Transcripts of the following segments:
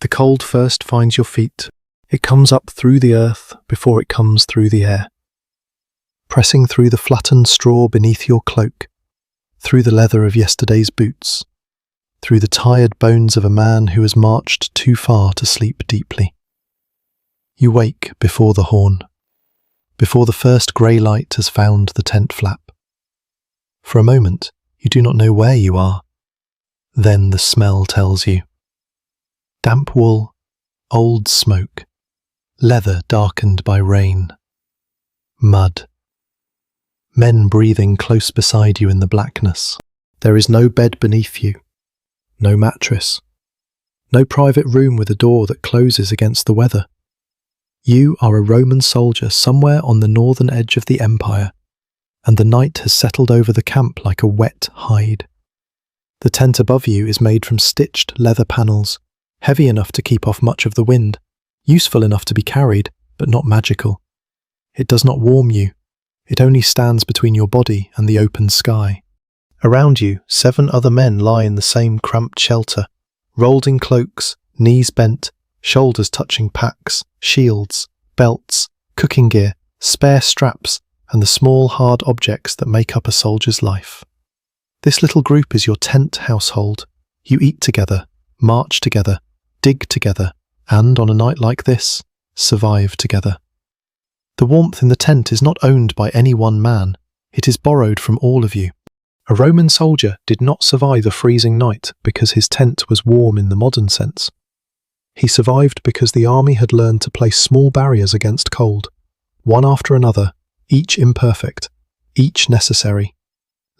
The cold first finds your feet. It comes up through the earth before it comes through the air, pressing through the flattened straw beneath your cloak, through the leather of yesterday's boots, through the tired bones of a man who has marched too far to sleep deeply. You wake before the horn, before the first grey light has found the tent flap. For a moment, you do not know where you are. Then the smell tells you. Damp wool, old smoke, leather darkened by rain, mud. Men breathing close beside you in the blackness. There is no bed beneath you, no mattress, no private room with a door that closes against the weather. You are a Roman soldier somewhere on the northern edge of the empire, and the night has settled over the camp like a wet hide. The tent above you is made from stitched leather panels, heavy enough to keep off much of the wind, useful enough to be carried, but not magical. It does not warm you. It only stands between your body and the open sky. Around you, 7 other men lie in the same cramped shelter, rolled in cloaks, knees bent, shoulders touching packs, shields, belts, cooking gear, spare straps, and the small hard objects that make up a soldier's life. This little group is your tent household. You eat together, march together, dig together, and on a night like this, survive together. The warmth in the tent is not owned by any one man. It is borrowed from all of you. A Roman soldier did not survive a freezing night because his tent was warm in the modern sense. He survived because the army had learned to place small barriers against cold, one after another, each imperfect, each necessary.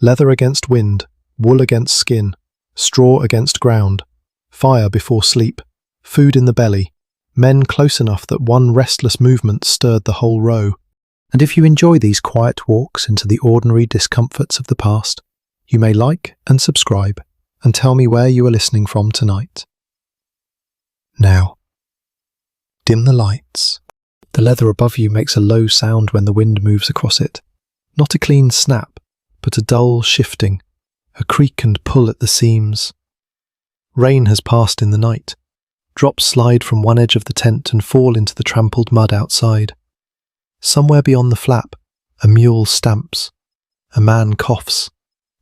Leather against wind, wool against skin, straw against ground, fire before sleep, food in the belly, men close enough that one restless movement stirred the whole row. And if you enjoy these quiet walks into the ordinary discomforts of the past, you may like and subscribe and tell me where you are listening from tonight. Now, dim the lights. The leather above you makes a low sound when the wind moves across it. Not a clean snap, but a dull shifting, a creak and pull at the seams. Rain has passed in the night. Drops slide from one edge of the tent and fall into the trampled mud outside. Somewhere beyond the flap, a mule stamps. A man coughs.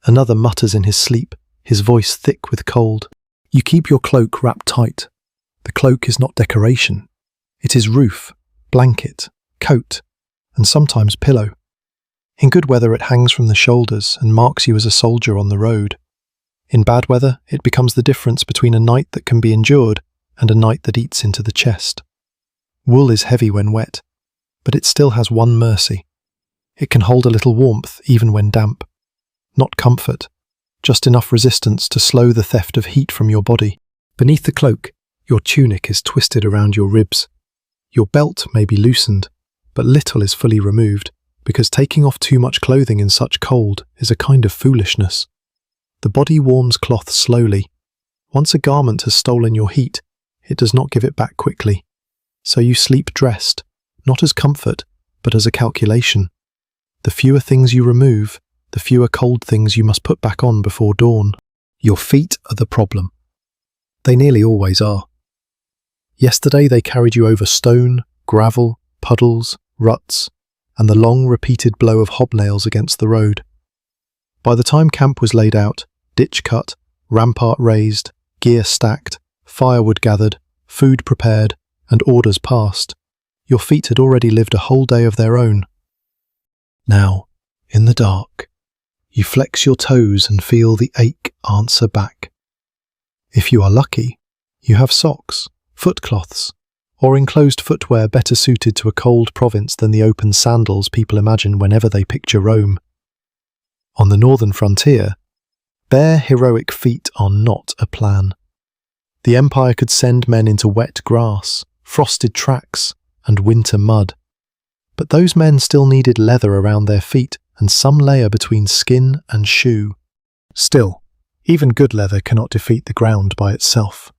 Another mutters in his sleep, his voice thick with cold. You keep your cloak wrapped tight. The cloak is not decoration. It is roof, blanket, coat, and sometimes pillow. In good weather it hangs from the shoulders and marks you as a soldier on the road. In bad weather it becomes the difference between a night that can be endured and a night that eats into the chest. Wool is heavy when wet, but it still has one mercy. It can hold a little warmth even when damp. Not comfort, just enough resistance to slow the theft of heat from your body. Beneath the cloak, your tunic is twisted around your ribs. Your belt may be loosened, but little is fully removed, because taking off too much clothing in such cold is a kind of foolishness. The body warms cloth slowly. Once a garment has stolen your heat, it does not give it back quickly. So you sleep dressed, not as comfort, but as a calculation. The fewer things you remove, the fewer cold things you must put back on before dawn. Your feet are the problem. They nearly always are. Yesterday they carried you over stone, gravel, puddles, ruts, and the long repeated blow of hobnails against the road. By the time camp was laid out, ditch cut, rampart raised, gear stacked, firewood gathered, food prepared, and orders passed, your feet had already lived a whole day of their own. Now, in the dark, you flex your toes and feel the ache answer back. If you are lucky, you have socks, footcloths, or enclosed footwear better suited to a cold province than the open sandals people imagine whenever they picture Rome. On the northern frontier, bare heroic feet are not a plan. The empire could send men into wet grass, frosted tracks, and winter mud. But those men still needed leather around their feet and some layer between skin and shoe. Still, even good leather cannot defeat the ground by itself.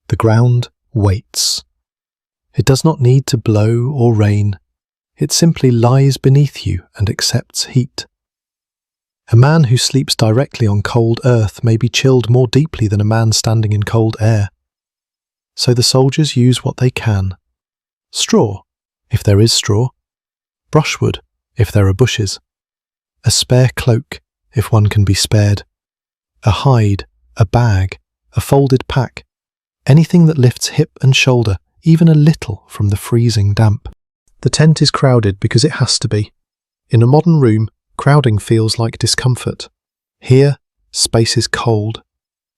The ground waits. It does not need to blow or rain. It simply lies beneath you and accepts heat. A man who sleeps directly on cold earth may be chilled more deeply than a man standing in cold air. so the soldiers use what they can. Straw, if there is straw. Brushwood, if there are bushes. A spare cloak, if one can be spared. A hide, a bag, a folded pack. Anything that lifts hip and shoulder, even a little, from the freezing damp. The tent is crowded because it has to be. In a modern room, crowding feels like discomfort. Here, space is cold.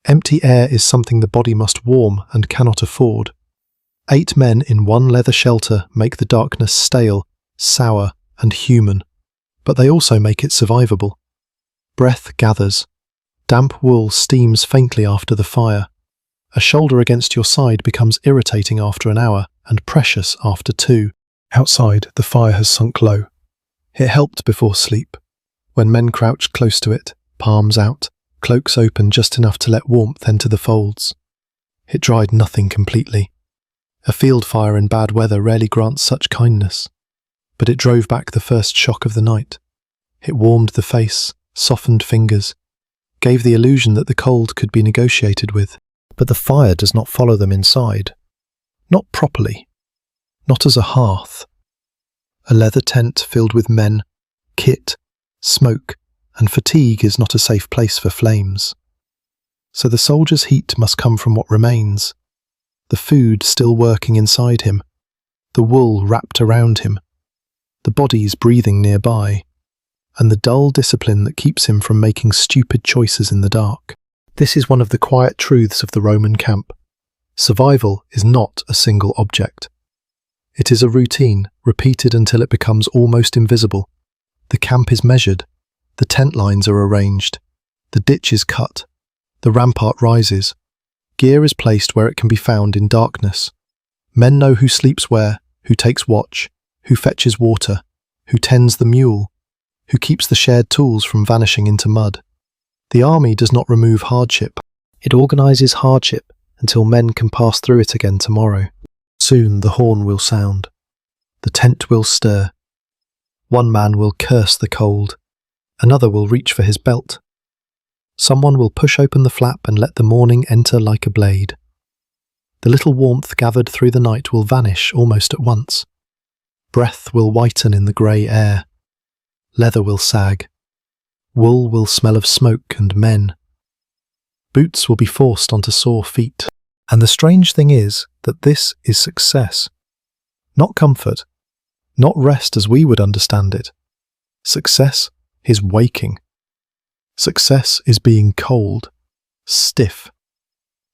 Empty air is something the body must warm and cannot afford. 8 men in one leather shelter make the darkness stale, sour, and human, but they also make it survivable. Breath gathers. Damp wool steams faintly after the fire. A shoulder against your side becomes irritating after an hour and precious after 2. Outside, the fire has sunk low. It helped before sleep. When men crouched close to it, palms out, cloaks open just enough to let warmth enter the folds. It dried nothing completely. A field fire in bad weather rarely grants such kindness, but it drove back the first shock of the night. It warmed the face, softened fingers, gave the illusion that the cold could be negotiated with. But the fire does not follow them inside. Not properly. Not as a hearth. A leather tent filled with men, kit, smoke, and fatigue is not a safe place for flames. So the soldier's heat must come from what remains. The food still working inside him. The wool wrapped around him. The bodies breathing nearby. And the dull discipline that keeps him from making stupid choices in the dark. This is one of the quiet truths of the Roman camp. Survival is not a single object. It is a routine, repeated until it becomes almost invisible. The camp is measured. The tent lines are arranged. The ditch is cut. The rampart rises. Gear is placed where it can be found in darkness. Men know who sleeps where, who takes watch, who fetches water, who tends the mule, who keeps the shared tools from vanishing into mud. The army does not remove hardship. It organises hardship until men can pass through it again tomorrow. Soon the horn will sound. The tent will stir. One man will curse the cold. Another will reach for his belt. Someone will push open the flap and let the morning enter like a blade. The little warmth gathered through the night will vanish almost at once. Breath will whiten in the grey air. Leather will sag. Wool will smell of smoke and men. Boots will be forced onto sore feet. And the strange thing is that this is success. Not comfort. Not rest as we would understand it. Success is waking. Success is being cold, stiff,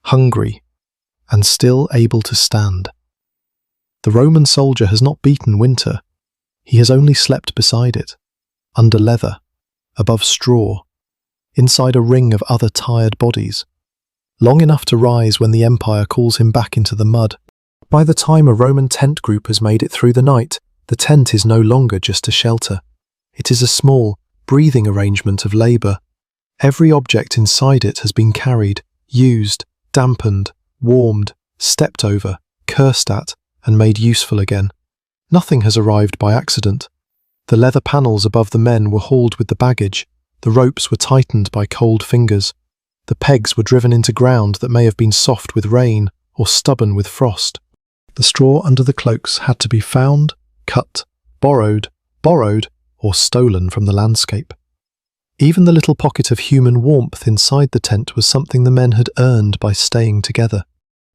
hungry, and still able to stand. The Roman soldier has not beaten winter. He has only slept beside it, under leather, above straw, inside a ring of other tired bodies, long enough to rise when the empire calls him back into the mud. By the time a Roman tent group has made it through the night, the tent is no longer just a shelter. It is a small, breathing arrangement of labour. Every object inside it has been carried, used, dampened, warmed, stepped over, cursed at, and made useful again. Nothing has arrived by accident. The leather panels above the men were hauled with the baggage. The ropes were tightened by cold fingers. The pegs were driven into ground that may have been soft with rain or stubborn with frost. The straw under the cloaks had to be found, cut, borrowed, or stolen from the landscape. Even the little pocket of human warmth inside the tent was something the men had earned by staying together.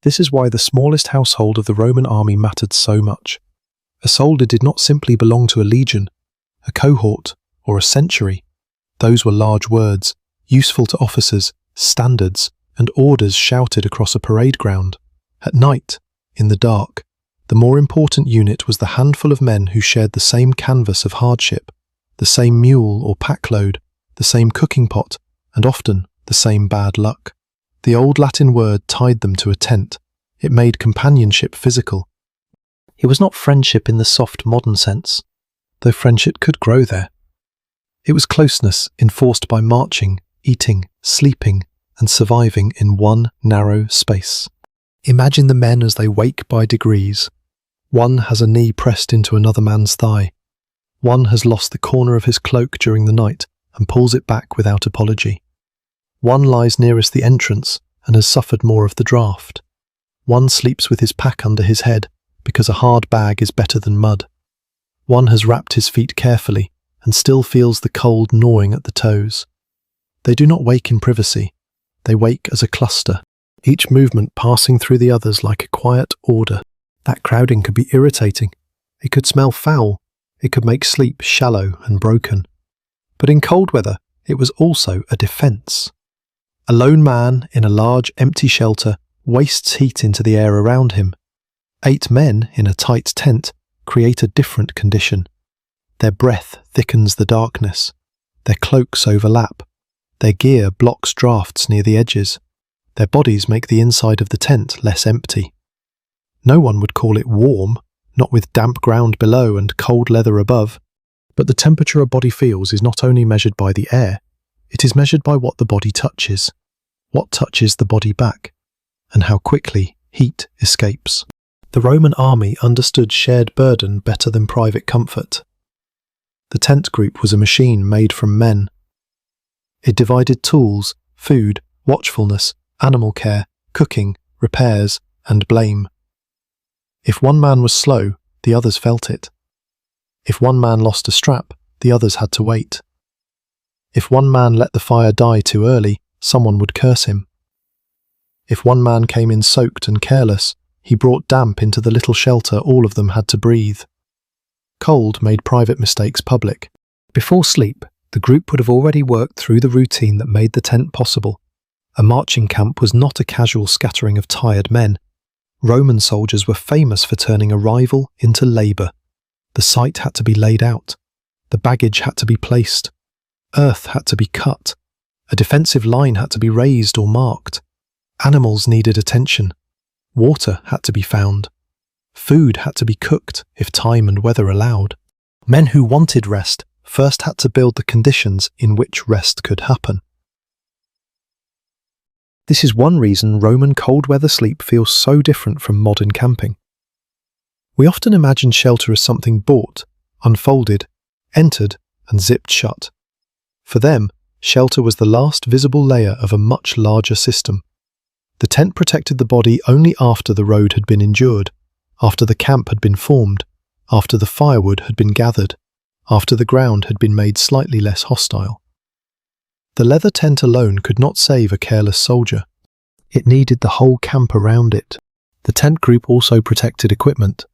This is why the smallest household of the Roman army mattered so much. A soldier did not simply belong to a legion, a cohort, or a century. Those were large words, useful to officers, standards, and orders shouted across a parade ground. At night, in the dark, the more important unit was the handful of men who shared the same canvas of hardship, the same mule or pack load, the same cooking pot, and often the same bad luck. The old Latin word tied them to a tent. It made companionship physical. It was not friendship in the soft modern sense, though friendship could grow there. It was closeness enforced by marching, eating, sleeping, and surviving in one narrow space. Imagine the men as they wake by degrees. One has a knee pressed into another man's thigh. One has lost the corner of his cloak during the night and pulls it back without apology. One lies nearest the entrance and has suffered more of the draught. One sleeps with his pack under his head because a hard bag is better than mud. One has wrapped his feet carefully and still feels the cold gnawing at the toes. They do not wake in privacy. They wake as a cluster, each movement passing through the others like a quiet order. That crowding could be irritating. It could smell foul. It could make sleep shallow and broken. But in cold weather, it was also a defense. A lone man in a large empty shelter wastes heat into the air around him. 8 men in a tight tent create a different condition. Their breath thickens the darkness. Their cloaks overlap. Their gear blocks drafts near the edges. Their bodies make the inside of the tent less empty. No one would call it warm, not with damp ground below and cold leather above. But the temperature a body feels is not only measured by the air, it is measured by what the body touches, what touches the body back, and how quickly heat escapes. The Roman army understood shared burden better than private comfort. The tent group was a machine made from men. It divided tools, food, watchfulness, animal care, cooking, repairs, and blame. If one man was slow, the others felt it. If one man lost a strap, the others had to wait. If one man let the fire die too early, someone would curse him. If one man came in soaked and careless, he brought damp into the little shelter all of them had to breathe. Cold made private mistakes public. Before sleep, the group would have already worked through the routine that made the tent possible. A marching camp was not a casual scattering of tired men. Roman soldiers were famous for turning arrival into labour. The site had to be laid out. The baggage had to be placed. Earth had to be cut. A defensive line had to be raised or marked. Animals needed attention. Water had to be found. Food had to be cooked if time and weather allowed. Men who wanted rest first had to build the conditions in which rest could happen. This is one reason Roman cold weather sleep feels so different from modern camping. We often imagine shelter as something bought, unfolded, entered, and zipped shut. For them, shelter was the last visible layer of a much larger system. The tent protected the body only after the road had been endured, after the camp had been formed, after the firewood had been gathered, after the ground had been made slightly less hostile. The leather tent alone could not save a careless soldier. It needed the whole camp around it. The tent group also protected equipment,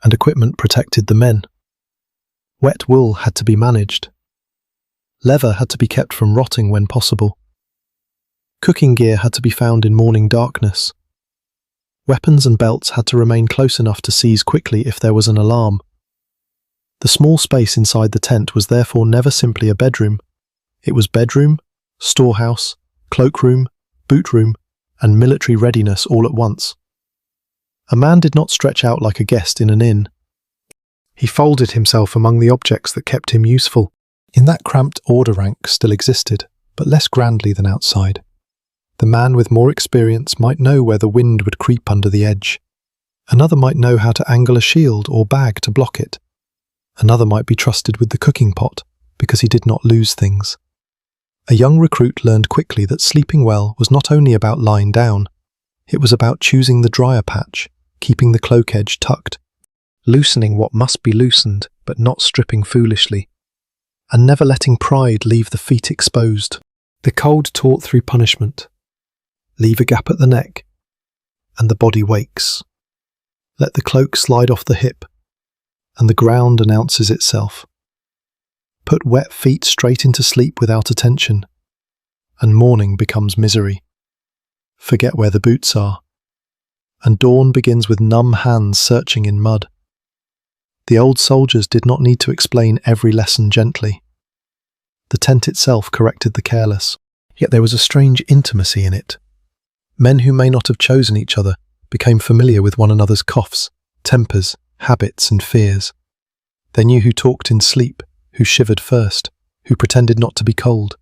and equipment protected the men. Wet wool had to be managed. Leather had to be kept from rotting when possible. Cooking gear had to be found in morning darkness. Weapons and belts had to remain close enough to seize quickly if there was an alarm. The small space inside the tent was therefore never simply a bedroom. It was bedroom, storehouse, cloakroom, boot room, and military readiness all at once. A man did not stretch out like a guest in an inn. He folded himself among the objects that kept him useful. In that cramped order rank still existed, but less grandly than outside. The man with more experience might know where the wind would creep under the edge. Another might know how to angle a shield or bag to block it. Another might be trusted with the cooking pot because he did not lose things. A young recruit learned quickly that sleeping well was not only about lying down, it was about choosing the drier patch, keeping the cloak edge tucked, loosening what must be loosened but not stripping foolishly, and never letting pride leave the feet exposed. The cold taught through punishment. Leave a gap at the neck, and the body wakes. Let the cloak slide off the hip, and the ground announces itself. Put wet feet straight into sleep without attention, and morning becomes misery. Forget where the boots are, and dawn begins with numb hands searching in mud. The old soldiers did not need to explain every lesson gently. The tent itself corrected the careless, yet there was a strange intimacy in it. Men who may not have chosen each other became familiar with one another's coughs, tempers, habits, and fears. They knew who talked in sleep, who shivered first, who pretended not to be cold,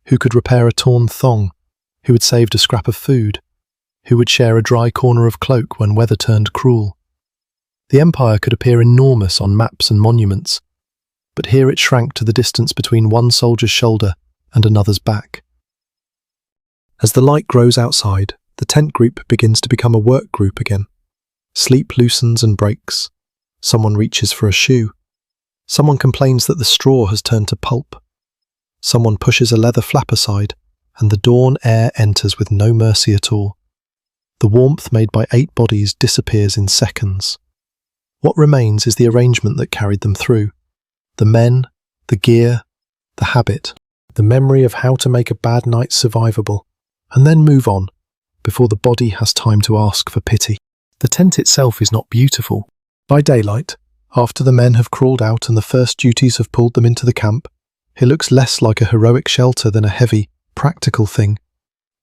who could repair a torn thong, who had saved a scrap of food, who would share a dry corner of cloak when weather turned cruel. The empire could appear enormous on maps and monuments, but here it shrank to the distance between one soldier's shoulder and another's back. As the light grows outside, The tent group begins to become a work group again. Sleep loosens and breaks. Someone reaches for a shoe. Someone complains that the straw has turned to pulp. Someone pushes a leather flap aside, and the dawn air enters with no mercy at all. The warmth made by 8 bodies disappears in seconds. What remains is the arrangement that carried them through. The men, the gear, the habit, the memory of how to make a bad night survivable, and then move on, before the body has time to ask for pity. The tent itself is not beautiful. By daylight, after the men have crawled out and the first duties have pulled them into the camp, it looks less like a heroic shelter than a heavy, practical thing.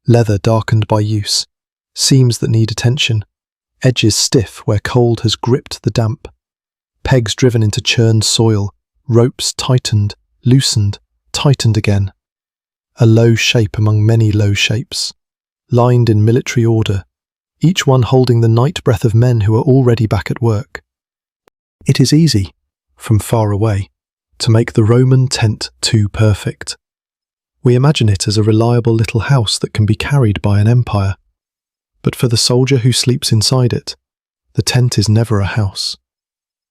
Leather darkened by use, seams that need attention, edges stiff where cold has gripped the damp, pegs driven into churned soil, ropes tightened, loosened, tightened again. A low shape among many low shapes, lined in military order, each one holding the night breath of men who are already back at work. It is easy, from far away, to make the Roman tent too perfect. We imagine it as a reliable little house that can be carried by an empire. But for the soldier who sleeps inside it, the tent is never a house.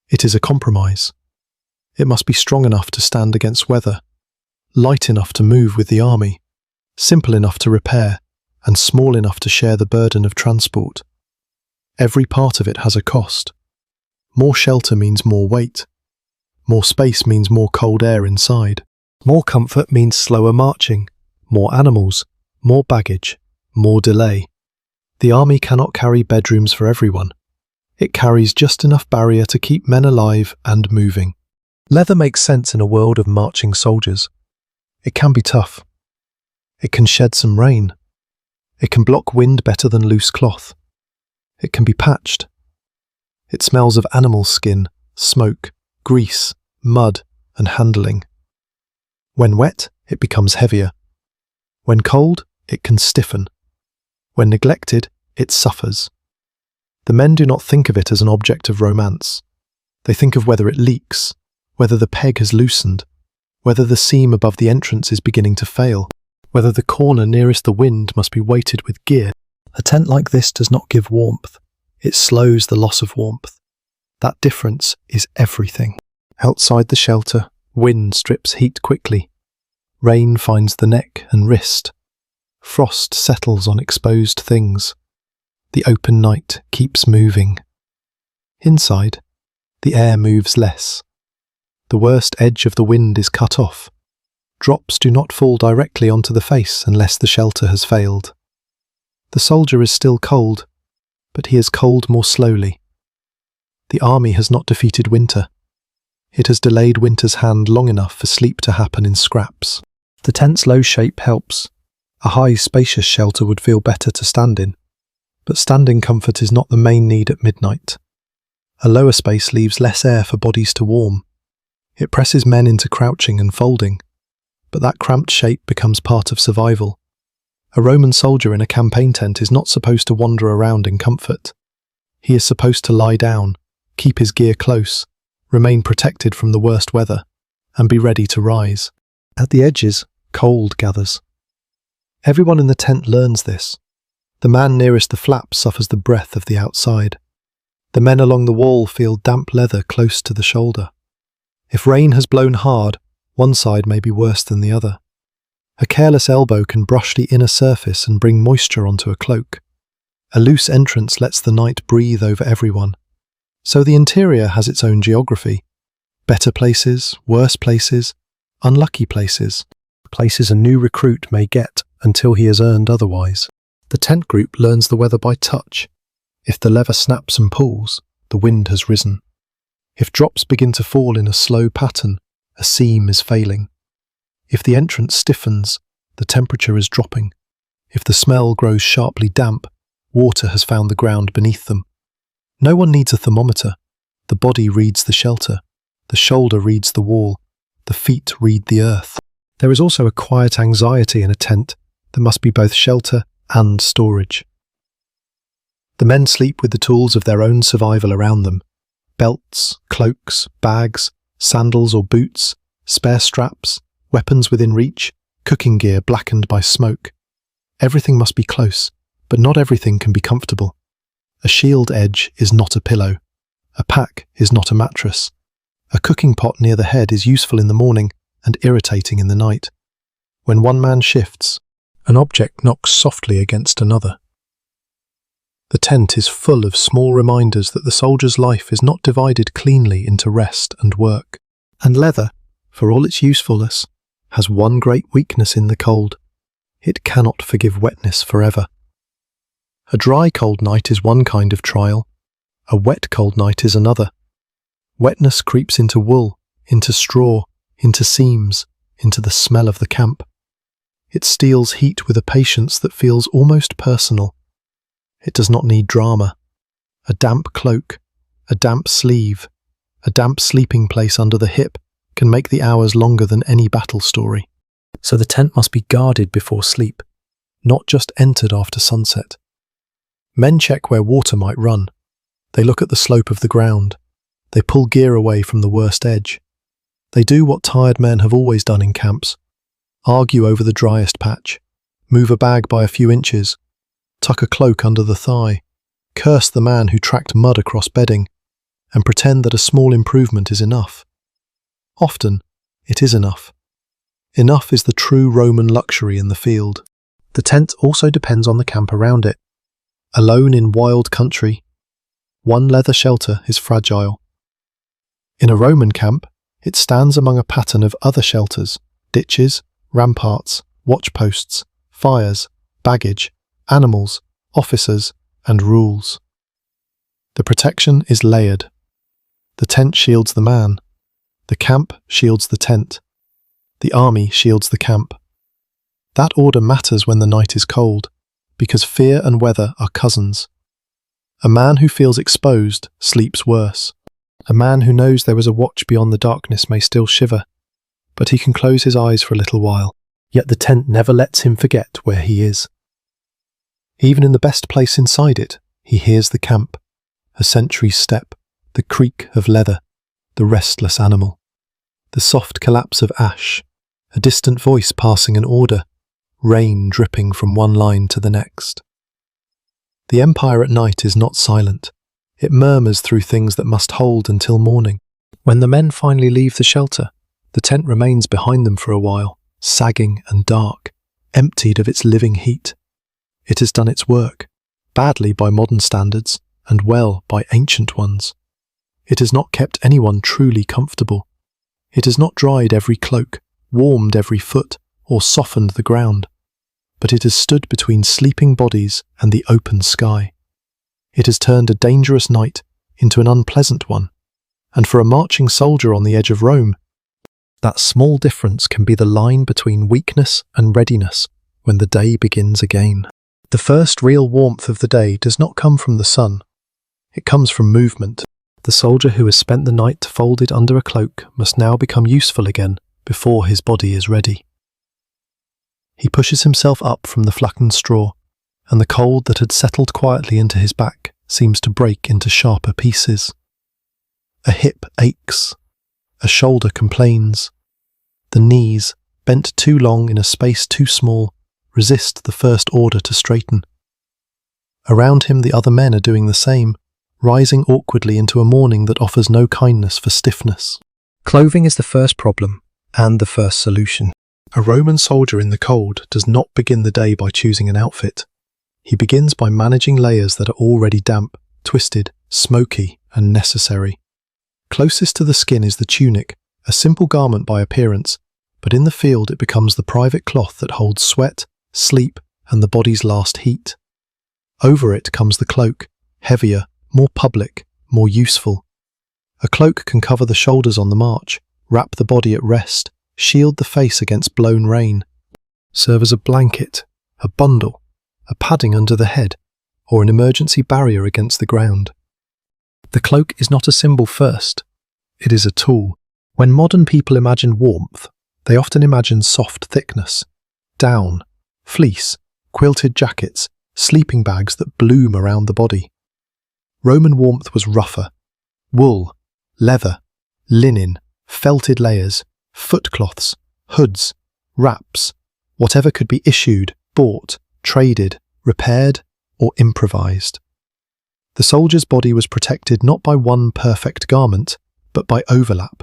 It is a compromise. It must be strong enough to stand against weather, light enough to move with the army, simple enough to repair, and small enough to share the burden of transport. Every part of it has a cost. More shelter means more weight. More space means more cold air inside. More comfort means slower marching, more animals, more baggage, more delay. The army cannot carry bedrooms for everyone. It carries just enough barrier to keep men alive and moving. Leather makes sense in a world of marching soldiers. It can be tough. It can shed some rain. It can block wind better than loose cloth. It can be patched. It smells of animal skin, smoke, grease, mud, and handling. When wet, it becomes heavier. When cold, it can stiffen. When neglected, it suffers. The men do not think of it as an object of romance. They think of whether it leaks, whether the peg has loosened, whether the seam above the entrance is beginning to fail, whether the corner nearest the wind must be weighted with gear. A tent like this does not give warmth. It slows the loss of warmth. That difference is everything. Outside the shelter, wind strips heat quickly. Rain finds the neck and wrist. Frost settles on exposed things. The open night keeps moving. Inside, the air moves less. The worst edge of the wind is cut off. Drops do not fall directly onto the face unless the shelter has failed. The soldier is still cold, but he is cold more slowly. The army has not defeated winter. It has delayed winter's hand long enough for sleep to happen in scraps. The tent's low shape helps. A high, spacious shelter would feel better to stand in. But standing comfort is not the main need at midnight. A lower space leaves less air for bodies to warm. It presses men into crouching and folding. But that cramped shape becomes part of survival. A Roman soldier in a campaign tent is not supposed to wander around in comfort. He is supposed to lie down, keep his gear close, remain protected from the worst weather, and be ready to rise. At the edges, cold gathers. Everyone in the tent learns this. The man nearest the flap suffers the breath of the outside. The men along the wall feel damp leather close to the shoulder. If rain has blown hard, one side may be worse than the other. A careless elbow can brush the inner surface and bring moisture onto a cloak. A loose entrance lets the night breathe over everyone. So the interior has its own geography. Better places, worse places, unlucky places. Places a new recruit may get until he has earned otherwise. The tent group learns the weather by touch. If the lever snaps and pulls, the wind has risen. If drops begin to fall in a slow pattern, a seam is failing. If the entrance stiffens, the temperature is dropping. If the smell grows sharply damp, water has found the ground beneath them. No one needs a thermometer. The body reads the shelter. The shoulder reads the wall. The feet read the earth. There is also a quiet anxiety in a tent that must be both shelter and storage. The men sleep with the tools of their own survival around them. Belts, cloaks, bags, sandals or boots, spare straps, weapons within reach, cooking gear blackened by smoke. Everything must be close, But not everything can be comfortable. A shield edge is not a pillow. A pack is not a mattress. A cooking pot near the head is useful in the morning and irritating in the night. When one man shifts, an object knocks softly against another. The tent is full of small reminders that the soldier's life is not divided cleanly into rest and work. And leather, for all its usefulness, has one great weakness in the cold. It cannot forgive wetness forever. A dry cold night is one kind of trial. A wet cold night is another. Wetness creeps into wool, into straw, into seams, into the smell of the camp. It steals heat with a patience that feels almost personal. It does not need drama. A damp cloak, a damp sleeve, a damp sleeping place under the hip can make the hours longer than any battle story. So the tent must be guarded before sleep, not just entered after sunset. Men check where water might run. They look at the slope of the ground. They pull gear away from the worst edge. They do what tired men have always done in camps. Argue over the driest patch. Move a bag by a few inches. Tuck a cloak under the thigh. Curse the man who tracked mud across bedding. And pretend that a small improvement is enough. Often, it is enough. Enough is the true Roman luxury in the field. The tent also depends on the camp around it. Alone in wild country, one leather shelter is fragile. In a Roman camp, it stands among a pattern of other shelters, ditches, ramparts, watchposts, fires, baggage, animals, officers, and rules. The protection is layered. The tent shields the man. The camp shields the tent. The army shields the camp. That order matters when the night is cold, because fear and weather are cousins. A man who feels exposed sleeps worse. A man who knows there is a watch beyond the darkness may still shiver, but he can close his eyes for a little while, yet the tent never lets him forget where he is. Even in the best place inside it, he hears the camp, a sentry's step, the creak of leather, the restless animal, the soft collapse of ash, a distant voice passing an order, rain dripping from one line to the next. The empire at night is not silent. It murmurs through things that must hold until morning. When the men finally leave the shelter, the tent remains behind them for a while, sagging and dark, emptied of its living heat. It has done its work, badly by modern standards, and well by ancient ones. It has not kept anyone truly comfortable. It has not dried every cloak, warmed every foot, or softened the ground, but it has stood between sleeping bodies and the open sky. It has turned a dangerous night into an unpleasant one, and for a marching soldier on the edge of Rome, that small difference can be the line between weakness and readiness when the day begins again. The first real warmth of the day does not come from the sun. It comes from movement. The soldier who has spent the night folded under a cloak must now become useful again before his body is ready. He pushes himself up from the flattened straw, and the cold that had settled quietly into his back seems to break into sharper pieces. A hip aches. A shoulder complains. The knees, bent too long in a space too small, resist the first order to straighten. Around him the other men are doing the same, rising awkwardly into a morning that offers no kindness for stiffness. Clothing is the first problem, and the first solution. A Roman soldier in the cold does not begin the day by choosing an outfit. He begins by managing layers that are already damp, twisted, smoky, and necessary. Closest to the skin is the tunic, a simple garment by appearance, but in the field it becomes the private cloth that holds sweat, sleep, and the body's last heat. Over it comes the cloak, heavier, more public, more useful. A cloak can cover the shoulders on the march, wrap the body at rest, shield the face against blown rain, serve as a blanket, a bundle, a padding under the head, or an emergency barrier against the ground. The cloak is not a symbol first, it is a tool. When modern people imagine warmth, they often imagine soft thickness, down, fleece, quilted jackets, sleeping bags that bloom around the body. Roman warmth was rougher. Wool, leather, linen, felted layers, footcloths, hoods, wraps, whatever could be issued, bought, traded, repaired, or improvised. The soldier's body was protected not by one perfect garment, but by overlap.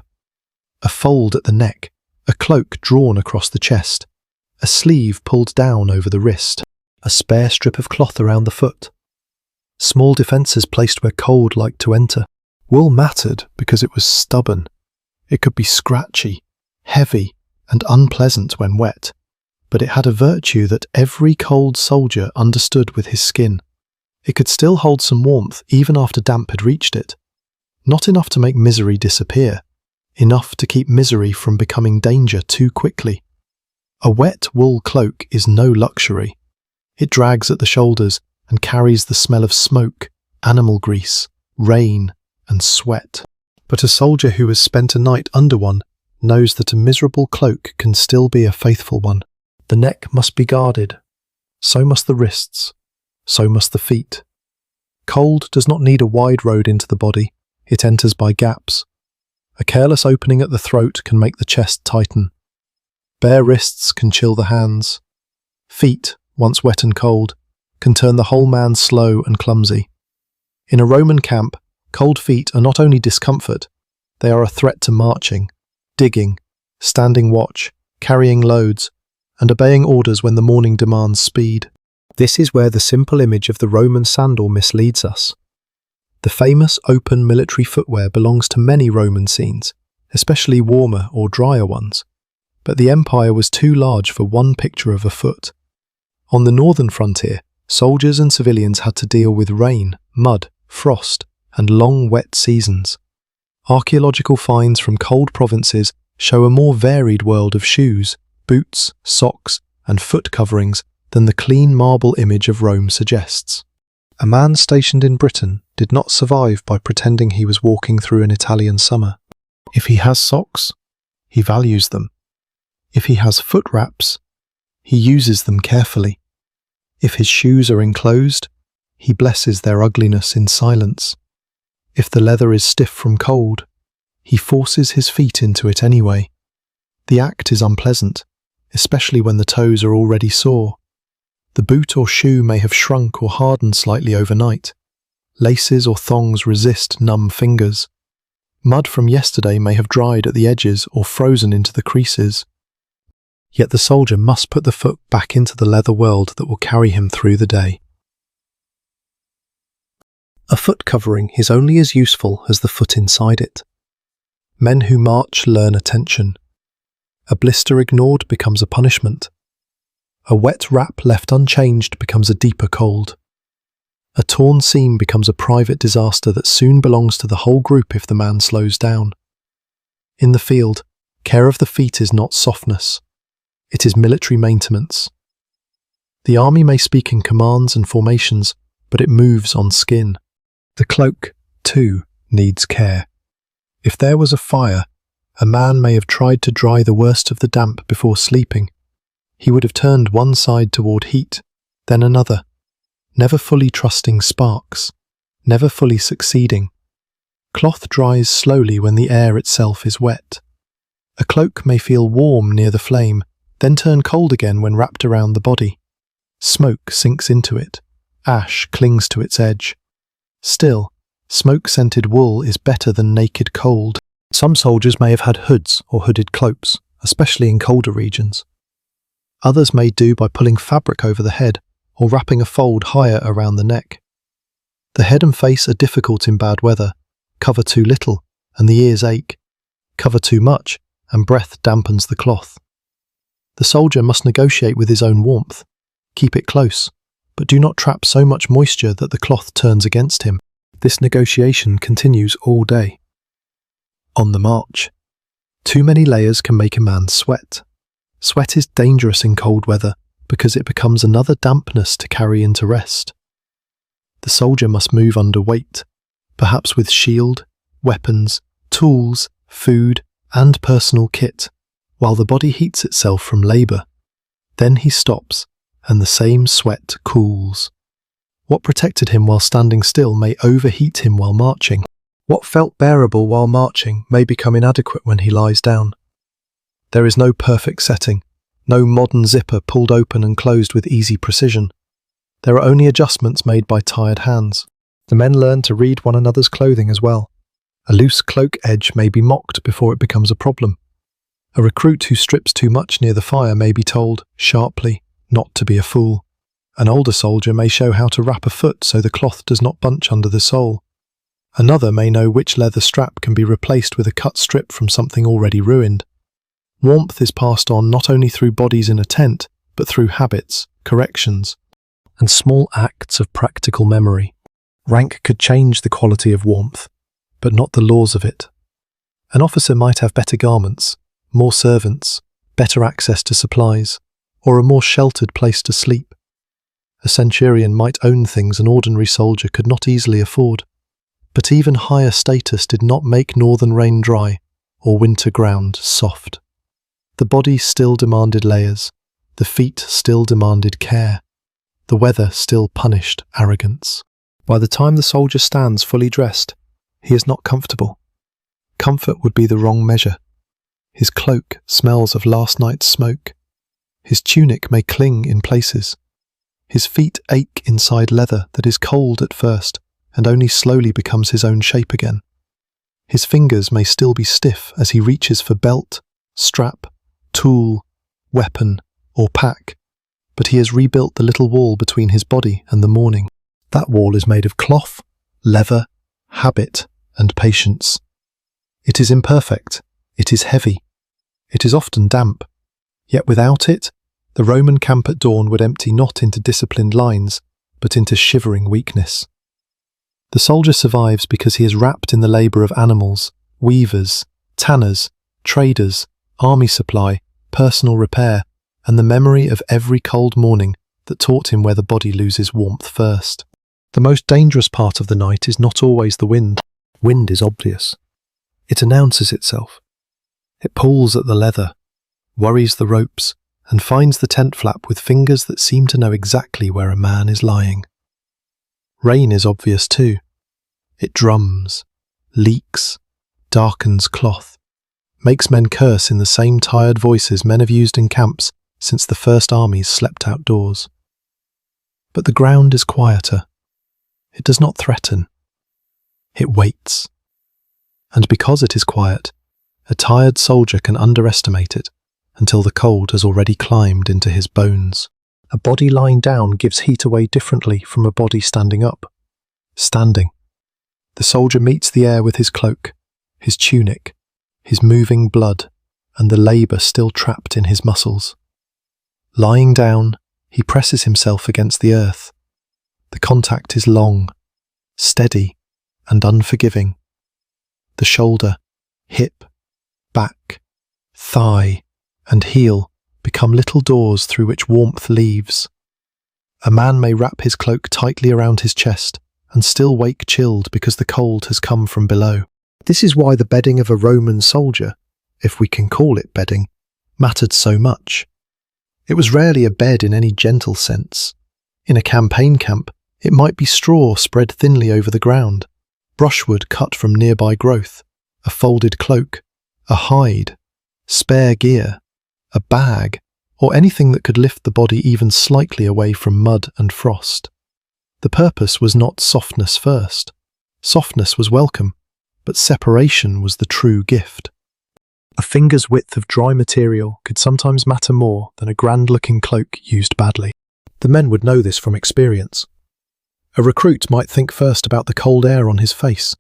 A fold at the neck, a cloak drawn across the chest, a sleeve pulled down over the wrist, a spare strip of cloth around the foot. Small defences placed where cold liked to enter. Wool mattered because it was stubborn. It could be scratchy, heavy, and unpleasant when wet, but it had a virtue that every cold soldier understood with his skin. It could still hold some warmth even after damp had reached it. Not enough to make misery disappear, enough to keep misery from becoming danger too quickly. A wet wool cloak is no luxury. It drags at the shoulders and carries the smell of smoke, animal grease, rain, and sweat. But a soldier who has spent a night under one knows that a miserable cloak can still be a faithful one. The neck must be guarded. So must the wrists. So must the feet. Cold does not need a wide road into the body. It enters by gaps. A careless opening at the throat can make the chest tighten. Bare wrists can chill the hands. Feet, once wet and cold, can turn the whole man slow and clumsy. In a Roman camp, cold feet are not only discomfort, they are a threat to marching, digging, standing watch, carrying loads, and obeying orders when the morning demands speed. This is where the simple image of the Roman sandal misleads us. The famous open military footwear belongs to many Roman scenes, especially warmer or drier ones, but the empire was too large for one picture of a foot. On the northern frontier, soldiers and civilians had to deal with rain, mud, frost, and long wet seasons. Archaeological finds from cold provinces show a more varied world of shoes, boots, socks, and foot coverings than the clean marble image of Rome suggests. A man stationed in Britain did not survive by pretending he was walking through an Italian summer. If he has socks, he values them. If he has foot wraps, he uses them carefully. If his shoes are enclosed, he blesses their ugliness in silence. If the leather is stiff from cold, he forces his feet into it anyway. The act is unpleasant, especially when the toes are already sore. The boot or shoe may have shrunk or hardened slightly overnight. Laces or thongs resist numb fingers. Mud from yesterday may have dried at the edges or frozen into the creases. Yet the soldier must put the foot back into the leather world that will carry him through the day. A foot covering is only as useful as the foot inside it. Men who march learn attention. A blister ignored becomes a punishment. A wet wrap left unchanged becomes a deeper cold. A torn seam becomes a private disaster that soon belongs to the whole group if the man slows down. In the field, care of the feet is not softness. It is military maintenance. The army may speak in commands and formations, but it moves on skin. The cloak, too, needs care. If there was a fire, a man may have tried to dry the worst of the damp before sleeping. He would have turned one side toward heat, then another, never fully trusting sparks, never fully succeeding. Cloth dries slowly when the air itself is wet. A cloak may feel warm near the flame, then turn cold again when wrapped around the body. Smoke sinks into it. Ash clings to its edge. Still, smoke-scented wool is better than naked cold. Some soldiers may have had hoods or hooded cloaks, especially in colder regions. Others may do by pulling fabric over the head or wrapping a fold higher around the neck. The head and face are difficult in bad weather. Cover too little, and the ears ache. Cover too much, and breath dampens the cloth. The soldier must negotiate with his own warmth. Keep it close, but do not trap so much moisture that the cloth turns against him. This negotiation continues all day. On the march, too many layers can make a man sweat. Sweat is dangerous in cold weather because it becomes another dampness to carry into rest. The soldier must move under weight, perhaps with shield, weapons, tools, food, and personal kit, while the body heats itself from labour. Then he stops, and the same sweat cools. What protected him while standing still may overheat him while marching. What felt bearable while marching may become inadequate when he lies down. There is no perfect setting, no modern zipper pulled open and closed with easy precision. There are only adjustments made by tired hands. The men learn to read one another's clothing as well. A loose cloak edge may be mocked before it becomes a problem. A recruit who strips too much near the fire may be told, sharply, not to be a fool. An older soldier may show how to wrap a foot so the cloth does not bunch under the sole. Another may know which leather strap can be replaced with a cut strip from something already ruined. Warmth is passed on not only through bodies in a tent, but through habits, corrections, and small acts of practical memory. Rank could change the quality of warmth, but not the laws of it. An officer might have better garments, more servants, better access to supplies, or a more sheltered place to sleep. A centurion might own things an ordinary soldier could not easily afford. But even higher status did not make northern rain dry, or winter ground soft. The body still demanded layers, the feet still demanded care, the weather still punished arrogance. By the time the soldier stands fully dressed, he is not comfortable. Comfort would be the wrong measure. His cloak smells of last night's smoke. His tunic may cling in places. His feet ache inside leather that is cold at first, and only slowly becomes his own shape again. His fingers may still be stiff as he reaches for belt, strap, tool, weapon, or pack, but he has rebuilt the little wall between his body and the morning. That wall is made of cloth, leather, habit, and patience. It is imperfect, it is heavy, it is often damp, yet without it, the Roman camp at dawn would empty not into disciplined lines, but into shivering weakness. The soldier survives because he is wrapped in the labour of animals, weavers, tanners, traders, army supply, personal repair, and the memory of every cold morning that taught him where the body loses warmth first. The most dangerous part of the night is not always the wind. Wind is obvious. It announces itself. It pulls at the leather, worries the ropes, and finds the tent flap with fingers that seem to know exactly where a man is lying. Rain is obvious too. It drums, leaks, darkens cloth, makes men curse in the same tired voices men have used in camps since the first armies slept outdoors. But the ground is quieter. It does not threaten. It waits. And because it is quiet, a tired soldier can underestimate it until the cold has already climbed into his bones. A body lying down gives heat away differently from a body standing up. Standing, the soldier meets the air with his cloak, his tunic, his moving blood, and the labour still trapped in his muscles. Lying down, he presses himself against the earth. The contact is long, steady, and unforgiving. The shoulder, hip, back, thigh, and heel become little doors through which warmth leaves. A man may wrap his cloak tightly around his chest and still wake chilled because the cold has come from below. This is why the bedding of a Roman soldier, if we can call it bedding, mattered so much. It was rarely a bed in any gentle sense. In a campaign camp, it might be straw spread thinly over the ground, brushwood cut from nearby growth, a folded cloak, a hide, spare gear, a bag, or anything that could lift the body even slightly away from mud and frost. The purpose was not softness first. Softness was welcome, but separation was the true gift. A finger's width of dry material could sometimes matter more than a grand-looking cloak used badly. The men would know this from experience. A recruit might think first about the cold air on his face.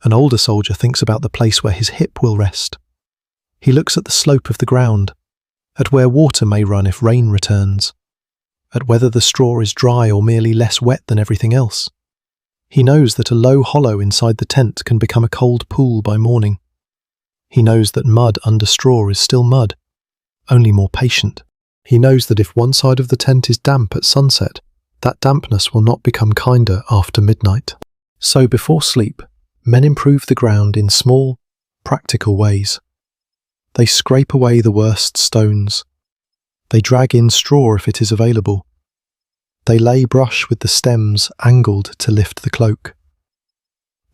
An older soldier thinks about the place where his hip will rest. He looks at the slope of the ground, at where water may run if rain returns, at whether the straw is dry or merely less wet than everything else. He knows that a low hollow inside the tent can become a cold pool by morning. He knows that mud under straw is still mud, only more patient. He knows that if one side of the tent is damp at sunset, that dampness will not become kinder after midnight. So before sleep, men improve the ground in small, practical ways. They scrape away the worst stones. They drag in straw if it is available. They lay brush with the stems angled to lift the cloak.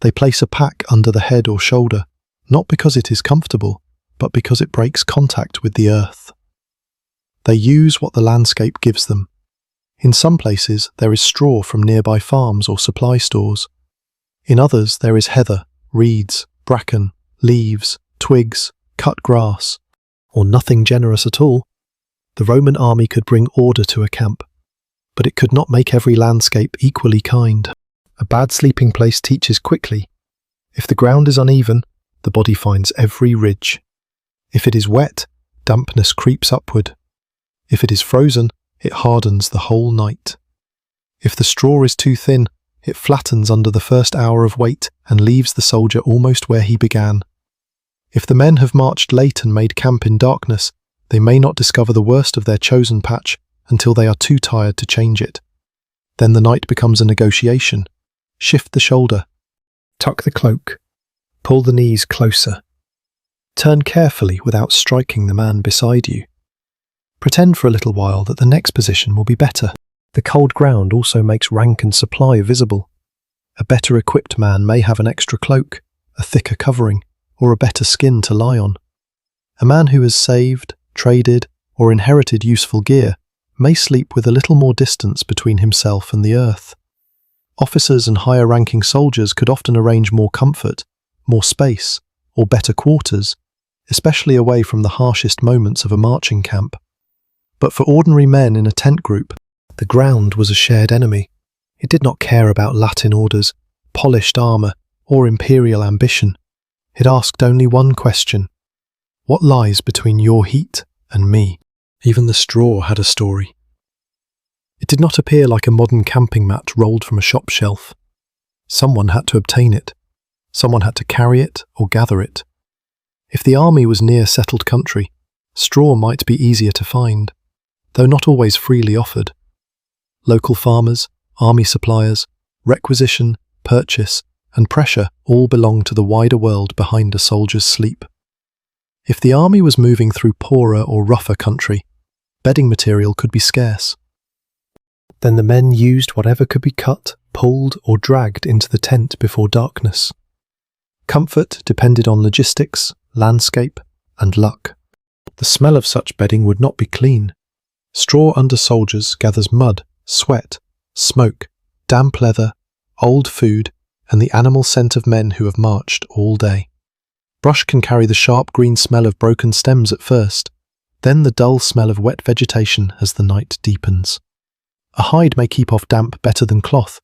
They place a pack under the head or shoulder, not because it is comfortable, but because it breaks contact with the earth. They use what the landscape gives them. In some places, there is straw from nearby farms or supply stores. In others, there is heather, reeds, bracken, leaves, twigs, cut grass, or nothing generous at all. The Roman army could bring order to a camp, but it could not make every landscape equally kind. A bad sleeping place teaches quickly. If the ground is uneven, the body finds every ridge. If it is wet, dampness creeps upward. If it is frozen, it hardens the whole night. If the straw is too thin, it flattens under the first hour of wait and leaves the soldier almost where he began. If the men have marched late and made camp in darkness, they may not discover the worst of their chosen patch until they are too tired to change it. Then the night becomes a negotiation. Shift the shoulder. Tuck the cloak. Pull the knees closer. Turn carefully without striking the man beside you. Pretend for a little while that the next position will be better. The cold ground also makes rank and supply visible. A better equipped man may have an extra cloak, a thicker covering, or a better skin to lie on. A man who has saved, traded, or inherited useful gear may sleep with a little more distance between himself and the earth. Officers and higher-ranking soldiers could often arrange more comfort, more space, or better quarters, especially away from the harshest moments of a marching camp. But for ordinary men in a tent group, the ground was a shared enemy. It did not care about Latin orders, polished armour, or imperial ambition. It asked only one question: what lies between your heat and me? Even the straw had a story. It did not appear like a modern camping mat rolled from a shop shelf. Someone had to obtain it. Someone had to carry it or gather it. If the army was near settled country, straw might be easier to find, though not always freely offered. Local farmers, army suppliers, requisition, purchase, and pressure all belong to the wider world behind a soldier's sleep. If the army was moving through poorer or rougher country, bedding material could be scarce. Then the men used whatever could be cut, pulled, or dragged into the tent before darkness. Comfort depended on logistics, landscape, and luck. The smell of such bedding would not be clean. Straw under soldiers gathers mud, sweat, smoke, damp leather, old food, and the animal scent of men who have marched all day. Brush can carry the sharp green smell of broken stems at first, then the dull smell of wet vegetation as the night deepens. A hide may keep off damp better than cloth,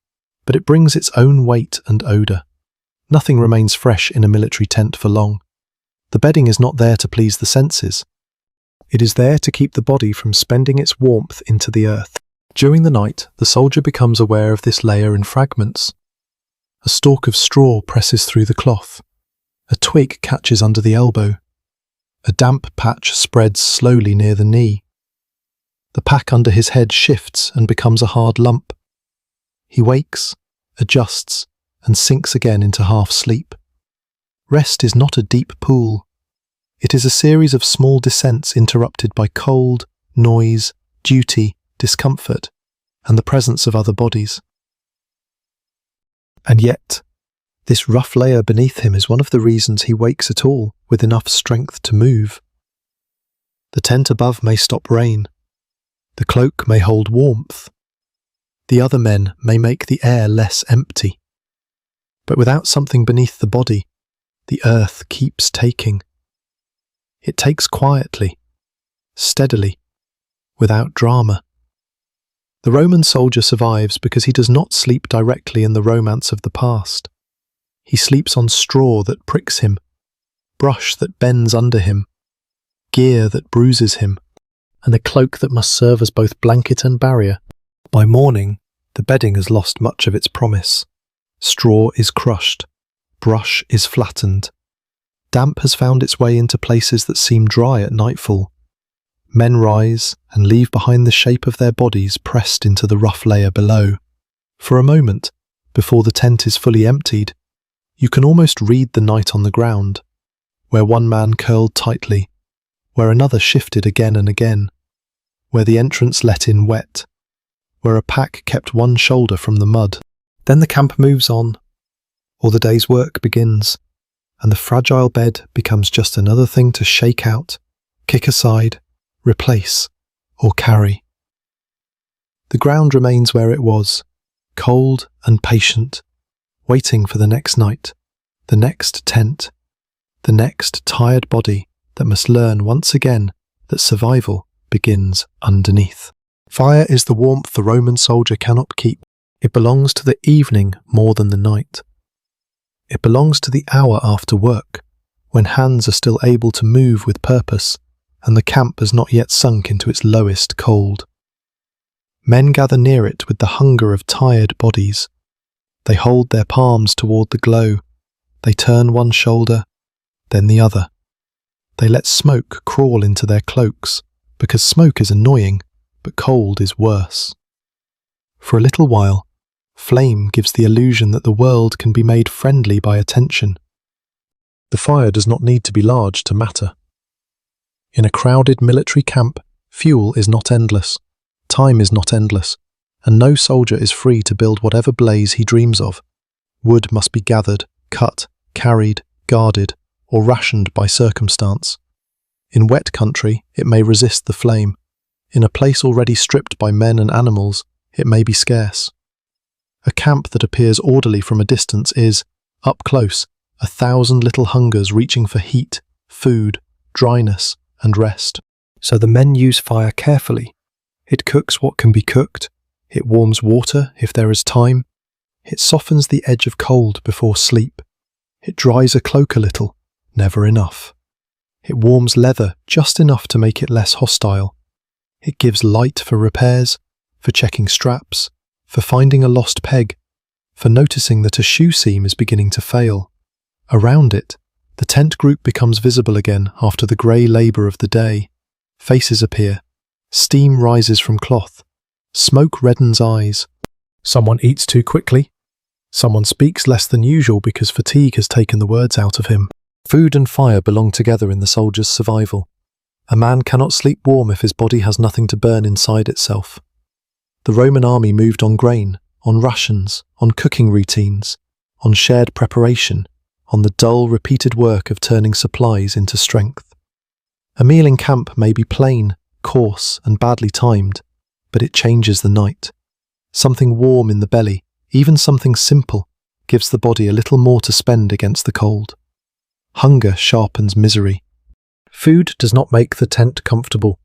but it brings its own weight and odour. Nothing remains fresh in a military tent for long. The bedding is not there to please the senses. It is there to keep the body from spending its warmth into the earth. During the night, the soldier becomes aware of this layer in fragments. A stalk of straw presses through the cloth. A twig catches under the elbow. A damp patch spreads slowly near the knee. The pack under his head shifts and becomes a hard lump. He wakes, adjusts, and sinks again into half-sleep. Rest is not a deep pool. It is a series of small descents interrupted by cold, noise, duty, discomfort, and the presence of other bodies. And yet, this rough layer beneath him is one of the reasons he wakes at all, with enough strength to move. The tent above may stop rain. The cloak may hold warmth. The other men may make the air less empty. But without something beneath the body, the earth keeps taking. It takes quietly, steadily, without drama. The Roman soldier survives because he does not sleep directly in the romance of the past. He sleeps on straw that pricks him, brush that bends under him, gear that bruises him, and a cloak that must serve as both blanket and barrier. By morning, the bedding has lost much of its promise. Straw is crushed, brush is flattened. Damp has found its way into places that seem dry at nightfall. Men rise and leave behind the shape of their bodies pressed into the rough layer below. For a moment, before the tent is fully emptied, you can almost read the night on the ground, where one man curled tightly, where another shifted again and again, where the entrance let in wet, where a pack kept one shoulder from the mud. Then the camp moves on, or the day's work begins, and the fragile bed becomes just another thing to shake out, kick aside, replace, or carry. The ground remains where it was, cold and patient, waiting for the next night, the next tent, the next tired body that must learn once again that survival begins underneath. Fire is the warmth the Roman soldier cannot keep. It belongs to the evening more than the night. It belongs to the hour after work, when hands are still able to move with purpose and the camp has not yet sunk into its lowest cold. Men gather near it with the hunger of tired bodies. They hold their palms toward the glow. They turn one shoulder, then the other. They let smoke crawl into their cloaks, because smoke is annoying, but cold is worse. For a little while, flame gives the illusion that the world can be made friendly by attention. The fire does not need to be large to matter. In a crowded military camp, fuel is not endless, time is not endless, and no soldier is free to build whatever blaze he dreams of. Wood must be gathered, cut, carried, guarded, or rationed by circumstance. In wet country, it may resist the flame. In a place already stripped by men and animals, it may be scarce. A camp that appears orderly from a distance is, up close, 1,000 little hungers reaching for heat, food, dryness, and rest. So the men use fire carefully. It cooks what can be cooked. It warms water if there is time. It softens the edge of cold before sleep. It dries a cloak a little, never enough. It warms leather just enough to make it less hostile. It gives light for repairs, for checking straps, for finding a lost peg, for noticing that a shoe seam is beginning to fail. Around it, the tent group becomes visible again after the grey labour of the day. Faces appear. Steam rises from cloth. Smoke reddens eyes. Someone eats too quickly. Someone speaks less than usual because fatigue has taken the words out of him. Food and fire belong together in the soldier's survival. A man cannot sleep warm if his body has nothing to burn inside itself. The Roman army moved on grain, on rations, on cooking routines, on shared preparation, on the dull, repeated work of turning supplies into strength. A meal in camp may be plain, coarse, and badly timed, but it changes the night. Something warm in the belly, even something simple, gives the body a little more to spend against the cold. Hunger sharpens misery. Food does not make the tent comfortable,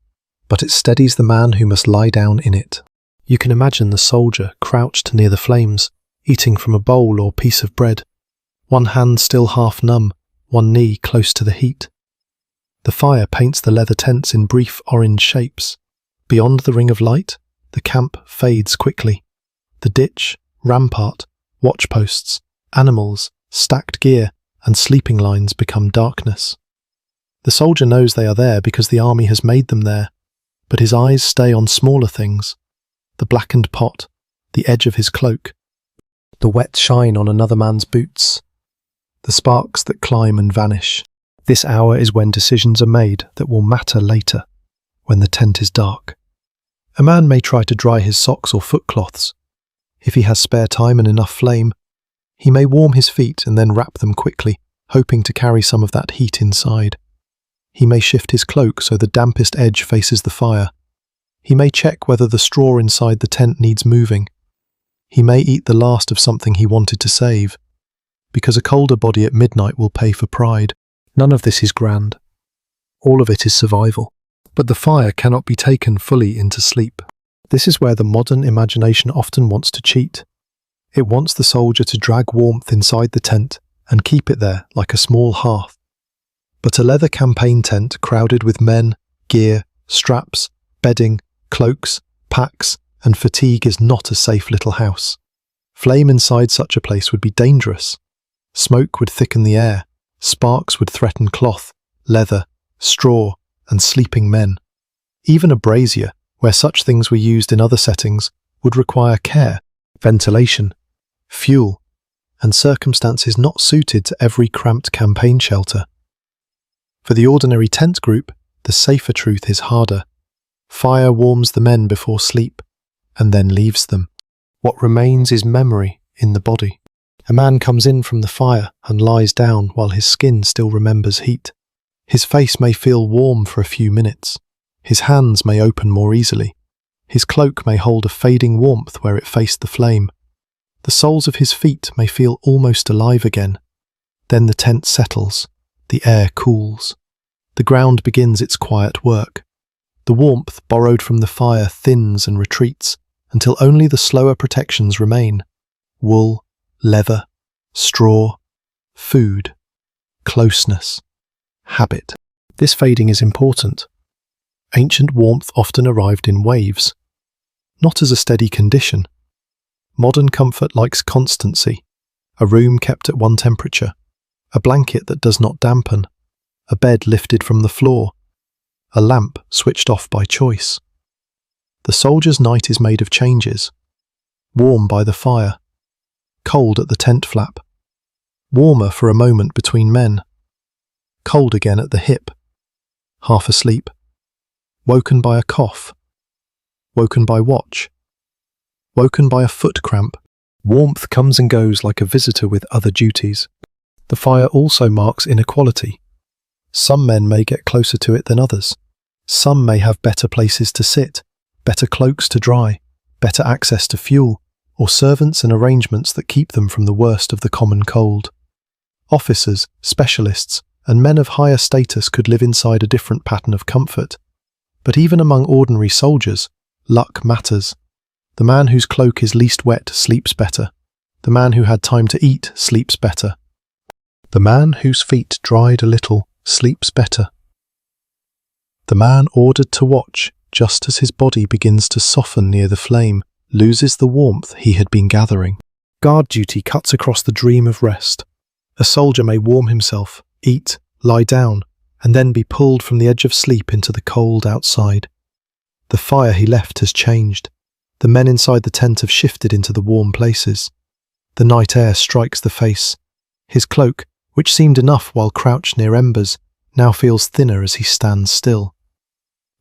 but it steadies the man who must lie down in it. You can imagine the soldier crouched near the flames, eating from a bowl or piece of bread, one hand still half numb, one knee close to the heat. The fire paints the leather tents in brief orange shapes. Beyond the ring of light, the camp fades quickly. The ditch, rampart, watchposts, animals, stacked gear, and sleeping lines become darkness. The soldier knows they are there because the army has made them there, but his eyes stay on smaller things. The blackened pot, the edge of his cloak, the wet shine on another man's boots, the sparks that climb and vanish. This hour is when decisions are made that will matter later, when the tent is dark. A man may try to dry his socks or footcloths. If he has spare time and enough flame, he may warm his feet and then wrap them quickly, hoping to carry some of that heat inside. He may shift his cloak so the dampest edge faces the fire. He may check whether the straw inside the tent needs moving. He may eat the last of something he wanted to save, because a colder body at midnight will pay for pride. None of this is grand. All of it is survival. But the fire cannot be taken fully into sleep. This is where the modern imagination often wants to cheat. It wants the soldier to drag warmth inside the tent and keep it there like a small hearth. But a leather campaign tent crowded with men, gear, straps, bedding, cloaks, packs, and fatigue is not a safe little house. Flame inside such a place would be dangerous. Smoke would thicken the air. Sparks would threaten cloth, leather, straw, and sleeping men. Even a brazier, where such things were used in other settings, would require care, ventilation, fuel, and circumstances not suited to every cramped campaign shelter. For the ordinary tent group, the safer truth is harder. Fire warms the men before sleep, and then leaves them. What remains is memory in the body. A man comes in from the fire and lies down while his skin still remembers heat. His face may feel warm for a few minutes. His hands may open more easily. His cloak may hold a fading warmth where it faced the flame. The soles of his feet may feel almost alive again. Then the tent settles, the air cools. The ground begins its quiet work. The warmth borrowed from the fire thins and retreats until only the slower protections remain: wool, leather, straw, food, closeness, habit. This fading is important. Ancient warmth often arrived in waves, not as a steady condition. Modern comfort likes constancy: a room kept at one temperature, a blanket that does not dampen, a bed lifted from the floor, a lamp switched off by choice. The soldier's night is made of changes: warm by the fire, cold at the tent flap, warmer for a moment between men, cold again at the hip, half asleep, woken by a cough, woken by watch, woken by a foot cramp. Warmth comes and goes like a visitor with other duties. The fire also marks inequality. Some men may get closer to it than others. Some may have better places to sit, better cloaks to dry, better access to fuel, or servants and arrangements that keep them from the worst of the common cold. Officers, specialists, and men of higher status could live inside a different pattern of comfort. But even among ordinary soldiers, luck matters. The man whose cloak is least wet sleeps better. The man who had time to eat sleeps better. The man whose feet dried a little sleeps better. The man ordered to watch just as his body begins to soften near the flame loses the warmth he had been gathering. Guard duty cuts across the dream of rest. A soldier may warm himself, eat, lie down, and then be pulled from the edge of sleep into the cold outside. The fire he left has changed. The men inside the tent have shifted into the warm places. The night air strikes the face. His cloak, which seemed enough while crouched near embers, now feels thinner as he stands still.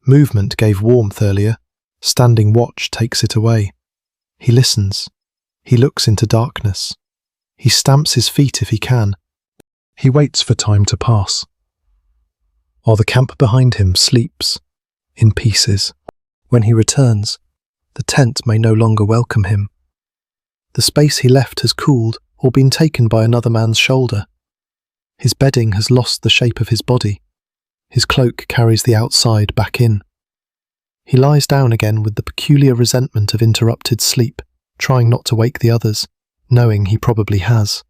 Movement gave warmth earlier. Standing watch takes it away. He listens. He looks into darkness. He stamps his feet if he can. He waits for time to pass, while the camp behind him sleeps in pieces. When he returns, the tent may no longer welcome him. The space he left has cooled or been taken by another man's shoulder. His bedding has lost the shape of his body. His cloak carries the outside back in. He lies down again with the peculiar resentment of interrupted sleep, trying not to wake the others, knowing he probably has.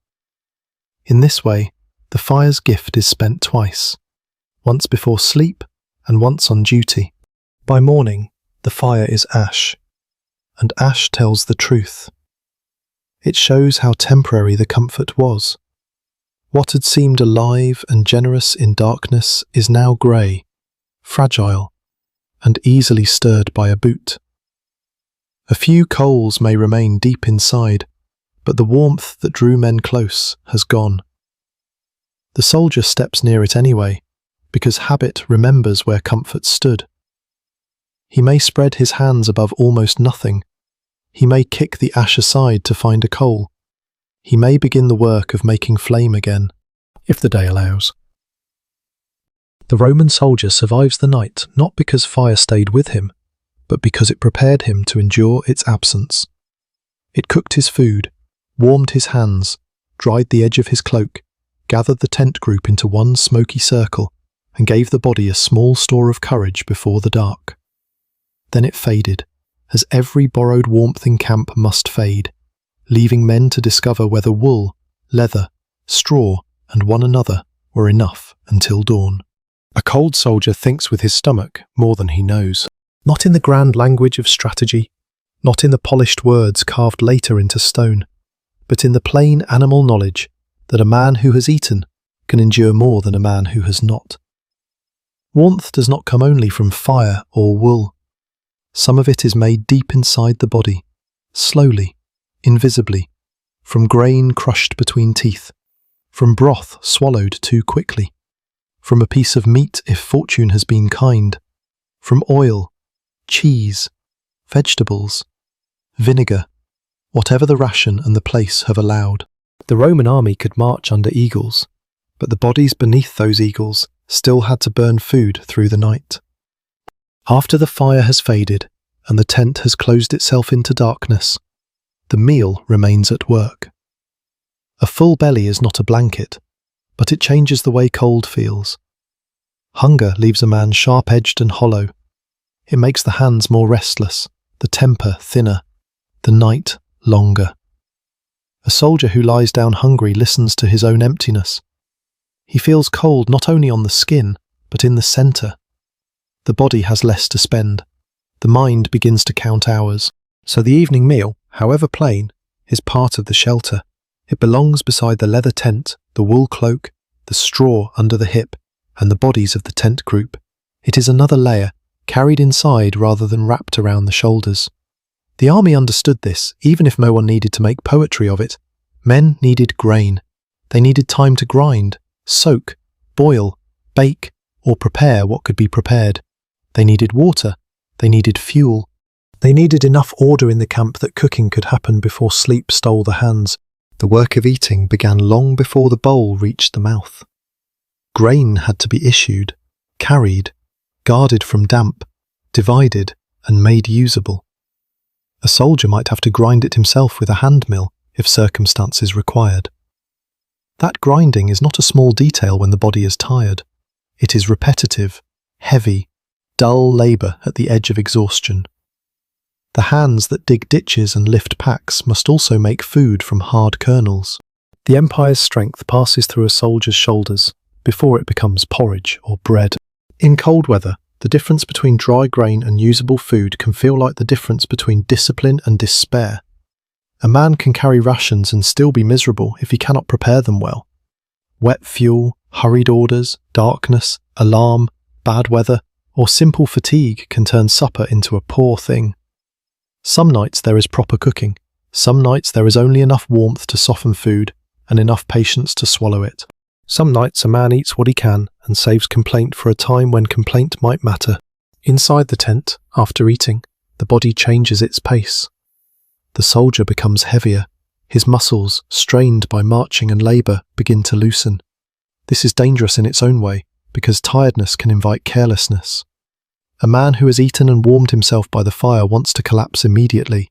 In this way, the fire's gift is spent twice, once before sleep and once on duty. By morning, the fire is ash, and ash tells the truth. It shows how temporary the comfort was. What had seemed alive and generous in darkness is now grey, fragile, and easily stirred by a boot. A few coals may remain deep inside, but the warmth that drew men close has gone. The soldier steps near it anyway, because habit remembers where comfort stood. He may spread his hands above almost nothing. He may kick the ash aside to find a coal. He may begin the work of making flame again, if the day allows. The Roman soldier survives the night not because fire stayed with him, but because it prepared him to endure its absence. It cooked his food, warmed his hands, dried the edge of his cloak, gathered the tent group into one smoky circle, and gave the body a small store of courage before the dark. Then it faded, as every borrowed warmth in camp must fade, leaving men to discover whether wool, leather, straw, and one another were enough until dawn. A cold soldier thinks with his stomach more than he knows, not in the grand language of strategy, not in the polished words carved later into stone, but in the plain animal knowledge that a man who has eaten can endure more than a man who has not. Warmth does not come only from fire or wool. Some of it is made deep inside the body, slowly, invisibly, from grain crushed between teeth, from broth swallowed too quickly, from a piece of meat if fortune has been kind, from oil, cheese, vegetables, vinegar, whatever the ration and the place have allowed. The Roman army could march under eagles, but the bodies beneath those eagles still had to burn food through the night. After the fire has faded and the tent has closed itself into darkness. The meal remains at work. A full belly is not a blanket, but it changes the way cold feels. Hunger leaves a man sharp-edged and hollow. It makes the hands more restless, the temper thinner, the night longer. A soldier who lies down hungry listens to his own emptiness. He feels cold not only on the skin, but in the centre. The body has less to spend. The mind begins to count hours. So the evening meal, however plain, is part of the shelter. It belongs beside the leather tent, the wool cloak, the straw under the hip, and the bodies of the tent group. It is another layer, carried inside rather than wrapped around the shoulders. The army understood this, even if no one needed to make poetry of it. Men needed grain. They needed time to grind, soak, boil, bake, or prepare what could be prepared. They needed water. They needed fuel. They needed enough order in the camp that cooking could happen before sleep stole the hands. The work of eating began long before the bowl reached the mouth. Grain had to be issued, carried, guarded from damp, divided, and made usable. A soldier might have to grind it himself with a hand mill if circumstances required. That grinding is not a small detail when the body is tired. It is repetitive, heavy, dull labour at the edge of exhaustion. The hands that dig ditches and lift packs must also make food from hard kernels. The empire's strength passes through a soldier's shoulders before it becomes porridge or bread. In cold weather, the difference between dry grain and usable food can feel like the difference between discipline and despair. A man can carry rations and still be miserable if he cannot prepare them well. Wet fuel, hurried orders, darkness, alarm, bad weather, or simple fatigue can turn supper into a poor thing. Some nights there is proper cooking. Some nights there is only enough warmth to soften food and enough patience to swallow it. Some nights a man eats what he can and saves complaint for a time when complaint might matter. Inside the tent, after eating, the body changes its pace. The soldier becomes heavier. His muscles, strained by marching and labour, begin to loosen. This is dangerous in its own way, because tiredness can invite carelessness. A man who has eaten and warmed himself by the fire wants to collapse immediately.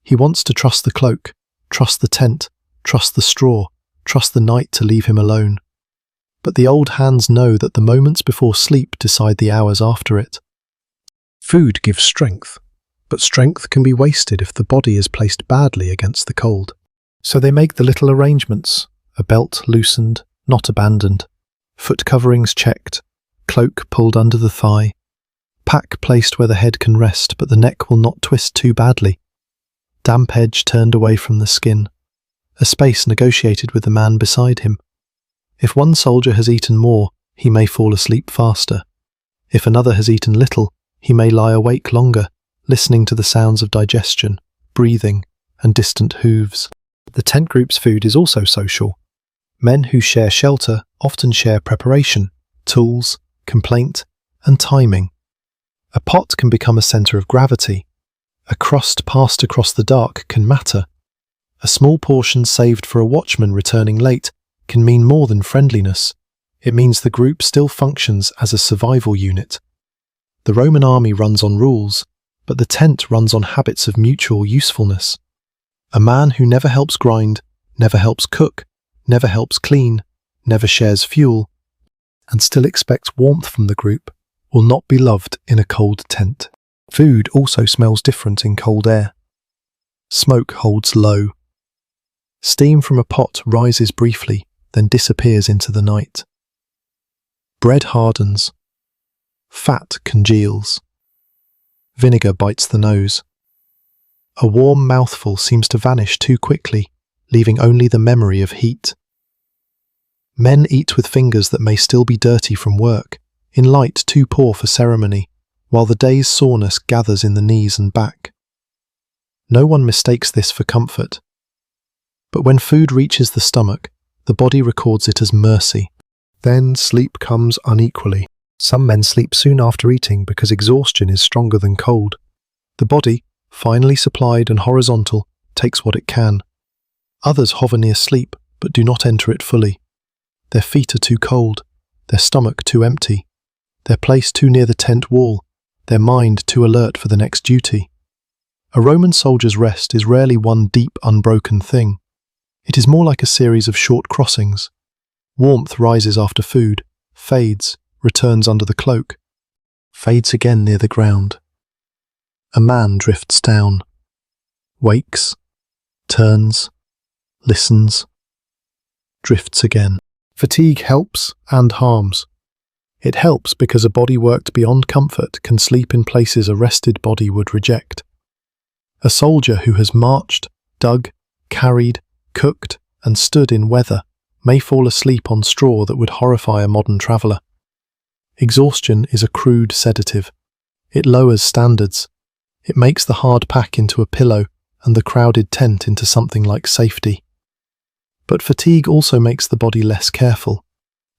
He wants to trust the cloak, trust the tent, trust the straw, trust the night to leave him alone. But the old hands know that the moments before sleep decide the hours after it. Food gives strength, but strength can be wasted if the body is placed badly against the cold. So they make the little arrangements, a belt loosened, not abandoned, foot coverings checked, cloak pulled under the thigh, pack placed where the head can rest but the neck will not twist too badly, damp edge turned away from the skin, a space negotiated with the man beside him. If one soldier has eaten more, he may fall asleep faster. If another has eaten little, he may lie awake longer, listening to the sounds of digestion, breathing, and distant hooves. The tent group's food is also social. Men who share shelter often share preparation, tools, complaint, and timing. A pot can become a centre of gravity. A crust passed across the dark can matter. A small portion saved for a watchman returning late can mean more than friendliness. It means the group still functions as a survival unit. The Roman army runs on rules, but the tent runs on habits of mutual usefulness. A man who never helps grind, never helps cook, never helps clean, never shares fuel, and still expects warmth from the group, will not be loved in a cold tent. Food also smells different in cold air. Smoke holds low. Steam from a pot rises briefly, then disappears into the night. Bread hardens. Fat congeals. Vinegar bites the nose. A warm mouthful seems to vanish too quickly, leaving only the memory of heat. Men eat with fingers that may still be dirty from work, in light too poor for ceremony, while the day's soreness gathers in the knees and back. No one mistakes this for comfort. But when food reaches the stomach, the body records it as mercy. Then sleep comes unequally. Some men sleep soon after eating because exhaustion is stronger than cold. The body, finely supplied and horizontal, takes what it can. Others hover near sleep, but do not enter it fully. Their feet are too cold, their stomach too empty, their place too near the tent wall, their mind too alert for the next duty. A Roman soldier's rest is rarely one deep, unbroken thing. It is more like a series of short crossings. Warmth rises after food, fades, returns under the cloak, fades again near the ground. A man drifts down, wakes, turns, listens, drifts again. Fatigue helps and harms. It helps because a body worked beyond comfort can sleep in places a rested body would reject. A soldier who has marched, dug, carried, cooked, and stood in weather may fall asleep on straw that would horrify a modern traveller. Exhaustion is a crude sedative. It lowers standards. It makes the hard pack into a pillow and the crowded tent into something like safety. But fatigue also makes the body less careful.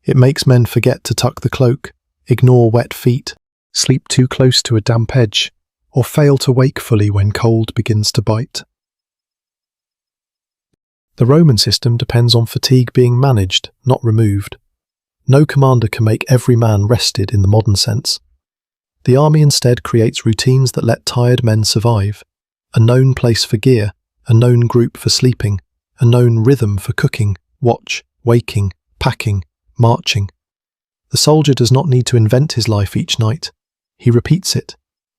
It makes men forget to tuck the cloak, ignore wet feet, sleep too close to a damp edge, or fail to wake fully when cold begins to bite. The Roman system depends on fatigue being managed, not removed. No commander can make every man rested in the modern sense. The army instead creates routines that let tired men survive. A known place for gear, a known group for sleeping, a known rhythm for cooking, watch, waking, packing, marching. The soldier does not need to invent his life each night. He repeats it.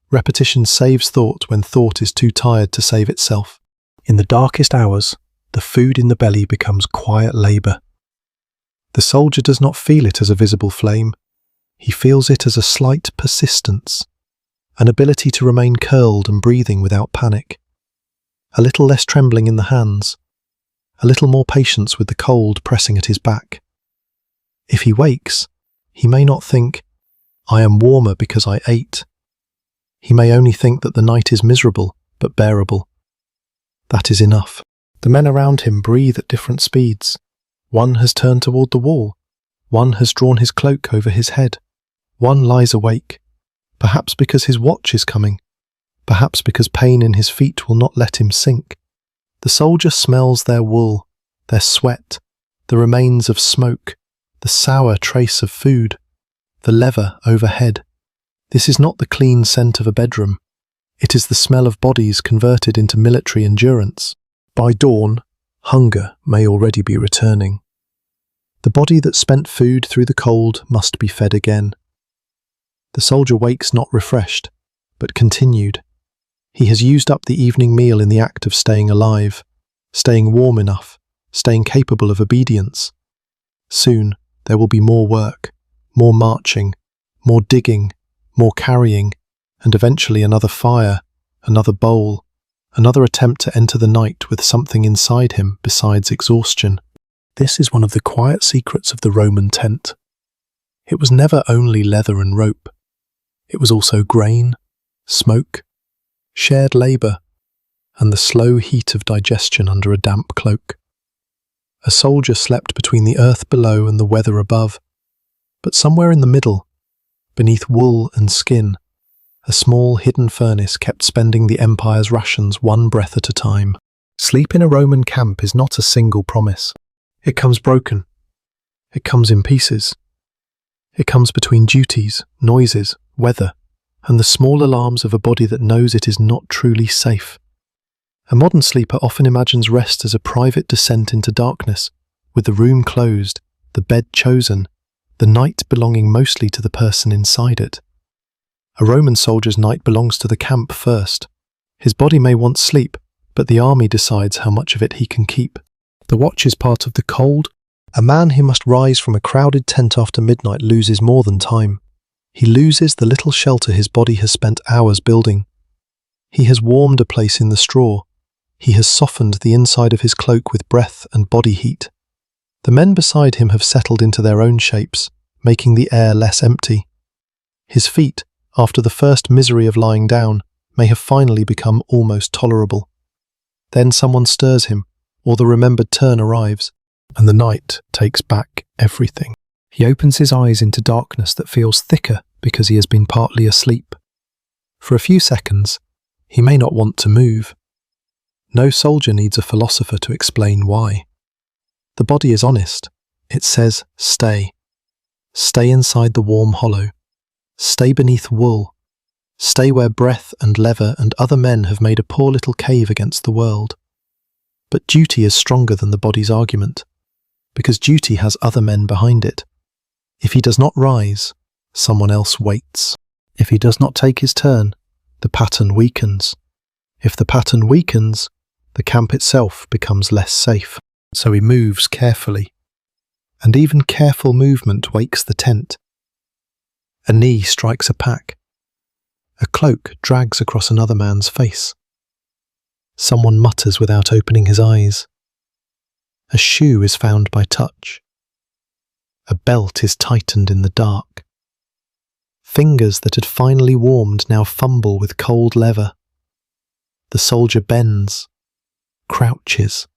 Repetition saves thought when thought is too tired to save itself. In the darkest hours, the food in the belly becomes quiet labour. The soldier does not feel it as a visible flame. He feels it as a slight persistence, an ability to remain curled and breathing without panic. A little less trembling in the hands, a little more patience with the cold pressing at his back. If he wakes, he may not think, "I am warmer because I ate." He may only think that the night is miserable but bearable. That is enough. The men around him breathe at different speeds. One has turned toward the wall. One has drawn his cloak over his head. One lies awake, perhaps because his watch is coming, perhaps because pain in his feet will not let him sink. The soldier smells their wool, their sweat, the remains of smoke, the sour trace of food, the lever overhead. This is not the clean scent of a bedroom. It is the smell of bodies converted into military endurance. By dawn, hunger may already be returning. The body that spent food through the cold must be fed again. The soldier wakes not refreshed, but continued. He has used up the evening meal in the act of staying alive, staying warm enough, staying capable of obedience. Soon there will be more work, more marching, more digging, more carrying, and eventually another fire, another bowl, another attempt to enter the night with something inside him besides exhaustion. This is one of the quiet secrets of the Roman tent. It was never only leather and rope. It was also grain, smoke, shared labour, and the slow heat of digestion under a damp cloak. A soldier slept between the earth below and the weather above, but somewhere in the middle, beneath wool and skin, a small hidden furnace kept spending the empire's rations one breath at a time. Sleep in a Roman camp is not a single promise. It comes broken. It comes in pieces. It comes between duties, noises, weather, and the small alarms of a body that knows it is not truly safe. A modern sleeper often imagines rest as a private descent into darkness, with the room closed, the bed chosen, the night belonging mostly to the person inside it. A Roman soldier's night belongs to the camp first. His body may want sleep, but the army decides how much of it he can keep. The watch is part of the cold. A man who must rise from a crowded tent after midnight loses more than time. He loses the little shelter his body has spent hours building. He has warmed a place in the straw. He has softened the inside of his cloak with breath and body heat. The men beside him have settled into their own shapes, making the air less empty. His feet, after the first misery of lying down, may have finally become almost tolerable. Then someone stirs him, or the remembered turn arrives, and the night takes back everything. He opens his eyes into darkness that feels thicker because he has been partly asleep. For a few seconds, he may not want to move. No soldier needs a philosopher to explain why. The body is honest. It says, stay. Stay inside the warm hollow. Stay beneath wool. Stay where breath and lever and other men have made a poor little cave against the world. But duty is stronger than the body's argument, because duty has other men behind it. If he does not rise, someone else waits. If he does not take his turn, the pattern weakens. If the pattern weakens, the camp itself becomes less safe. So he moves carefully. And even careful movement wakes the tent. A knee strikes a pack. A cloak drags across another man's face. Someone mutters without opening his eyes. A shoe is found by touch. A belt is tightened in the dark. Fingers that had finally warmed now fumble with cold leather. The soldier bends, crouches,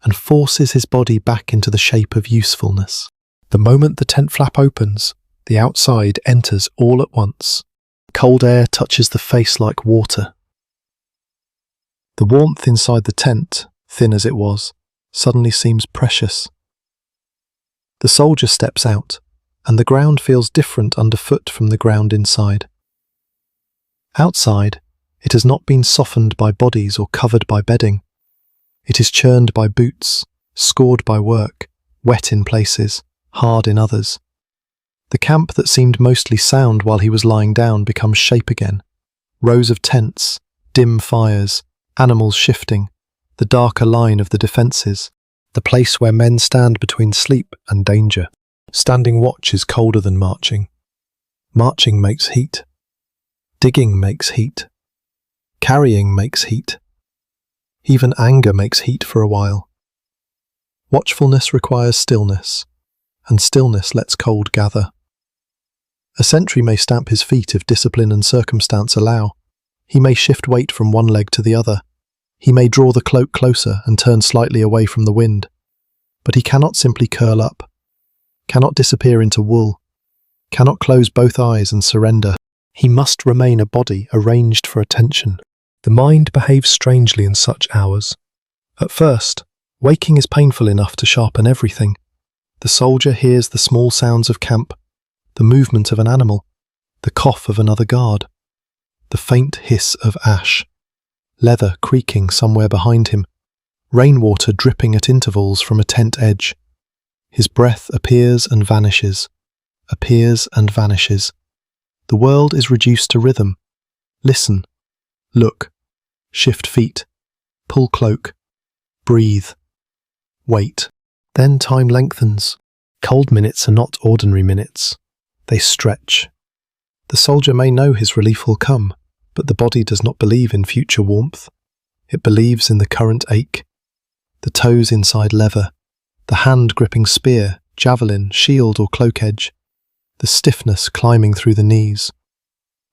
and forces his body back into the shape of usefulness. The moment the tent flap opens, the outside enters all at once. Cold air touches the face like water. The warmth inside the tent, thin as it was, suddenly seems precious. The soldier steps out, and the ground feels different underfoot from the ground inside. Outside, it has not been softened by bodies or covered by bedding. It is churned by boots, scored by work, wet in places, hard in others. The camp that seemed mostly sound while he was lying down becomes shape again. Rows of tents, dim fires, animals shifting, the darker line of the defences, the place where men stand between sleep and danger. Standing watch is colder than marching. Marching makes heat. Digging makes heat. Carrying makes heat. Even anger makes heat for a while. Watchfulness requires stillness, and stillness lets cold gather. A sentry may stamp his feet if discipline and circumstance allow. He may shift weight from one leg to the other. He may draw the cloak closer and turn slightly away from the wind. But he cannot simply curl up, cannot disappear into wool, cannot close both eyes and surrender. He must remain a body arranged for attention. The mind behaves strangely in such hours. At first, waking is painful enough to sharpen everything. The soldier hears the small sounds of camp, the movement of an animal, the cough of another guard, the faint hiss of ash, leather creaking somewhere behind him, rainwater dripping at intervals from a tent edge. His breath appears and vanishes, appears and vanishes. The world is reduced to rhythm. Listen, look, shift feet, pull cloak, breathe, wait. Then time lengthens. Cold minutes are not ordinary minutes. They stretch. The soldier may know his relief will come, but the body does not believe in future warmth. It believes in the current ache. The toes inside leather, the hand gripping spear, javelin, shield or cloak edge, the stiffness climbing through the knees,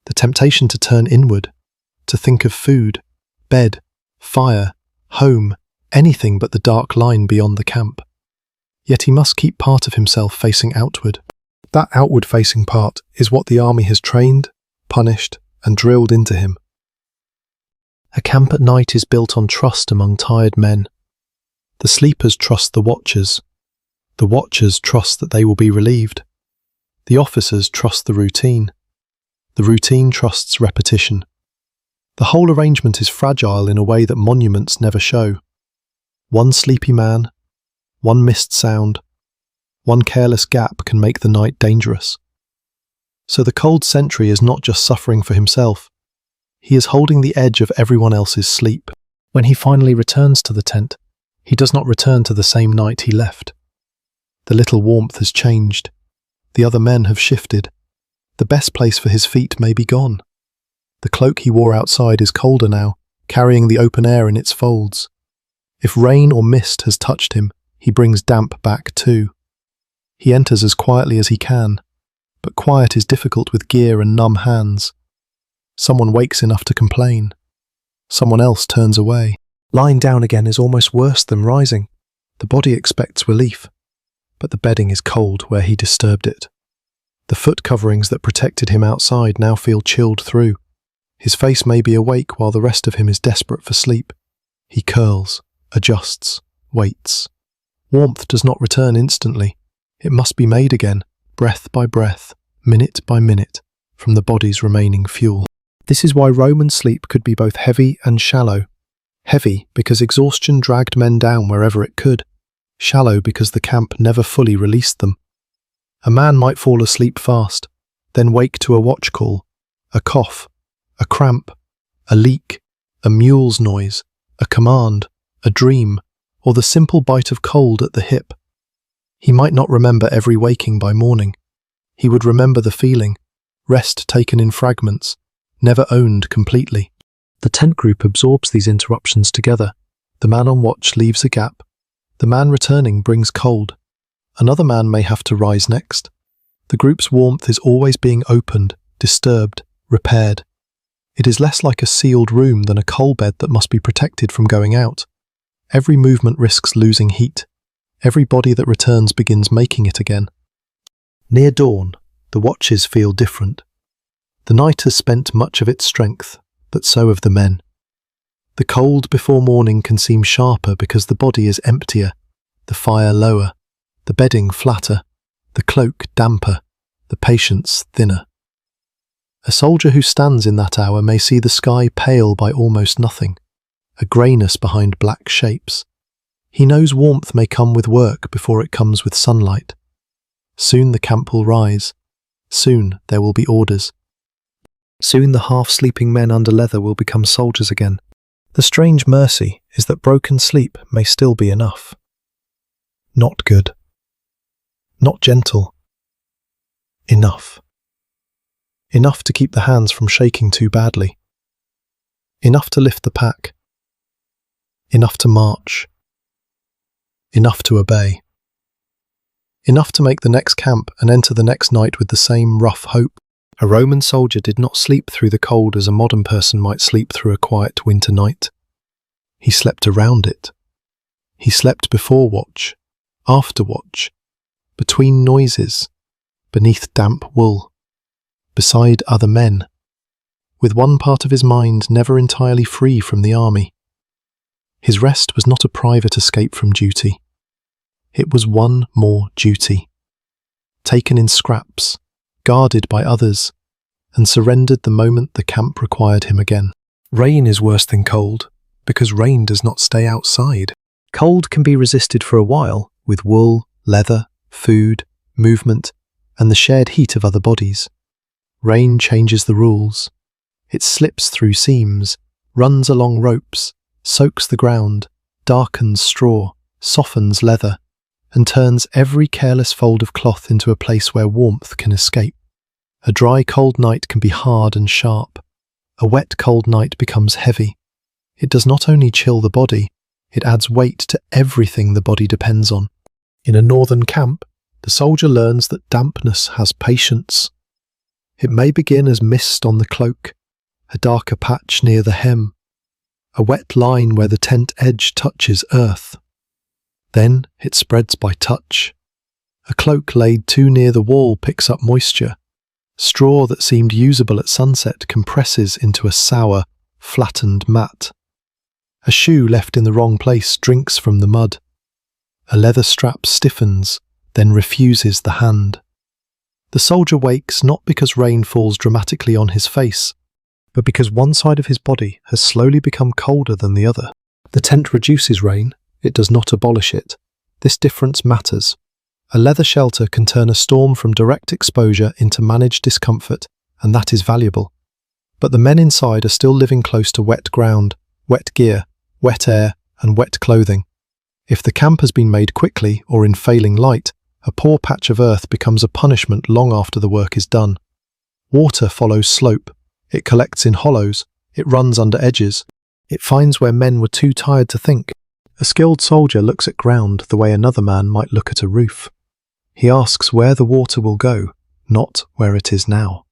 the temptation to turn inward, to think of food, bed, fire, home, anything but the dark line beyond the camp. Yet he must keep part of himself facing outward. That outward-facing part is what the army has trained, punished, and drilled into him. A camp at night is built on trust among tired men. The sleepers trust the watchers. The watchers trust that they will be relieved. The officers trust the routine. The routine trusts repetition. The whole arrangement is fragile in a way that monuments never show. One sleepy man, one missed sound, one careless gap can make the night dangerous. So the cold sentry is not just suffering for himself. He is holding the edge of everyone else's sleep. When he finally returns to the tent, he does not return to the same night he left. The little warmth has changed. The other men have shifted. The best place for his feet may be gone. The cloak he wore outside is colder now, carrying the open air in its folds. If rain or mist has touched him, he brings damp back too. He enters as quietly as he can, but quiet is difficult with gear and numb hands. Someone wakes enough to complain. Someone else turns away. Lying down again is almost worse than rising. The body expects relief, but the bedding is cold where he disturbed it. The foot coverings that protected him outside now feel chilled through. His face may be awake while the rest of him is desperate for sleep. He curls, adjusts, waits. Warmth does not return instantly. It must be made again, breath by breath, minute by minute, from the body's remaining fuel. This is why Roman sleep could be both heavy and shallow. Heavy because exhaustion dragged men down wherever it could. Shallow because the camp never fully released them. A man might fall asleep fast, then wake to a watch call, a cough, a cramp, a leak, a mule's noise, a command, a dream, or the simple bite of cold at the hip. He might not remember every waking by morning. He would remember the feeling, rest taken in fragments, never owned completely. The tent group absorbs these interruptions together. The man on watch leaves a gap. The man returning brings cold. Another man may have to rise next. The group's warmth is always being opened, disturbed, repaired. It is less like a sealed room than a coal bed that must be protected from going out. Every movement risks losing heat. Every body that returns begins making it again. Near dawn, the watches feel different. The night has spent much of its strength, but so have the men. The cold before morning can seem sharper because the body is emptier, the fire lower, the bedding flatter, the cloak damper, the patience thinner. A soldier who stands in that hour may see the sky pale by almost nothing, a greyness behind black shapes. He knows warmth may come with work before it comes with sunlight. Soon the camp will rise. Soon there will be orders. Soon the half-sleeping men under leather will become soldiers again. The strange mercy is that broken sleep may still be enough. Not good. Not gentle. Enough. Enough to keep the hands from shaking too badly. Enough to lift the pack. Enough to march. Enough to obey. Enough to make the next camp and enter the next night with the same rough hope. A Roman soldier did not sleep through the cold as a modern person might sleep through a quiet winter night. He slept around it. He slept before watch, after watch, between noises, beneath damp wool, beside other men, with one part of his mind never entirely free from the army. His rest was not a private escape from duty. It was one more duty, taken in scraps, guarded by others, and surrendered the moment the camp required him again. Rain is worse than cold, because rain does not stay outside. Cold can be resisted for a while, with wool, leather, food, movement, and the shared heat of other bodies. Rain changes the rules. It slips through seams, runs along ropes, soaks the ground, darkens straw, softens leather, and turns every careless fold of cloth into a place where warmth can escape. A dry, cold night can be hard and sharp. A wet, cold night becomes heavy. It does not only chill the body, it adds weight to everything the body depends on. In a northern camp, the soldier learns that dampness has patience. It may begin as mist on the cloak, a darker patch near the hem, a wet line where the tent edge touches earth. Then it spreads by touch. A cloak laid too near the wall picks up moisture. Straw that seemed usable at sunset compresses into a sour, flattened mat. A shoe left in the wrong place drinks from the mud. A leather strap stiffens, then refuses the hand. The soldier wakes not because rain falls dramatically on his face, but because one side of his body has slowly become colder than the other. The tent reduces rain, it does not abolish it. This difference matters. A leather shelter can turn a storm from direct exposure into managed discomfort, and that is valuable. But the men inside are still living close to wet ground, wet gear, wet air, and wet clothing. If the camp has been made quickly or in failing light, a poor patch of earth becomes a punishment long after the work is done. Water follows slope. It collects in hollows. It runs under edges. It finds where men were too tired to think. A skilled soldier looks at ground the way another man might look at a roof. He asks where the water will go, not where it is now.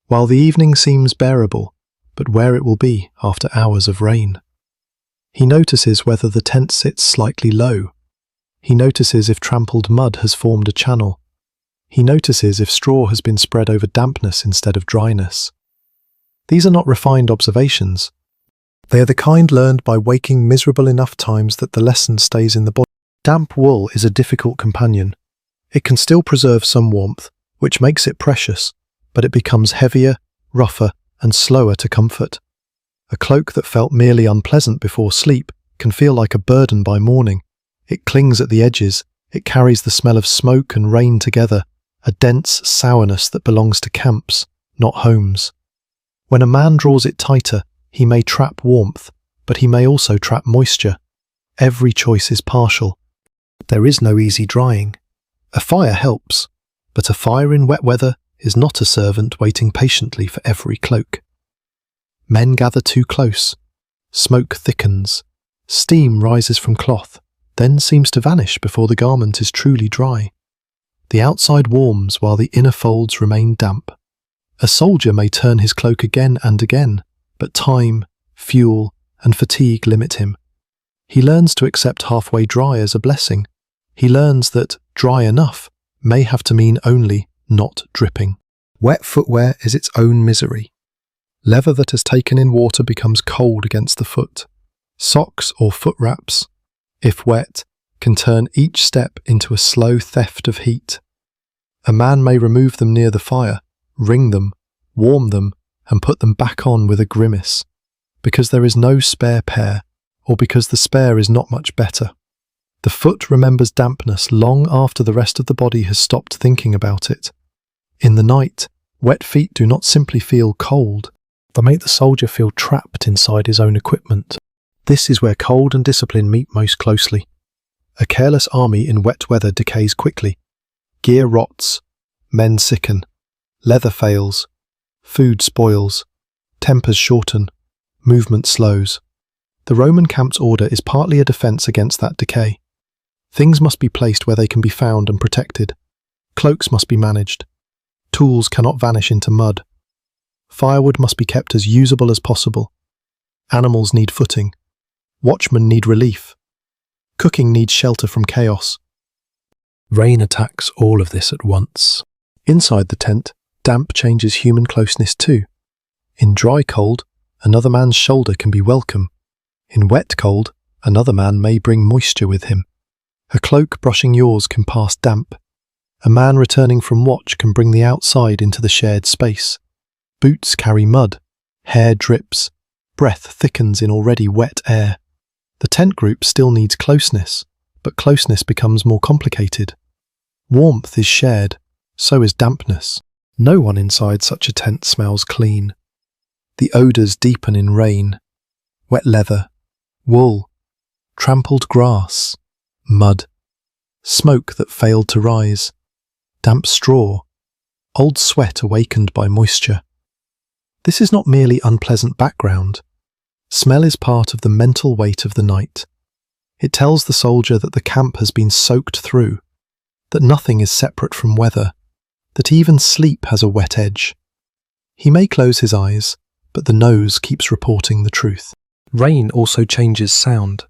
While the evening seems bearable, but where it will be after hours of rain. He notices whether the tent sits slightly low. He notices if trampled mud has formed a channel. He notices if straw has been spread over dampness instead of dryness. These are not refined observations. They are the kind learned by waking miserable enough times that the lesson stays in the body. Damp wool is a difficult companion. It can still preserve some warmth, which makes it precious, but it becomes heavier, rougher, and slower to comfort. A cloak that felt merely unpleasant before sleep can feel like a burden by morning. It clings at the edges, it carries the smell of smoke and rain together, a dense sourness that belongs to camps, not homes. When a man draws it tighter, he may trap warmth, but he may also trap moisture. Every choice is partial. There is no easy drying. A fire helps, but a fire in wet weather is not a servant waiting patiently for every cloak. Men gather too close. Smoke thickens. Steam rises from cloth, then seems to vanish before the garment is truly dry. The outside warms while the inner folds remain damp. A soldier may turn his cloak again and again, but time, fuel, and fatigue limit him. He learns to accept halfway dry as a blessing. He learns that dry enough may have to mean only not dripping. Wet footwear is its own misery. Leather that has taken in water becomes cold against the foot. Socks or foot wraps, if wet, can turn each step into a slow theft of heat. A man may remove them near the fire, wring them, warm them, and put them back on with a grimace, because there is no spare pair, or because the spare is not much better. The foot remembers dampness long after the rest of the body has stopped thinking about it. In the night, wet feet do not simply feel cold, they make the soldier feel trapped inside his own equipment. This is where cold and discipline meet most closely. A careless army in wet weather decays quickly. Gear rots, men sicken, leather fails, food spoils, tempers shorten, movement slows. The Roman camp's order is partly a defence against that decay. Things must be placed where they can be found and protected. Cloaks must be managed. Tools cannot vanish into mud. Firewood must be kept as usable as possible. Animals need footing. Watchmen need relief. Cooking needs shelter from chaos. Rain attacks all of this at once. Inside the tent, damp changes human closeness too. In dry cold, another man's shoulder can be welcome. In wet cold, another man may bring moisture with him. A cloak brushing yours can pass damp. A man returning from watch can bring the outside into the shared space. Boots carry mud. Hair drips. Breath thickens in already wet air. The tent group still needs closeness, but closeness becomes more complicated. Warmth is shared, so is dampness. No one inside such a tent smells clean. The odours deepen in rain. Wet leather, wool, trampled grass, mud, smoke that failed to rise, damp straw, old sweat awakened by moisture. This is not merely unpleasant background. Smell is part of the mental weight of the night. It tells the soldier that the camp has been soaked through, that nothing is separate from weather, that even sleep has a wet edge. He may close his eyes, but the nose keeps reporting the truth. Rain also changes sound.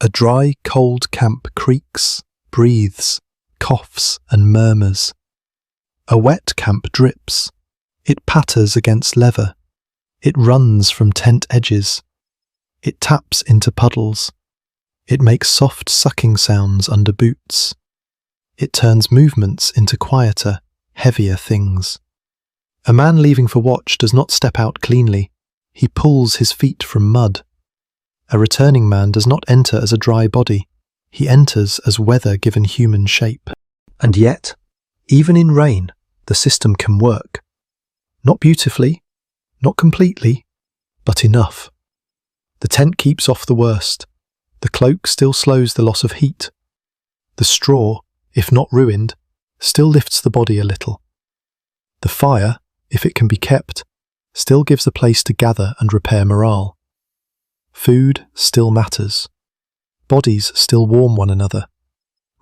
A dry, cold camp creaks, breathes, coughs, and murmurs. A wet camp drips. It patters against leather. It runs from tent edges. It taps into puddles. It makes soft sucking sounds under boots. It turns movements into quieter, heavier things. A man leaving for watch does not step out cleanly. He pulls his feet from mud. A returning man does not enter as a dry body. He enters as weather given human shape. And yet, even in rain, the system can work. Not beautifully, not completely, but enough. The tent keeps off the worst. The cloak still slows the loss of heat. The straw, if not ruined, still lifts the body a little. The fire, if it can be kept, still gives a place to gather and repair morale. Food still matters. Bodies still warm one another.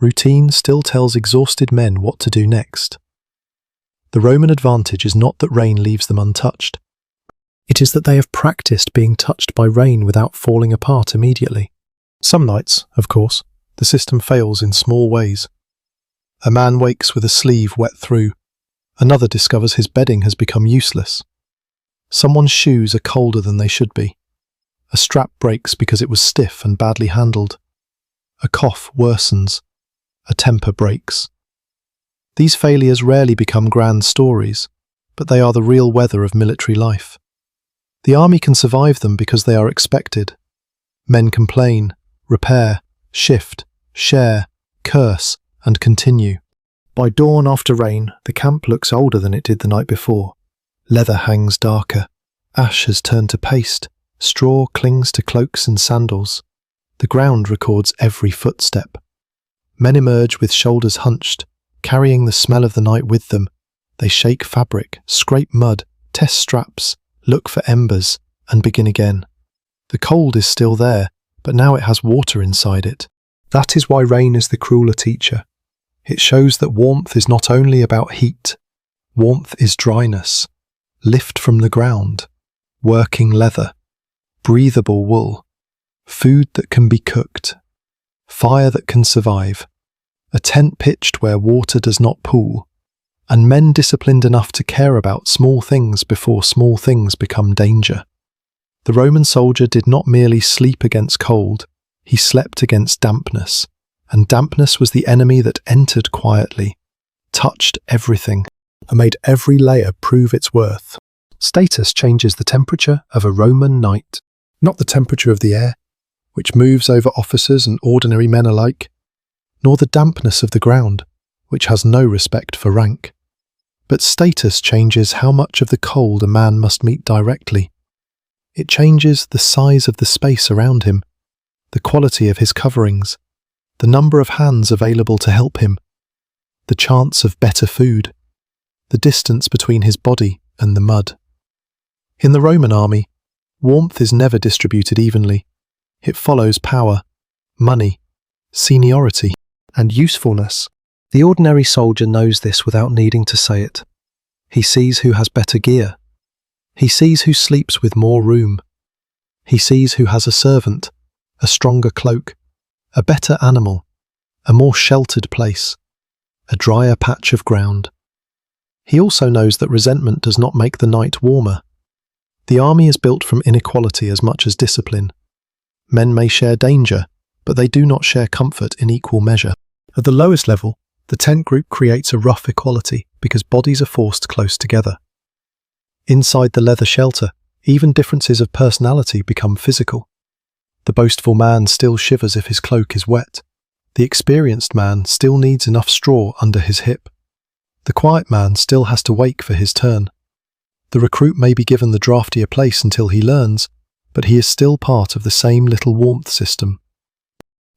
Routine still tells exhausted men what to do next. The Roman advantage is not that rain leaves them untouched. It is that they have practiced being touched by rain without falling apart immediately. Some nights, of course, the system fails in small ways. A man wakes with a sleeve wet through. Another discovers his bedding has become useless. Someone's shoes are colder than they should be. A strap breaks because it was stiff and badly handled. A cough worsens. A temper breaks. These failures rarely become grand stories, but they are the real weather of military life. The army can survive them because they are expected. Men complain, repair, shift, share, curse, and continue. By dawn after rain, the camp looks older than it did the night before. Leather hangs darker. Ash has turned to paste. Straw clings to cloaks and sandals. The ground records every footstep. Men emerge with shoulders hunched, carrying the smell of the night with them. They shake fabric, scrape mud, test straps, look for embers, and begin again. The cold is still there, but now it has water inside it. That is why rain is the crueler teacher. It shows that warmth is not only about heat. Warmth is dryness, lift from the ground, working leather, breathable wool, food that can be cooked, fire that can survive, a tent pitched where water does not pool, and men disciplined enough to care about small things before small things become danger. The Roman soldier did not merely sleep against cold, he slept against dampness, and dampness was the enemy that entered quietly, touched everything, and made every layer prove its worth. Status changes the temperature of a Roman night, not the temperature of the air, which moves over officers and ordinary men alike, nor the dampness of the ground, which has no respect for rank. But status changes how much of the cold a man must meet directly. It changes the size of the space around him, the quality of his coverings, the number of hands available to help him, the chance of better food, the distance between his body and the mud. In the Roman army, warmth is never distributed evenly. It follows power, money, seniority, and usefulness. The ordinary soldier knows this without needing to say it. He sees who has better gear. He sees who sleeps with more room. He sees who has a servant, a stronger cloak, a better animal, a more sheltered place, a drier patch of ground. He also knows that resentment does not make the night warmer. The army is built from inequality as much as discipline. Men may share danger, but they do not share comfort in equal measure. At the lowest level, the tent group creates a rough equality because bodies are forced close together. Inside the leather shelter, even differences of personality become physical. The boastful man still shivers if his cloak is wet. The experienced man still needs enough straw under his hip. The quiet man still has to wait for his turn. The recruit may be given the draftier place until he learns, but he is still part of the same little warmth system.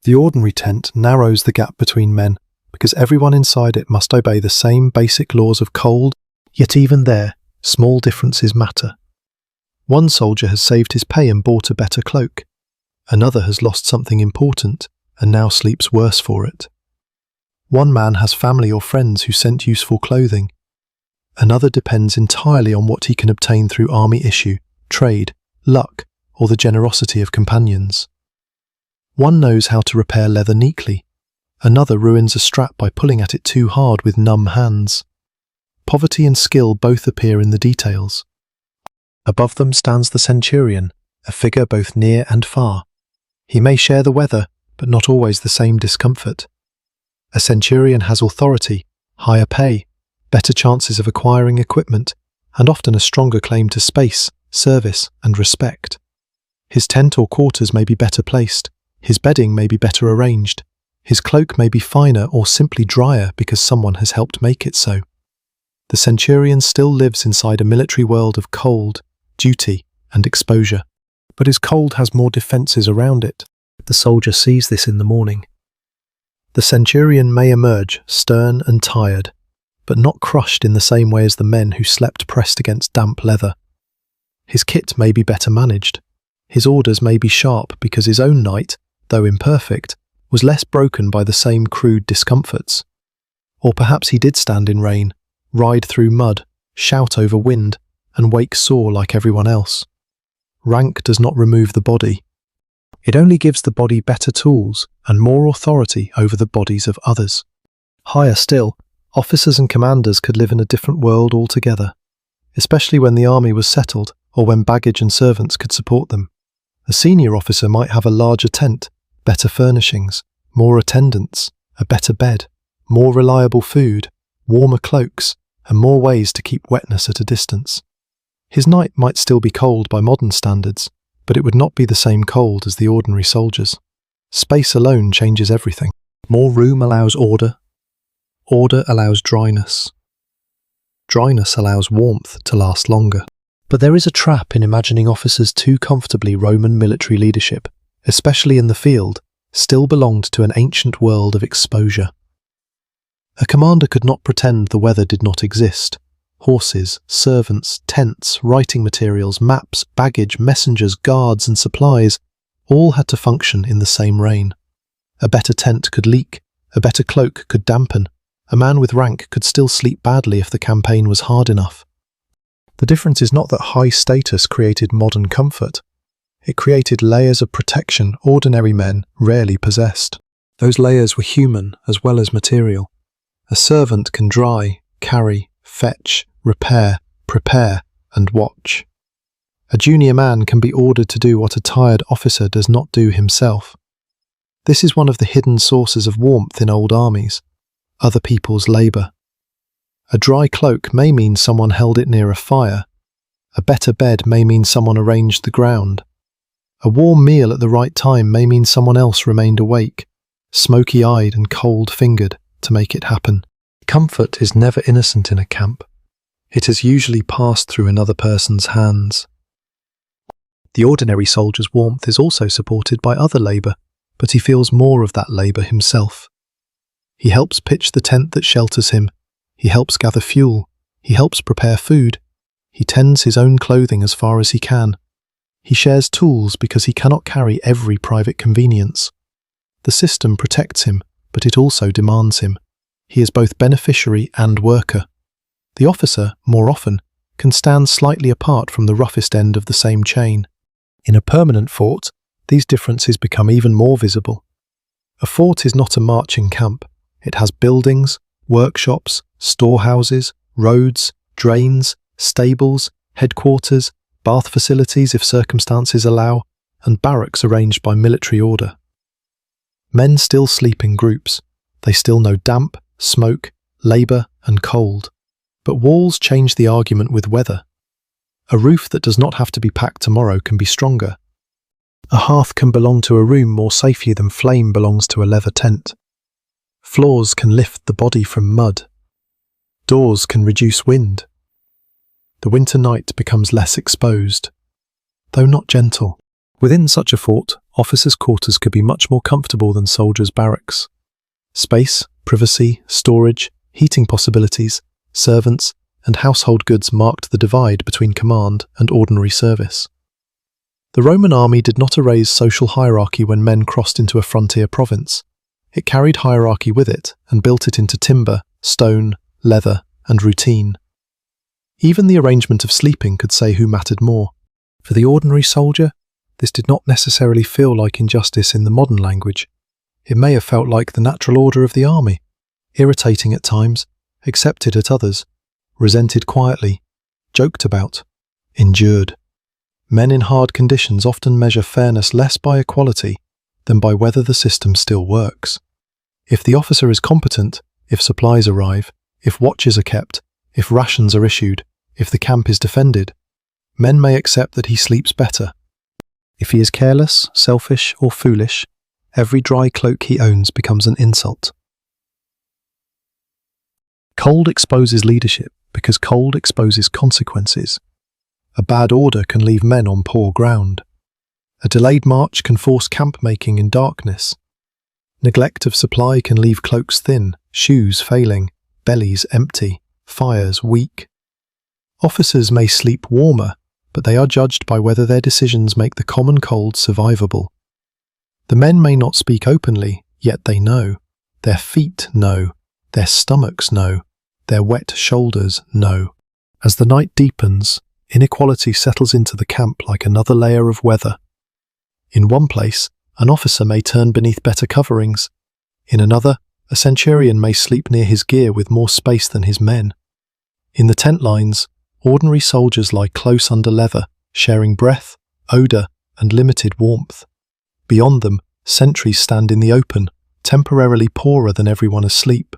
The ordinary tent narrows the gap between men because everyone inside it must obey the same basic laws of cold, yet even there, small differences matter. One soldier has saved his pay and bought a better cloak. Another has lost something important and now sleeps worse for it. One man has family or friends who sent useful clothing. Another depends entirely on what he can obtain through army issue, trade, luck, or the generosity of companions. One knows how to repair leather neatly. Another ruins a strap by pulling at it too hard with numb hands. Poverty and skill both appear in the details. Above them stands the centurion, a figure both near and far. He may share the weather, but not always the same discomfort. A centurion has authority, higher pay, better chances of acquiring equipment, and often a stronger claim to space, service, and respect. His tent or quarters may be better placed, his bedding may be better arranged, his cloak may be finer or simply drier because someone has helped make it so. The centurion still lives inside a military world of cold, duty, and exposure. But his cold has more defences around it. The soldier sees this in the morning. The centurion may emerge stern and tired, but not crushed in the same way as the men who slept pressed against damp leather. His kit may be better managed. His orders may be sharp because his own night, though imperfect, was less broken by the same crude discomforts. Or perhaps he did stand in rain, ride through mud, shout over wind, and wake sore like everyone else. Rank does not remove the body. It only gives the body better tools and more authority over the bodies of others. Higher still, officers and commanders could live in a different world altogether, especially when the army was settled or when baggage and servants could support them. A senior officer might have a larger tent, better furnishings, more attendants, a better bed, more reliable food, warmer cloaks, and more ways to keep wetness at a distance. His night might still be cold by modern standards, but it would not be the same cold as the ordinary soldiers. Space alone changes everything. More room allows order. Order allows dryness. Dryness allows warmth to last longer. But there is a trap in imagining officers too comfortably. Roman military leadership, especially in the field, still belonged to an ancient world of exposure. A commander could not pretend the weather did not exist. Horses, servants, tents, writing materials, maps, baggage, messengers, guards, and supplies all had to function in the same rain. A better tent could leak, a better cloak could dampen, a man with rank could still sleep badly if the campaign was hard enough. The difference is not that high status created modern comfort. It created layers of protection ordinary men rarely possessed. Those layers were human as well as material. A servant can dry, carry, fetch, repair, prepare, and watch. A junior man can be ordered to do what a tired officer does not do himself. This is one of the hidden sources of warmth in old armies, other people's labour. A dry cloak may mean someone held it near a fire. A better bed may mean someone arranged the ground. A warm meal at the right time may mean someone else remained awake, smoky-eyed and cold-fingered, to make it happen. Comfort is never innocent in a camp. It has usually passed through another person's hands. The ordinary soldier's warmth is also supported by other labour, but he feels more of that labour himself. He helps pitch the tent that shelters him. He helps gather fuel. He helps prepare food. He tends his own clothing as far as he can. He shares tools because he cannot carry every private convenience. The system protects him, but it also demands him. He is both beneficiary and worker. The officer, more often, can stand slightly apart from the roughest end of the same chain. In a permanent fort, these differences become even more visible. A fort is not a marching camp. It has buildings, workshops, storehouses, roads, drains, stables, headquarters, bath facilities if circumstances allow, and barracks arranged by military order. Men still sleep in groups. They still know damp, smoke, labour, and cold. But walls change the argument with weather. A roof that does not have to be packed tomorrow can be stronger. A hearth can belong to a room more safely than flame belongs to a leather tent. Floors can lift the body from mud. Doors can reduce wind. The winter night becomes less exposed, though not gentle. Within such a fort, officers' quarters could be much more comfortable than soldiers' barracks. Space, privacy, storage, heating possibilities, servants, and household goods marked the divide between command and ordinary service. The Roman army did not erase social hierarchy when men crossed into a frontier province. It carried hierarchy with it and built it into timber, stone, leather, and routine. Even the arrangement of sleeping could say who mattered more. For the ordinary soldier, this did not necessarily feel like injustice in the modern language. It may have felt like the natural order of the army, irritating at times, accepted at others, resented quietly, joked about, endured. Men in hard conditions often measure fairness less by equality than by whether the system still works. If the officer is competent, if supplies arrive, if watches are kept, if rations are issued, if the camp is defended, men may accept that he sleeps better. If he is careless, selfish, or foolish, every dry cloak he owns becomes an insult. Cold exposes leadership because cold exposes consequences. A bad order can leave men on poor ground. A delayed march can force camp making in darkness. Neglect of supply can leave cloaks thin, shoes failing, bellies empty, fires weak. Officers may sleep warmer, but they are judged by whether their decisions make the common cold survivable. The men may not speak openly, yet they know. Their feet know. Their stomachs know. Their wet shoulders know. As the night deepens, inequality settles into the camp like another layer of weather. In one place, an officer may turn beneath better coverings. In another, a centurion may sleep near his gear with more space than his men. In the tent lines, ordinary soldiers lie close under leather, sharing breath, odour, and limited warmth. Beyond them, sentries stand in the open, temporarily poorer than everyone asleep.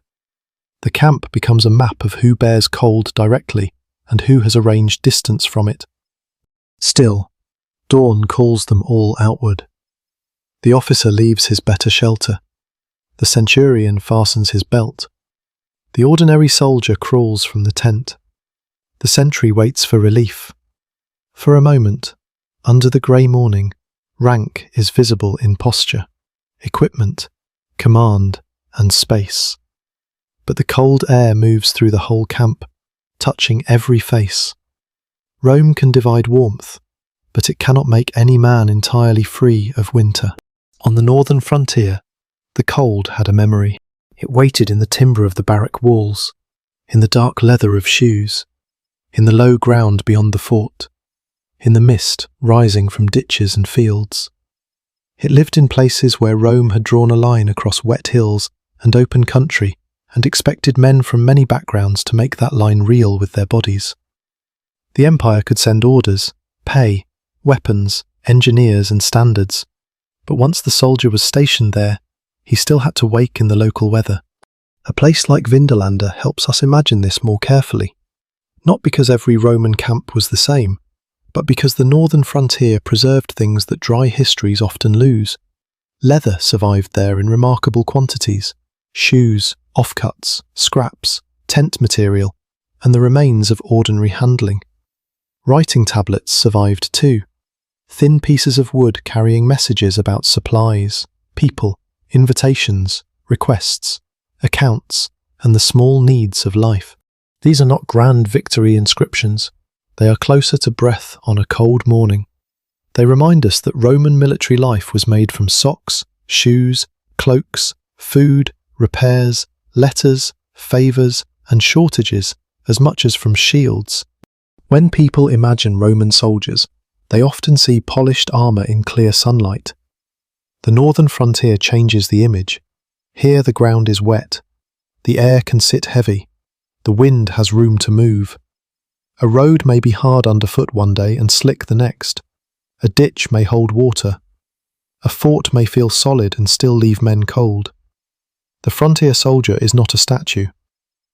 The camp becomes a map of who bears cold directly and who has arranged distance from it. Still, dawn calls them all outward. The officer leaves his better shelter. The centurion fastens his belt. The ordinary soldier crawls from the tent. The sentry waits for relief. For a moment, under the grey morning, rank is visible in posture, equipment, command, and space. But the cold air moves through the whole camp, touching every face. Rome can divide warmth, but it cannot make any man entirely free of winter. On the northern frontier, the cold had a memory. It waited in the timber of the barrack walls, in the dark leather of shoes, in the low ground beyond the fort, in the mist rising from ditches and fields. It lived in places where Rome had drawn a line across wet hills and open country and expected men from many backgrounds to make that line real with their bodies. The empire could send orders, pay, weapons, engineers and standards, but once the soldier was stationed there, he still had to wake in the local weather. A place like Vindolanda helps us imagine this more carefully, not because every Roman camp was the same, but because the northern frontier preserved things that dry histories often lose. Leather survived there in remarkable quantities, shoes, offcuts, scraps, tent material, and the remains of ordinary handling. Writing tablets survived too, thin pieces of wood carrying messages about supplies, people, invitations, requests, accounts, and the small needs of life. These are not grand victory inscriptions. They are closer to breath on a cold morning. They remind us that Roman military life was made from socks, shoes, cloaks, food, repairs, letters, favours, and shortages as much as from shields. When people imagine Roman soldiers, they often see polished armour in clear sunlight. The northern frontier changes the image. Here the ground is wet. The air can sit heavy. The wind has room to move. A road may be hard underfoot one day and slick the next. A ditch may hold water. A fort may feel solid and still leave men cold. The frontier soldier is not a statue.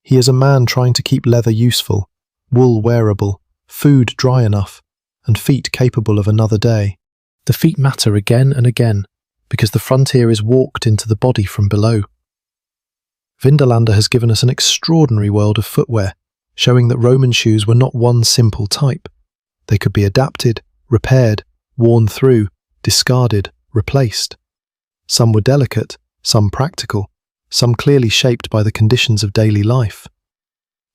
He is a man trying to keep leather useful, wool wearable, food dry enough, and feet capable of another day. The feet matter again and again, because the frontier is walked into the body from below. Vindolanda has given us an extraordinary world of footwear, showing that Roman shoes were not one simple type. They could be adapted, repaired, worn through, discarded, replaced. Some were delicate, some practical, some clearly shaped by the conditions of daily life.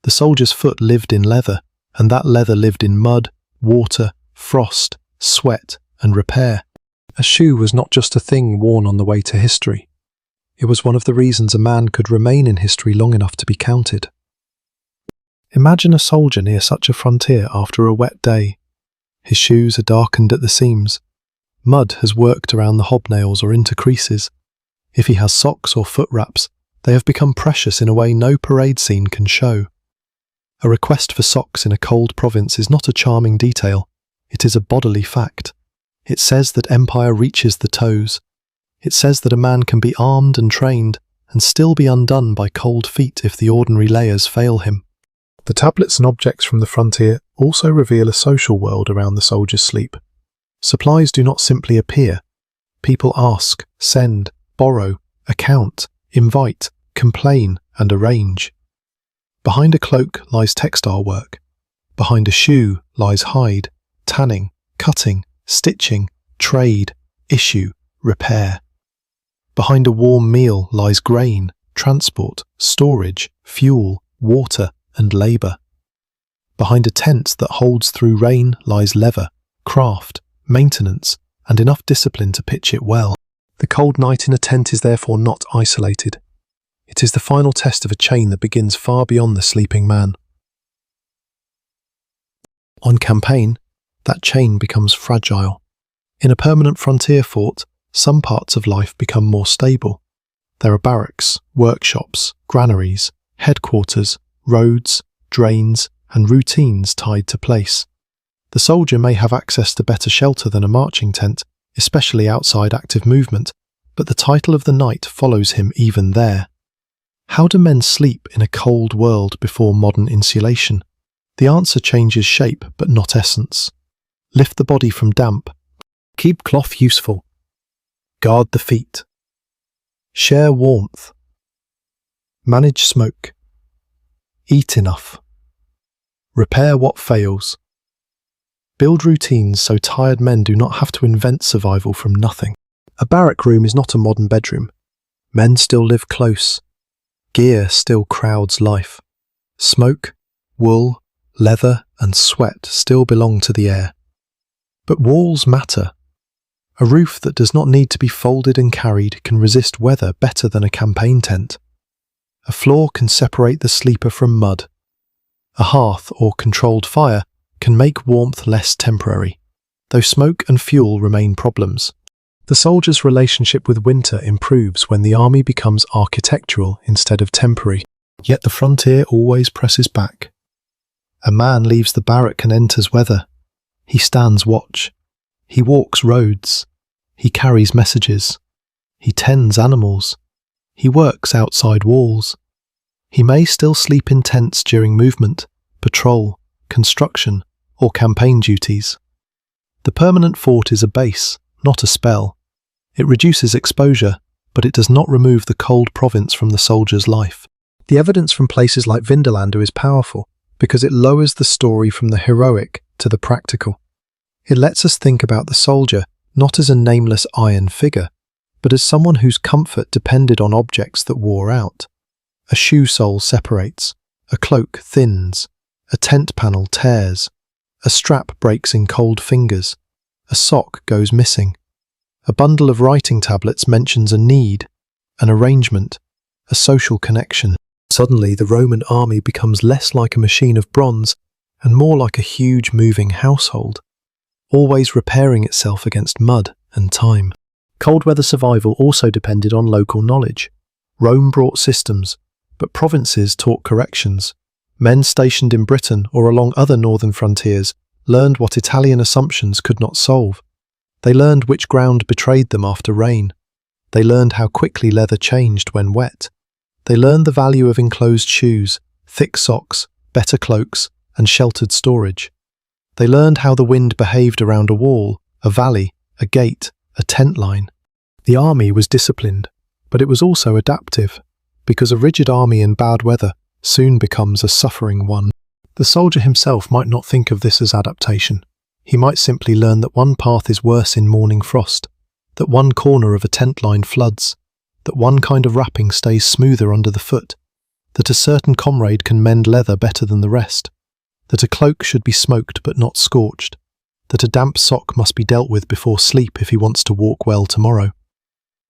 The soldier's foot lived in leather, and that leather lived in mud, water, frost, sweat, and repair. A shoe was not just a thing worn on the way to history. It was one of the reasons a man could remain in history long enough to be counted. Imagine a soldier near such a frontier after a wet day. His shoes are darkened at the seams. Mud has worked around the hobnails or into creases. If he has socks or foot wraps, they have become precious in a way no parade scene can show. A request for socks in a cold province is not a charming detail. It is a bodily fact. It says that empire reaches the toes. It says that a man can be armed and trained and still be undone by cold feet if the ordinary layers fail him. The tablets and objects from the frontier also reveal a social world around the soldier's sleep. Supplies do not simply appear. People ask, send, borrow, account, invite, complain, and arrange. Behind a cloak lies textile work. Behind a shoe lies hide, tanning, cutting, stitching, trade, issue, repair. Behind a warm meal lies grain, transport, storage, fuel, water, and labour. Behind a tent that holds through rain lies leather, craft, maintenance, and enough discipline to pitch it well. The cold night in a tent is therefore not isolated. It is the final test of a chain that begins far beyond the sleeping man. On campaign, that chain becomes fragile. In a permanent frontier fort, some parts of life become more stable. There are barracks, workshops, granaries, headquarters, roads, drains, and routines tied to place. The soldier may have access to better shelter than a marching tent, especially outside active movement, but the title of the knight follows him even there. How do men sleep in a cold world before modern insulation? The answer changes shape but not essence. Lift the body from damp. Keep cloth useful. Guard the feet. Share warmth. Manage smoke. Eat enough. Repair what fails. Build routines so tired men do not have to invent survival from nothing. A barrack room is not a modern bedroom. Men still live close. Gear still crowds life. Smoke, wool, leather, and sweat still belong to the air. But walls matter. A roof that does not need to be folded and carried can resist weather better than a campaign tent. A floor can separate the sleeper from mud. A hearth or controlled fire can make warmth less temporary, though smoke and fuel remain problems. The soldier's relationship with winter improves when the army becomes architectural instead of temporary. Yet the frontier always presses back. A man leaves the barrack and enters weather. He stands watch. He walks roads. He carries messages. He tends animals. He works outside walls. He may still sleep in tents during movement, patrol, construction, or campaign duties. The permanent fort is a base, not a spell. It reduces exposure, but it does not remove the cold province from the soldier's life. The evidence from places like Vindolanda is powerful because it lowers the story from the heroic to the practical. It lets us think about the soldier not as a nameless iron figure, but as someone whose comfort depended on objects that wore out. A shoe sole separates, a cloak thins, a tent panel tears, a strap breaks in cold fingers, a sock goes missing. A bundle of writing tablets mentions a need, an arrangement, a social connection. Suddenly, the Roman army becomes less like a machine of bronze and more like a huge moving household, always repairing itself against mud and time. Cold weather survival also depended on local knowledge. Rome brought systems, but provinces taught corrections. Men stationed in Britain or along other northern frontiers learned what Italian assumptions could not solve. They learned which ground betrayed them after rain. They learned how quickly leather changed when wet. They learned the value of enclosed shoes, thick socks, better cloaks, and sheltered storage. They learned how the wind behaved around a wall, a valley, a gate, a tent line. The army was disciplined, but it was also adaptive, because a rigid army in bad weather soon becomes a suffering one. The soldier himself might not think of this as adaptation. He might simply learn that one path is worse in morning frost, that one corner of a tent line floods, that one kind of wrapping stays smoother under the foot, that a certain comrade can mend leather better than the rest, that a cloak should be smoked but not scorched, that a damp sock must be dealt with before sleep if he wants to walk well tomorrow.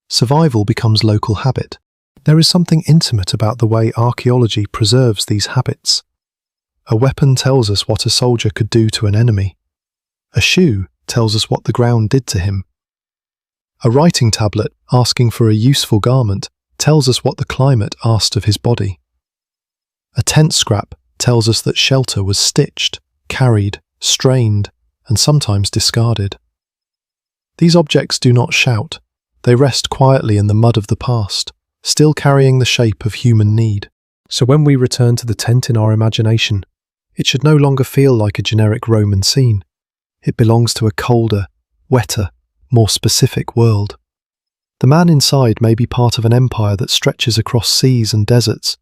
Survival becomes local habit. There is something intimate about the way archaeology preserves these habits. A weapon tells us what a soldier could do to an enemy. A shoe tells us what the ground did to him. A writing tablet asking for a useful garment tells us what the climate asked of his body. A tent scrap tells us that shelter was stitched, carried, strained, and sometimes discarded. These objects do not shout. They rest quietly in the mud of the past, still carrying the shape of human need. So when we return to the tent in our imagination, it should no longer feel like a generic Roman scene. It belongs to a colder, wetter, more specific world. The man inside may be part of an empire that stretches across seas and deserts,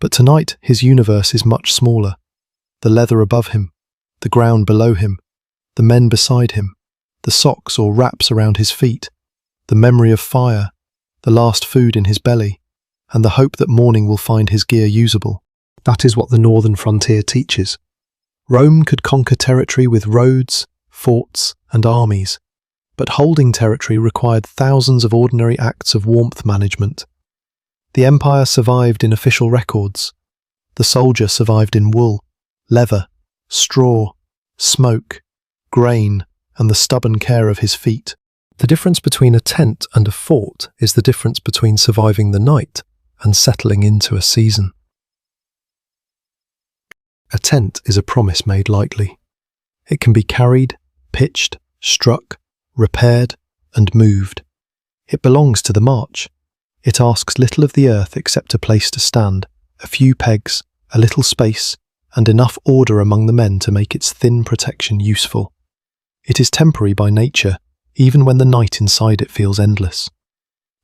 but tonight his universe is much smaller. The leather above him, the ground below him, the men beside him, the socks or wraps around his feet, the memory of fire, the last food in his belly, and the hope that morning will find his gear usable. That is what the northern frontier teaches. Rome could conquer territory with roads, forts, and armies, but holding territory required thousands of ordinary acts of warmth management. The empire survived in official records. The soldier survived in wool, leather, straw, smoke, grain, and the stubborn care of his feet. The difference between a tent and a fort is the difference between surviving the night and settling into a season. A tent is a promise made lightly. It can be carried, pitched, struck, repaired, and moved. It belongs to the march. It asks little of the earth except a place to stand, a few pegs, a little space, and enough order among the men to make its thin protection useful. It is temporary by nature, even when the night inside it feels endless.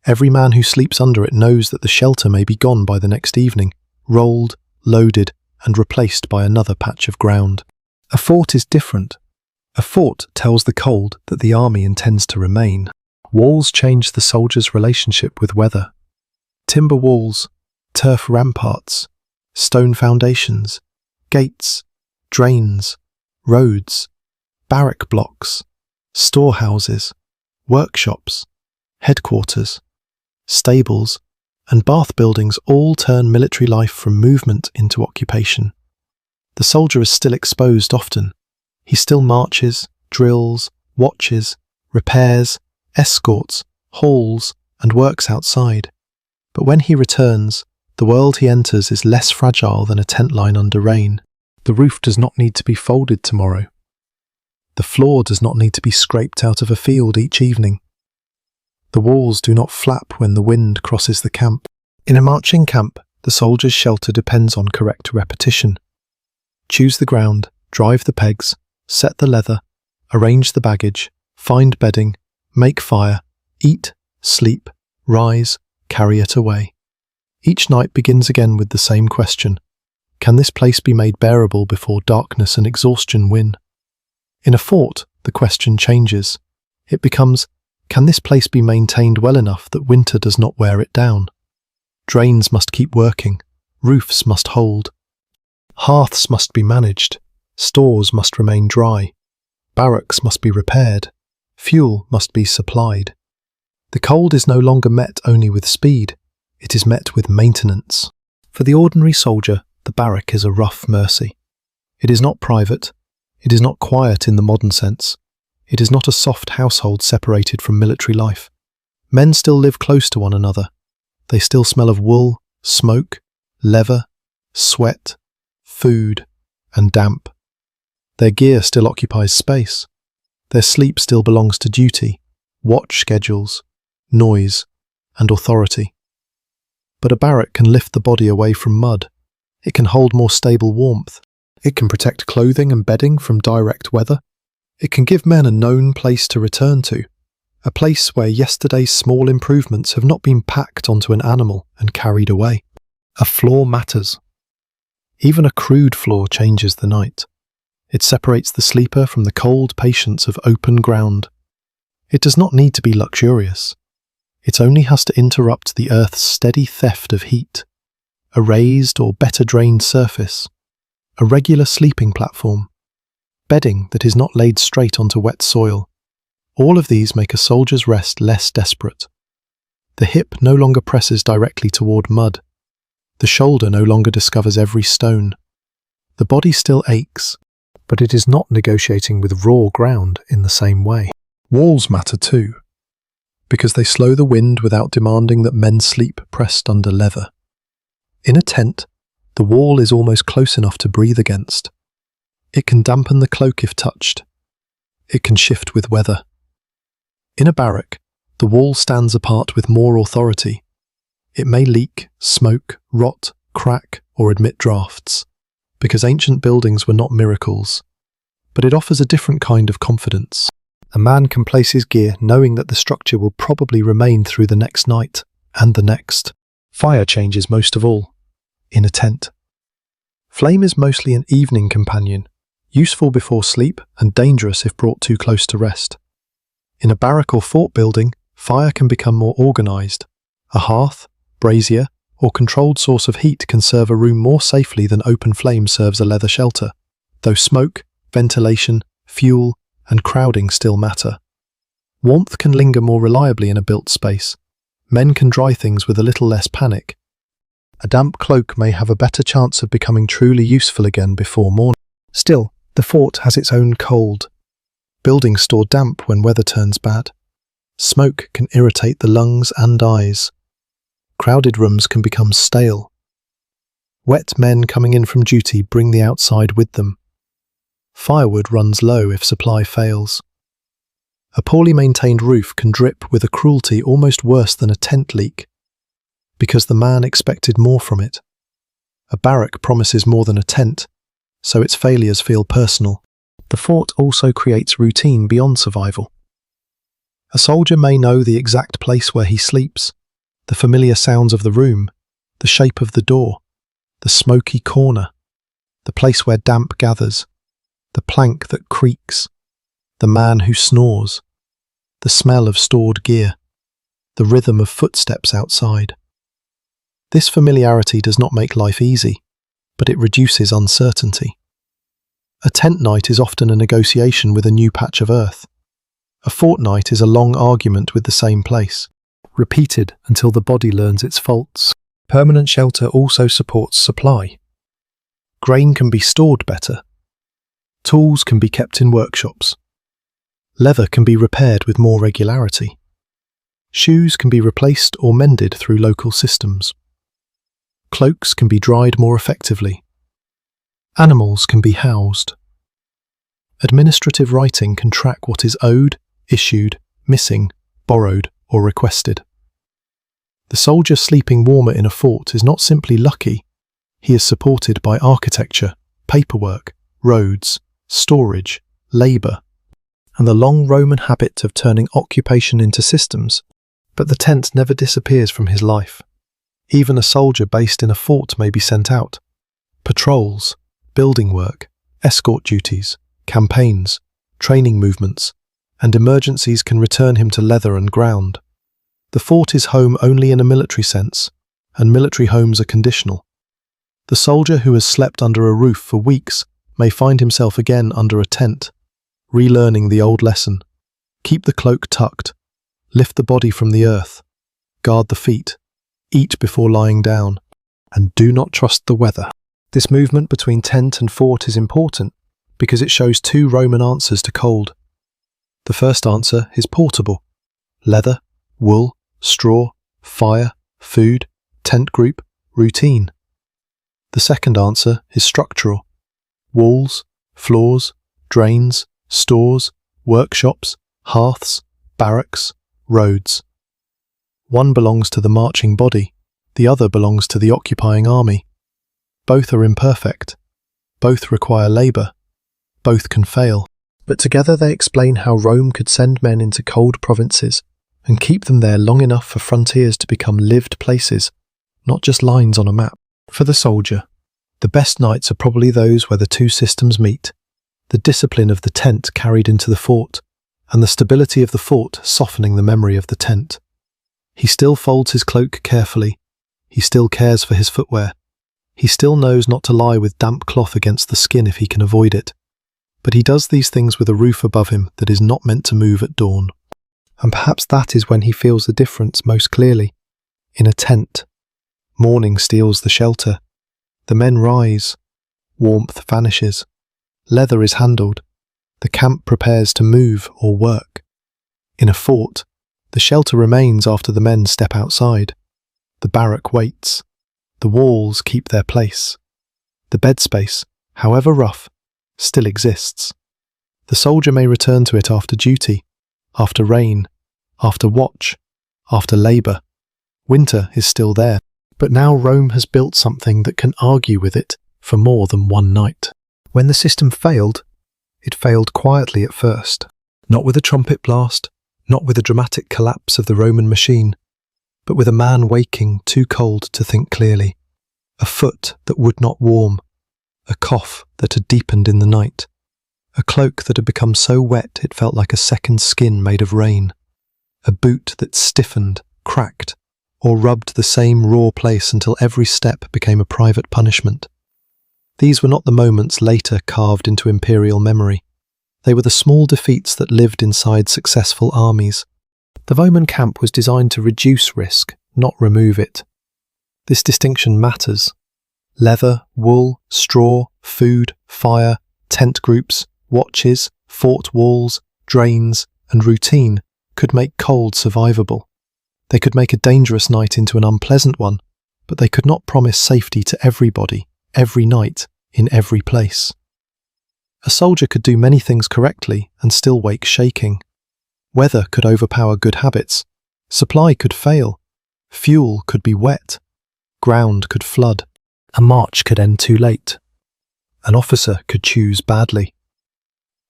Every man who sleeps under it knows that the shelter may be gone by the next evening, rolled, loaded, and replaced by another patch of ground. A fort is different. A fort tells the cold that the army intends to remain. Walls change the soldier's relationship with weather. Timber walls, turf ramparts, stone foundations, gates, drains, roads, barrack blocks, storehouses, workshops, headquarters, stables, and bath buildings all turn military life from movement into occupation. The soldier is still exposed often. He still marches, drills, watches, repairs, escorts, hauls, and works outside. But when he returns, the world he enters is less fragile than a tent line under rain. The roof does not need to be folded tomorrow. The floor does not need to be scraped out of a field each evening. The walls do not flap when the wind crosses the camp. In a marching camp, the soldier's shelter depends on correct repetition. Choose the ground, drive the pegs, set the leather, arrange the baggage, find bedding, make fire, eat, sleep, rise, carry it away. Each night begins again with the same question: can this place be made bearable before darkness and exhaustion win? In a fort, the question changes. It becomes, can this place be maintained well enough that winter does not wear it down? Drains must keep working, roofs must hold, hearths must be managed, stores must remain dry, barracks must be repaired, fuel must be supplied. The cold is no longer met only with speed, it is met with maintenance. For the ordinary soldier, the barrack is a rough mercy. It is not private, it is not quiet in the modern sense, it is not a soft household separated from military life. Men still live close to one another. They still smell of wool, smoke, leather, sweat, food, and damp. Their gear still occupies space. Their sleep still belongs to duty, watch schedules, noise, and authority. But a barrack can lift the body away from mud. It can hold more stable warmth. It can protect clothing and bedding from direct weather. It can give men a known place to return to, a place where yesterday's small improvements have not been packed onto an animal and carried away. A floor matters. Even a crude floor changes the night. It separates the sleeper from the cold patience of open ground. It does not need to be luxurious. It only has to interrupt the earth's steady theft of heat. A raised or better drained surface. A regular sleeping platform. Bedding that is not laid straight onto wet soil. All of these make a soldier's rest less desperate. The hip no longer presses directly toward mud. The shoulder no longer discovers every stone. The body still aches, but it is not negotiating with raw ground in the same way. Walls matter too, because they slow the wind without demanding that men sleep pressed under leather. In a tent, the wall is almost close enough to breathe against. It can dampen the cloak if touched. It can shift with weather. In a barrack, the wall stands apart with more authority. It may leak, smoke, rot, crack, or admit drafts, because ancient buildings were not miracles. But it offers a different kind of confidence. A man can place his gear knowing that the structure will probably remain through the next night, and the next. Fire changes most of all, in a tent. Flame is mostly an evening companion, useful before sleep and dangerous if brought too close to rest. In a barrack or fort building, fire can become more organised. A hearth, brazier, or controlled source of heat can serve a room more safely than open flame serves a leather shelter, though smoke, ventilation, fuel, and crowding still matter. Warmth can linger more reliably in a built space. Men can dry things with a little less panic. A damp cloak may have a better chance of becoming truly useful again before morning. Still, the fort has its own cold. Buildings store damp when weather turns bad. Smoke can irritate the lungs and eyes. Crowded rooms can become stale. Wet men coming in from duty bring the outside with them. Firewood runs low if supply fails. A poorly maintained roof can drip with a cruelty almost worse than a tent leak. because the man expected more from it. A barrack promises more than a tent, so its failures feel personal. The fort also creates routine beyond survival. A soldier may know the exact place where he sleeps, the familiar sounds of the room, the shape of the door, the smoky corner, the place where damp gathers, the plank that creaks, the man who snores, the smell of stored gear, the rhythm of footsteps outside. This familiarity does not make life easy, but it reduces uncertainty. A tent night is often a negotiation with a new patch of earth. A fortnight is a long argument with the same place, repeated until the body learns its faults. Permanent shelter also supports supply. Grain can be stored better. Tools can be kept in workshops. Leather can be repaired with more regularity. Shoes can be replaced or mended through local systems. Cloaks can be dried more effectively. Animals can be housed. Administrative writing can track what is owed, issued, missing, borrowed, or requested. The soldier sleeping warmer in a fort is not simply lucky, he is supported by architecture, paperwork, roads, storage, labour, and the long Roman habit of turning occupation into systems. But the tent never disappears from his life. Even a soldier based in a fort may be sent out. Patrols, building work, escort duties, campaigns, training movements, and emergencies can return him to leather and ground. The fort is home only in a military sense, and military homes are conditional. The soldier who has slept under a roof for weeks may find himself again under a tent, relearning the old lesson. Keep the cloak tucked, lift the body from the earth, guard the feet, eat before lying down, and do not trust the weather. This movement between tent and fort is important because it shows two Roman answers to cold. The first answer is portable: leather, wool, straw, fire, food, tent group, routine. The second answer is structural: walls, floors, drains, stores, workshops, hearths, barracks, roads. One belongs to the marching body, the other belongs to the occupying army. Both are imperfect. Both require labour. Both can fail. But together they explain how Rome could send men into cold provinces and keep them there long enough for frontiers to become lived places, not just lines on a map. For the soldier, the best nights are probably those where the two systems meet, the discipline of the tent carried into the fort, and the stability of the fort softening the memory of the tent. He still folds his cloak carefully. He still cares for his footwear. He still knows not to lie with damp cloth against the skin if he can avoid it. But he does these things with a roof above him that is not meant to move at dawn. And perhaps that is when he feels the difference most clearly. In a tent, morning steals the shelter. The men rise. Warmth vanishes. Leather is handled. The camp prepares to move or work. In a fort, the shelter remains after the men step outside. The barrack waits. The walls keep their place. The bed space, however rough, still exists. The soldier may return to it after duty, after rain, after watch, after labour. Winter is still there, but now Rome has built something that can argue with it for more than one night. When the system failed, it failed quietly at first, not with a trumpet blast, not with a dramatic collapse of the Roman machine, but with a man waking too cold to think clearly, a foot that would not warm, a cough that had deepened in the night, a cloak that had become so wet it felt like a second skin made of rain, a boot that stiffened, cracked, or rubbed the same raw place until every step became a private punishment. These were not the moments later carved into imperial memory. They were the small defeats that lived inside successful armies. The Roman camp was designed to reduce risk, not remove it. This distinction matters. Leather, wool, straw, food, fire, tent groups, watches, fort walls, drains, and routine could make cold survivable. They could make a dangerous night into an unpleasant one, but they could not promise safety to everybody, every night, in every place. A soldier could do many things correctly and still wake shaking. Weather could overpower good habits. Supply could fail. Fuel could be wet. Ground could flood. A march could end too late. An officer could choose badly.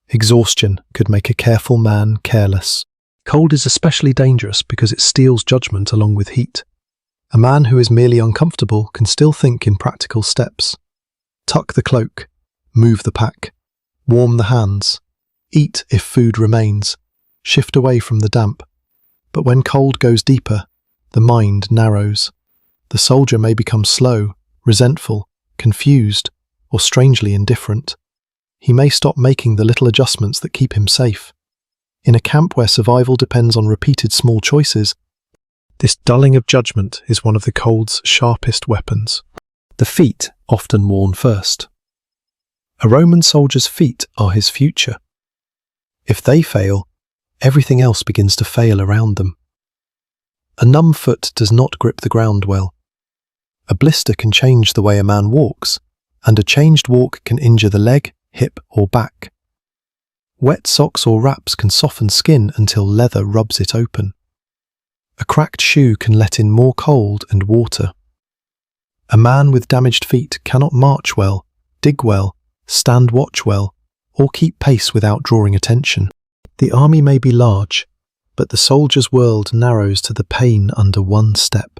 Exhaustion could make a careful man careless. Cold is especially dangerous because it steals judgment along with heat. A man who is merely uncomfortable can still think in practical steps. Tuck the cloak, move the pack, warm the hands, eat if food remains, shift away from the damp. But when cold goes deeper, the mind narrows. The soldier may become slow, resentful, confused, or strangely indifferent. He may stop making the little adjustments that keep him safe. In a camp where survival depends on repeated small choices, this dulling of judgment is one of the cold's sharpest weapons. The feet often worn first. A Roman soldier's feet are his future. If they fail, everything else begins to fail around them. A numb foot does not grip the ground well. A blister can change the way a man walks, and a changed walk can injure the leg, hip, or back. Wet socks or wraps can soften skin until leather rubs it open. A cracked shoe can let in more cold and water. A man with damaged feet cannot march well, dig well, stand watch well, or keep pace without drawing attention. The army may be large, but the soldier's world narrows to the pain under one step.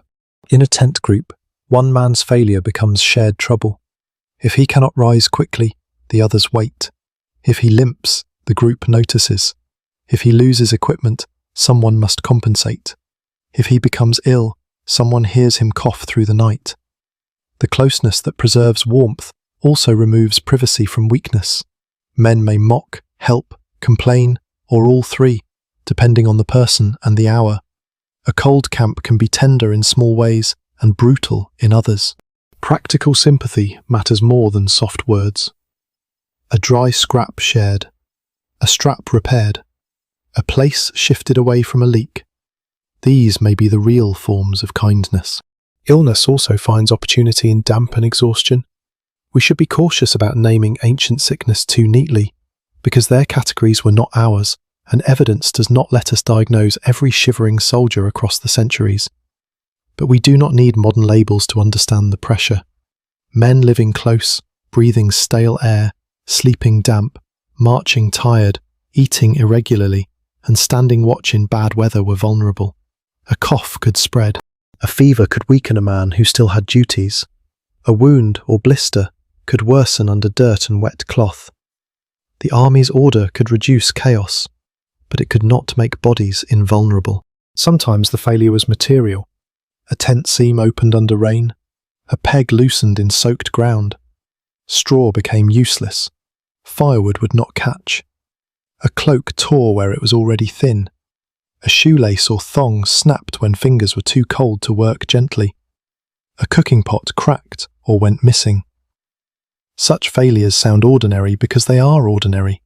In a tent group, one man's failure becomes shared trouble. If he cannot rise quickly, the others wait. If he limps, the group notices. If he loses equipment, someone must compensate. If he becomes ill, someone hears him cough through the night. The closeness that preserves warmth also removes privacy from weakness. Men may mock, help, complain, or all three, depending on the person and the hour. A cold camp can be tender in small ways and brutal in others. Practical sympathy matters more than soft words. A dry scrap shared, a strap repaired, a place shifted away from a leak. These may be the real forms of kindness. Illness also finds opportunity in damp and exhaustion. We should be cautious about naming ancient sickness too neatly, because their categories were not ours, and evidence does not let us diagnose every shivering soldier across the centuries. But we do not need modern labels to understand the pressure. Men living close, breathing stale air, sleeping damp, marching tired, eating irregularly, and standing watch in bad weather were vulnerable. A cough could spread. A fever could weaken a man who still had duties. A wound or blister could worsen under dirt and wet cloth. The army's order could reduce chaos, but it could not make bodies invulnerable. Sometimes the failure was material. A tent seam opened under rain. A peg loosened in soaked ground. Straw became useless. Firewood would not catch. A cloak tore where it was already thin. A shoelace or thong snapped when fingers were too cold to work gently. A cooking pot cracked or went missing. Such failures sound ordinary because they are ordinary,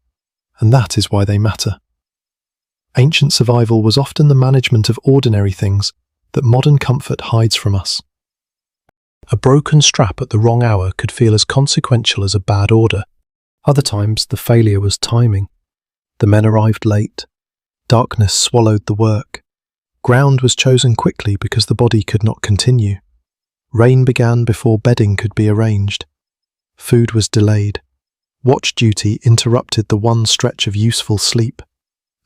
and that is why they matter. Ancient survival was often the management of ordinary things that modern comfort hides from us. A broken strap at the wrong hour could feel as consequential as a bad order. Other times the failure was timing. The men arrived late. Darkness swallowed the work. Ground was chosen quickly because the body could not continue. Rain began before bedding could be arranged. Food was delayed. Watch duty interrupted the one stretch of useful sleep.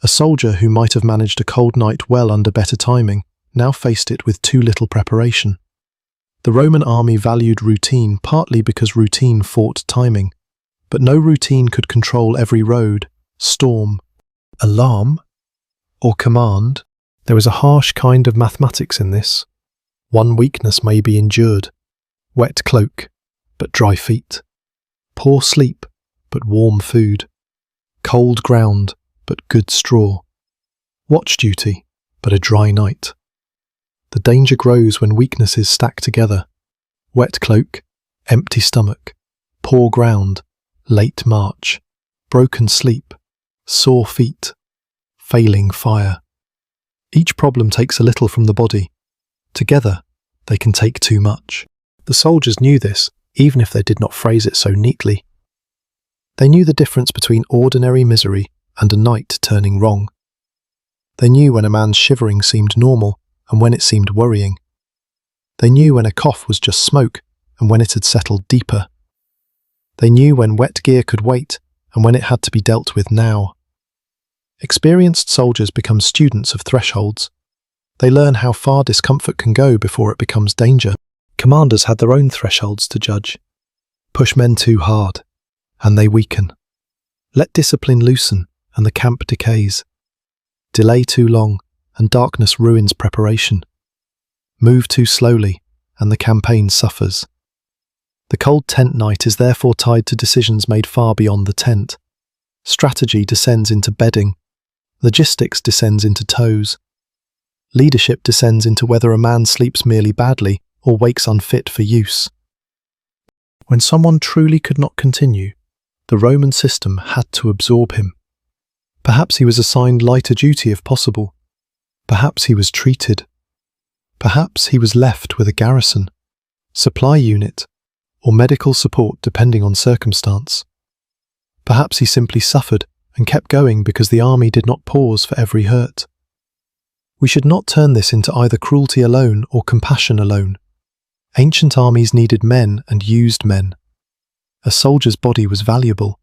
A soldier who might have managed a cold night well under better timing now faced it with too little preparation. The Roman army valued routine partly because routine fought timing, but no routine could control every road, storm, alarm, or command. There was a harsh kind of mathematics in this. One weakness may be endured. Wet cloak, but dry feet. Poor sleep, but warm food. Cold ground, but good straw. Watch duty, but a dry night. The danger grows when weaknesses stack together. Wet cloak, empty stomach. Poor ground, late march. Broken sleep, sore feet. Failing fire. Each problem takes a little from the body. Together, they can take too much. The soldiers knew this, even if they did not phrase it so neatly. They knew the difference between ordinary misery and a night turning wrong. They knew when a man's shivering seemed normal and when it seemed worrying. They knew when a cough was just smoke and when it had settled deeper. They knew when wet gear could wait and when it had to be dealt with now. Experienced soldiers become students of thresholds. They learn how far discomfort can go before it becomes danger. Commanders had their own thresholds to judge. Push men too hard, and they weaken. Let discipline loosen, and the camp decays. Delay too long, and darkness ruins preparation. Move too slowly, and the campaign suffers. The cold tent night is therefore tied to decisions made far beyond the tent. Strategy descends into bedding. Logistics descends into toes. Leadership descends into whether a man sleeps merely badly or wakes unfit for use. When someone truly could not continue, the Roman system had to absorb him. Perhaps he was assigned lighter duty if possible. Perhaps he was treated. Perhaps he was left with a garrison, supply unit, or medical support depending on circumstance. Perhaps he simply suffered and kept going because the army did not pause for every hurt. We should not turn this into either cruelty alone or compassion alone. Ancient armies needed men and used men. A soldier's body was valuable,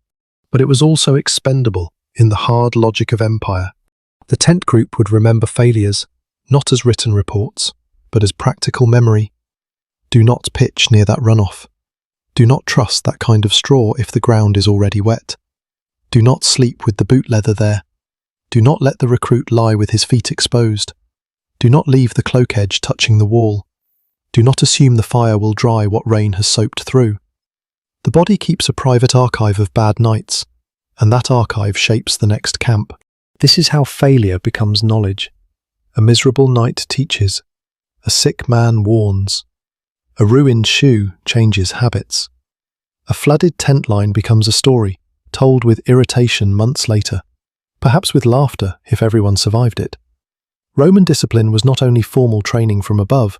but it was also expendable in the hard logic of empire. The tent group would remember failures, not as written reports, but as practical memory. Do not pitch near that runoff. Do not trust that kind of straw if the ground is already wet. Do not sleep with the boot leather there. Do not let the recruit lie with his feet exposed. Do not leave the cloak edge touching the wall. Do not assume the fire will dry what rain has soaked through. The body keeps a private archive of bad nights, and that archive shapes the next camp. This is how failure becomes knowledge. A miserable night teaches. A sick man warns. A ruined shoe changes habits. A flooded tent line becomes a story, told with irritation months later, perhaps with laughter if everyone survived it. Roman discipline was not only formal training from above,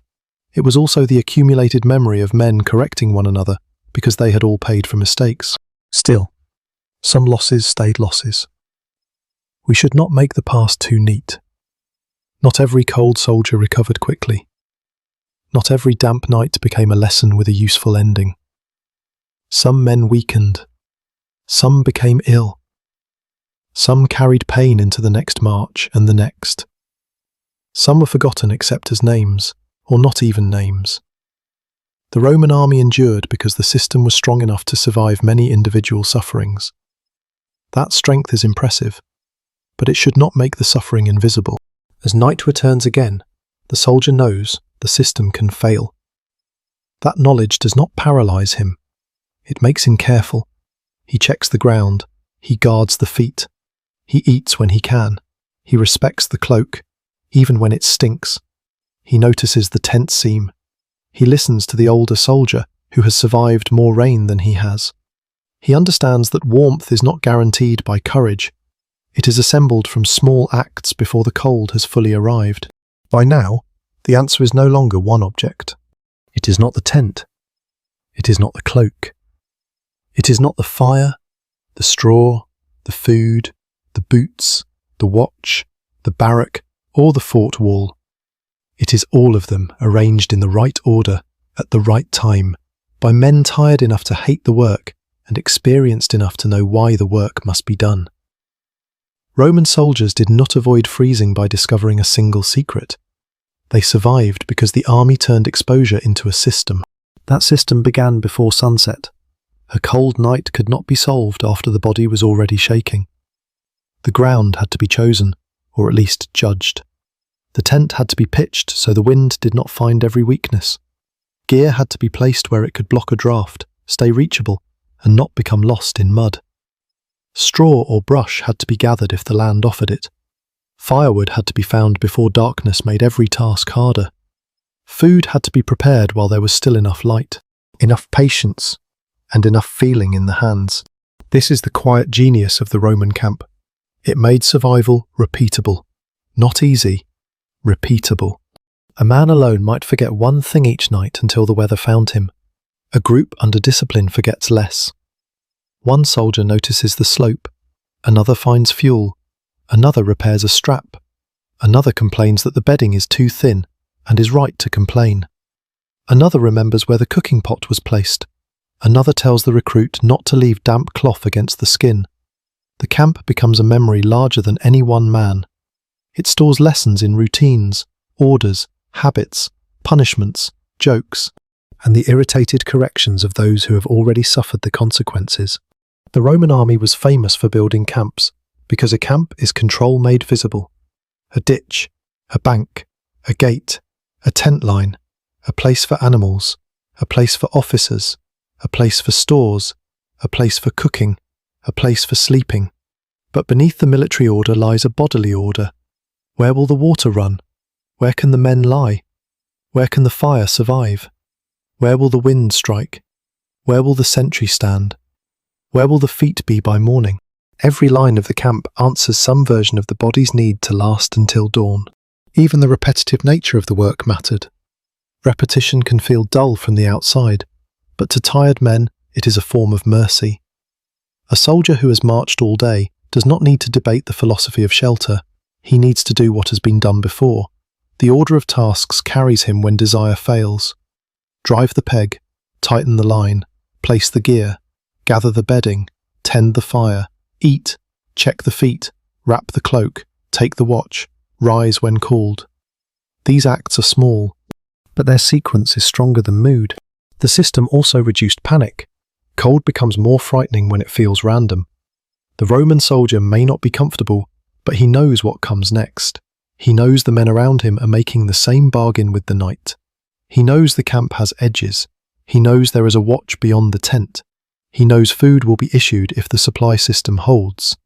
it was also the accumulated memory of men correcting one another because they had all paid for mistakes. Still, some losses stayed losses. We should not make the past too neat. Not every cold soldier recovered quickly. Not every damp night became a lesson with a useful ending. Some men weakened. Some became ill. Some carried pain into the next march and the next. Some were forgotten except as names, or not even names. The Roman army endured because the system was strong enough to survive many individual sufferings. That strength is impressive, but it should not make the suffering invisible. As night returns again, the soldier knows the system can fail. That knowledge does not paralyze him. It makes him careful. He checks the ground. He guards the feet. He eats when he can. He respects the cloak, even when it stinks. He notices the tent seam. He listens to the older soldier who has survived more rain than he has. He understands that warmth is not guaranteed by courage. It is assembled from small acts before the cold has fully arrived. By now, the answer is no longer one object. It is not the tent. It is not the cloak. It is not the fire, the straw, the food, the boots, the watch, the barrack, or the fort wall. It is all of them arranged in the right order, at the right time, by men tired enough to hate the work and experienced enough to know why the work must be done. Roman soldiers did not avoid freezing by discovering a single secret. They survived because the army turned exposure into a system. That system began before sunset. A cold night could not be solved after the body was already shaking. The ground had to be chosen, or at least judged. The tent had to be pitched so the wind did not find every weakness. Gear had to be placed where it could block a draft, stay reachable, and not become lost in mud. Straw or brush had to be gathered if the land offered it. Firewood had to be found before darkness made every task harder. Food had to be prepared while there was still enough light, enough patience, and enough feeling in the hands. This is the quiet genius of the Roman camp. It made survival repeatable. Not easy, repeatable. A man alone might forget one thing each night until the weather found him. A group under discipline forgets less. One soldier notices the slope, another finds fuel, another repairs a strap, another complains that the bedding is too thin and is right to complain. Another remembers where the cooking pot was placed. Another tells the recruit not to leave damp cloth against the skin. The camp becomes a memory larger than any one man. It stores lessons in routines, orders, habits, punishments, jokes, and the irritated corrections of those who have already suffered the consequences. The Roman army was famous for building camps, because a camp is control made visible. A ditch, a bank, a gate, a tent line, a place for animals, a place for officers, a place for stores, a place for cooking, a place for sleeping. But beneath the military order lies a bodily order. Where will the water run? Where can the men lie? Where can the fire survive? Where will the wind strike? Where will the sentry stand? Where will the feet be by morning? Every line of the camp answers some version of the body's need to last until dawn. Even the repetitive nature of the work mattered. Repetition can feel dull from the outside, but to tired men it is a form of mercy. A soldier who has marched all day does not need to debate the philosophy of shelter. He needs to do what has been done before. The order of tasks carries him when desire fails. Drive the peg, tighten the line, place the gear, gather the bedding, tend the fire, eat, check the feet, wrap the cloak, take the watch, rise when called. These acts are small, but their sequence is stronger than mood. The system also reduced panic. Cold becomes more frightening when it feels random. The Roman soldier may not be comfortable, but he knows what comes next. He knows the men around him are making the same bargain with the night. He knows the camp has edges. He knows there is a watch beyond the tent. He knows food will be issued if the supply system holds.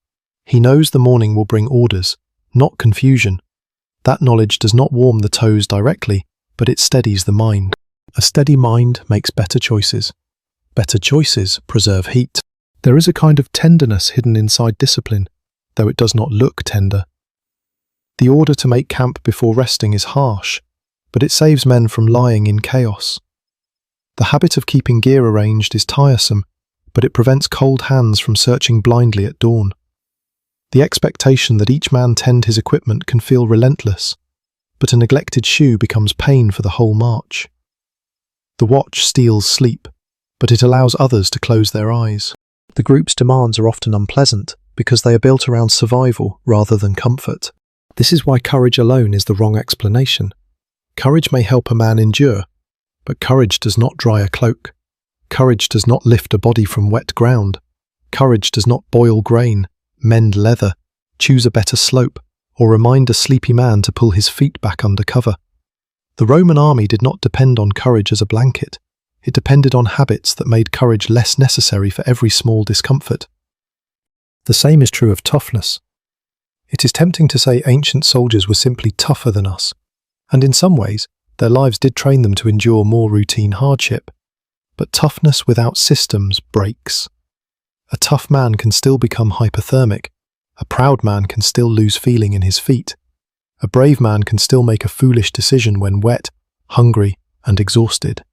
He knows the morning will bring orders, not confusion. That knowledge does not warm the toes directly, but it steadies the mind. A steady mind makes better choices. Better choices preserve heat. There is a kind of tenderness hidden inside discipline, though it does not look tender. The order to make camp before resting is harsh, but it saves men from lying in chaos. The habit of keeping gear arranged is tiresome, but it prevents cold hands from searching blindly at dawn. The expectation that each man tend his equipment can feel relentless, but a neglected shoe becomes pain for the whole march. The watch steals sleep, but it allows others to close their eyes. The group's demands are often unpleasant because they are built around survival rather than comfort. This is why courage alone is the wrong explanation. Courage may help a man endure, but courage does not dry a cloak. Courage does not lift a body from wet ground. Courage does not boil grain, mend leather, choose a better slope, or remind a sleepy man to pull his feet back under cover. The Roman army did not depend on courage as a blanket. It depended on habits that made courage less necessary for every small discomfort. The same is true of toughness. It is tempting to say ancient soldiers were simply tougher than us, and in some ways, their lives did train them to endure more routine hardship. But toughness without systems breaks. A tough man can still become hypothermic. A proud man can still lose feeling in his feet. A brave man can still make a foolish decision when wet, hungry, and exhausted.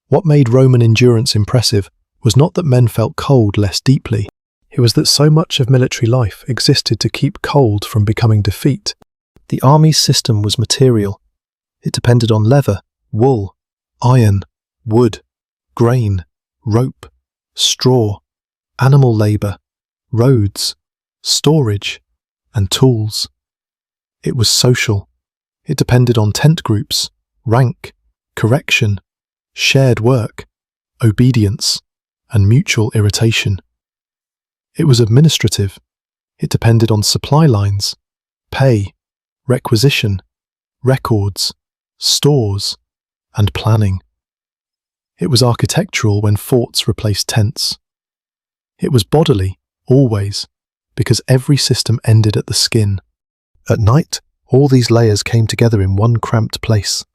What made Roman endurance impressive was not that men felt cold less deeply. It was that so much of military life existed to keep cold from becoming defeat. The army's system was material. It depended on leather, wool, iron, wood, grain, rope, straw, animal labour, roads, storage, and tools. It was social. It depended on tent groups, rank, correction, shared work, obedience, and mutual irritation. It was administrative. It depended on supply lines, pay, requisition, records, stores, and planning. It was architectural when forts replaced tents. It was bodily, always, because every system ended at the skin. At night, all these layers came together in one cramped place.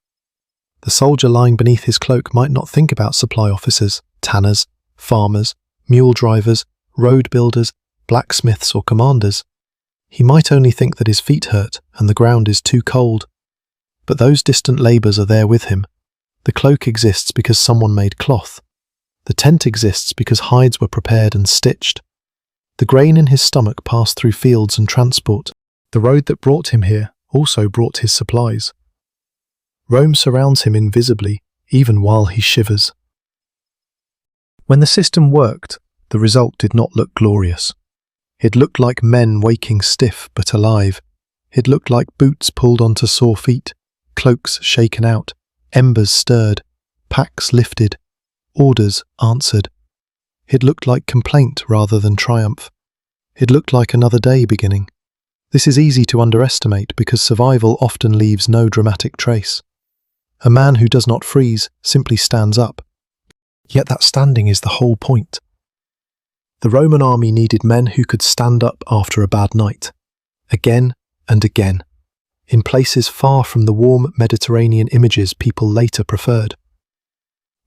The soldier lying beneath his cloak might not think about supply officers, tanners, farmers, mule drivers, road builders, blacksmiths, or commanders. He might only think that his feet hurt and the ground is too cold. But those distant labours are there with him. The cloak exists because someone made cloth. The tent exists because hides were prepared and stitched. The grain in his stomach passed through fields and transport. The road that brought him here also brought his supplies. Rome surrounds him invisibly, even while he shivers. When the system worked, the result did not look glorious. It looked like men waking stiff but alive. It looked like boots pulled onto sore feet, cloaks shaken out, embers stirred, packs lifted, orders answered. It looked like complaint rather than triumph. It looked like another day beginning. This is easy to underestimate because survival often leaves no dramatic trace. A man who does not freeze simply stands up. Yet that standing is the whole point. The Roman army needed men who could stand up after a bad night, again and again, in places far from the warm Mediterranean images people later preferred.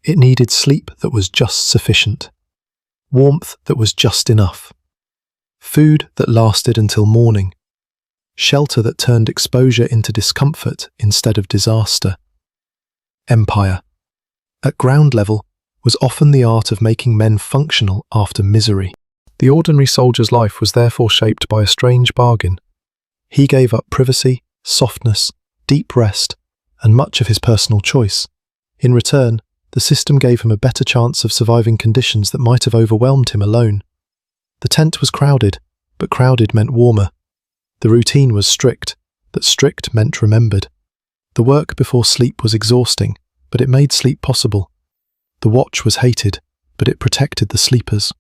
It needed sleep that was just sufficient, warmth that was just enough, food that lasted until morning, shelter that turned exposure into discomfort instead of disaster. Empire, at ground level, was often the art of making men functional after misery. The ordinary soldier's life was therefore shaped by a strange bargain. He gave up privacy, softness, deep rest, and much of his personal choice. In return, the system gave him a better chance of surviving conditions that might have overwhelmed him alone. The tent was crowded, but crowded meant warmer. The routine was strict, but strict meant remembered. The work before sleep was exhausting, but it made sleep possible. The watch was hated, but it protected the sleepers.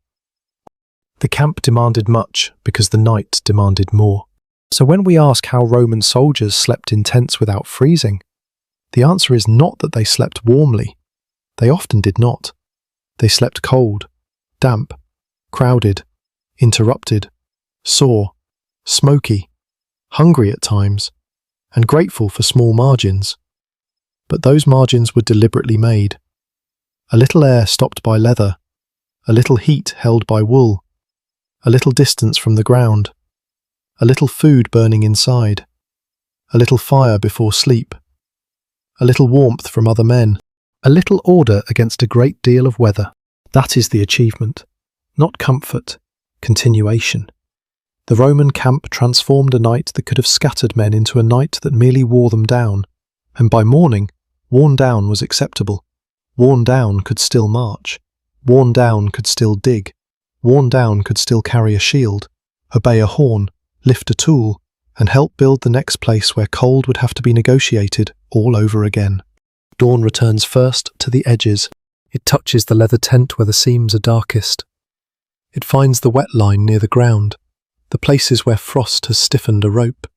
The camp demanded much because the night demanded more. So when we ask how Roman soldiers slept in tents without freezing, the answer is not that they slept warmly. They often did not. They slept cold, damp, crowded, interrupted, sore, smoky, hungry at times, and grateful for small margins. But those margins were deliberately made. A little air stopped by leather, a little heat held by wool, a little distance from the ground, a little food burning inside, a little fire before sleep, a little warmth from other men, a little order against a great deal of weather. That is the achievement, not comfort, continuation. The Roman camp transformed a night that could have scattered men into a night that merely wore them down, and by morning, worn down was acceptable. Worn down could still march. Worn down could still dig. Worn down could still carry a shield, obey a horn, lift a tool, and help build the next place where cold would have to be negotiated all over again. Dawn returns first to the edges. It touches the leather tent where the seams are darkest. It finds the wet line near the ground, the places where frost has stiffened a rope,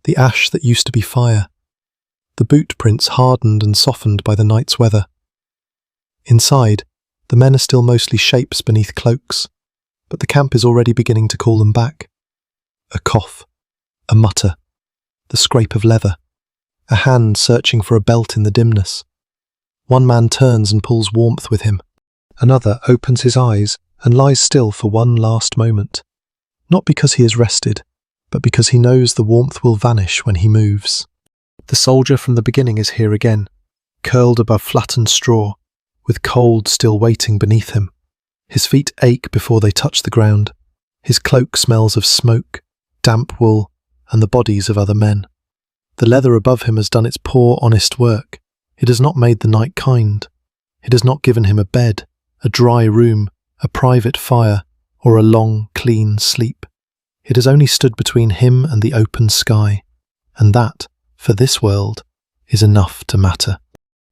the ash that used to be fire, the boot prints hardened and softened by the night's weather. Inside, the men are still mostly shapes beneath cloaks, but the camp is already beginning to call them back. A cough, a mutter, the scrape of leather, a hand searching for a belt in the dimness. One man turns and pulls warmth with him. Another opens his eyes and lies still for one last moment, not because he is rested, but because he knows the warmth will vanish when he moves. The soldier from the beginning is here again, curled above flattened straw, with cold still waiting beneath him. His feet ache before they touch the ground. His cloak smells of smoke, damp wool, and the bodies of other men. The leather above him has done its poor, honest work. It has not made the night kind. It has not given him a bed, a dry room, a private fire, or a long, clean sleep. It has only stood between him and the open sky, and that, for this world, is enough to matter.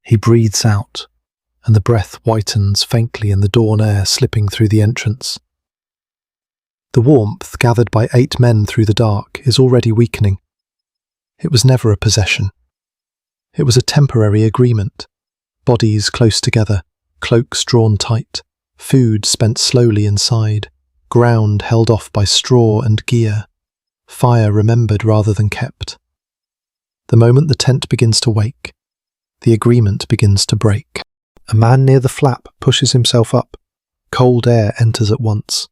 He breathes out, and the breath whitens faintly in the dawn air slipping through the entrance. The warmth gathered by 8 men through the dark is already weakening. It was never a possession. It was a temporary agreement. Bodies close together, cloaks drawn tight, food spent slowly inside, ground held off by straw and gear, fire remembered rather than kept. The moment the tent begins to wake, the agreement begins to break. A man near the flap pushes himself up. Cold air enters at once.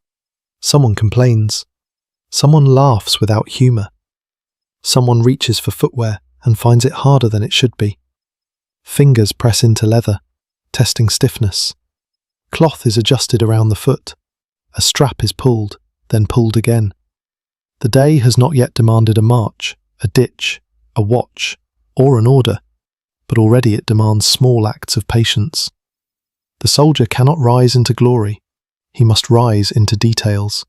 Someone complains. Someone laughs without humour. Someone reaches for footwear and finds it harder than it should be. Fingers press into leather, testing stiffness. Cloth is adjusted around the foot. A strap is pulled, then pulled again. The day has not yet demanded a march, a ditch, a watch, or an order. but already it demands small acts of patience. The soldier cannot rise into glory. He must rise into details.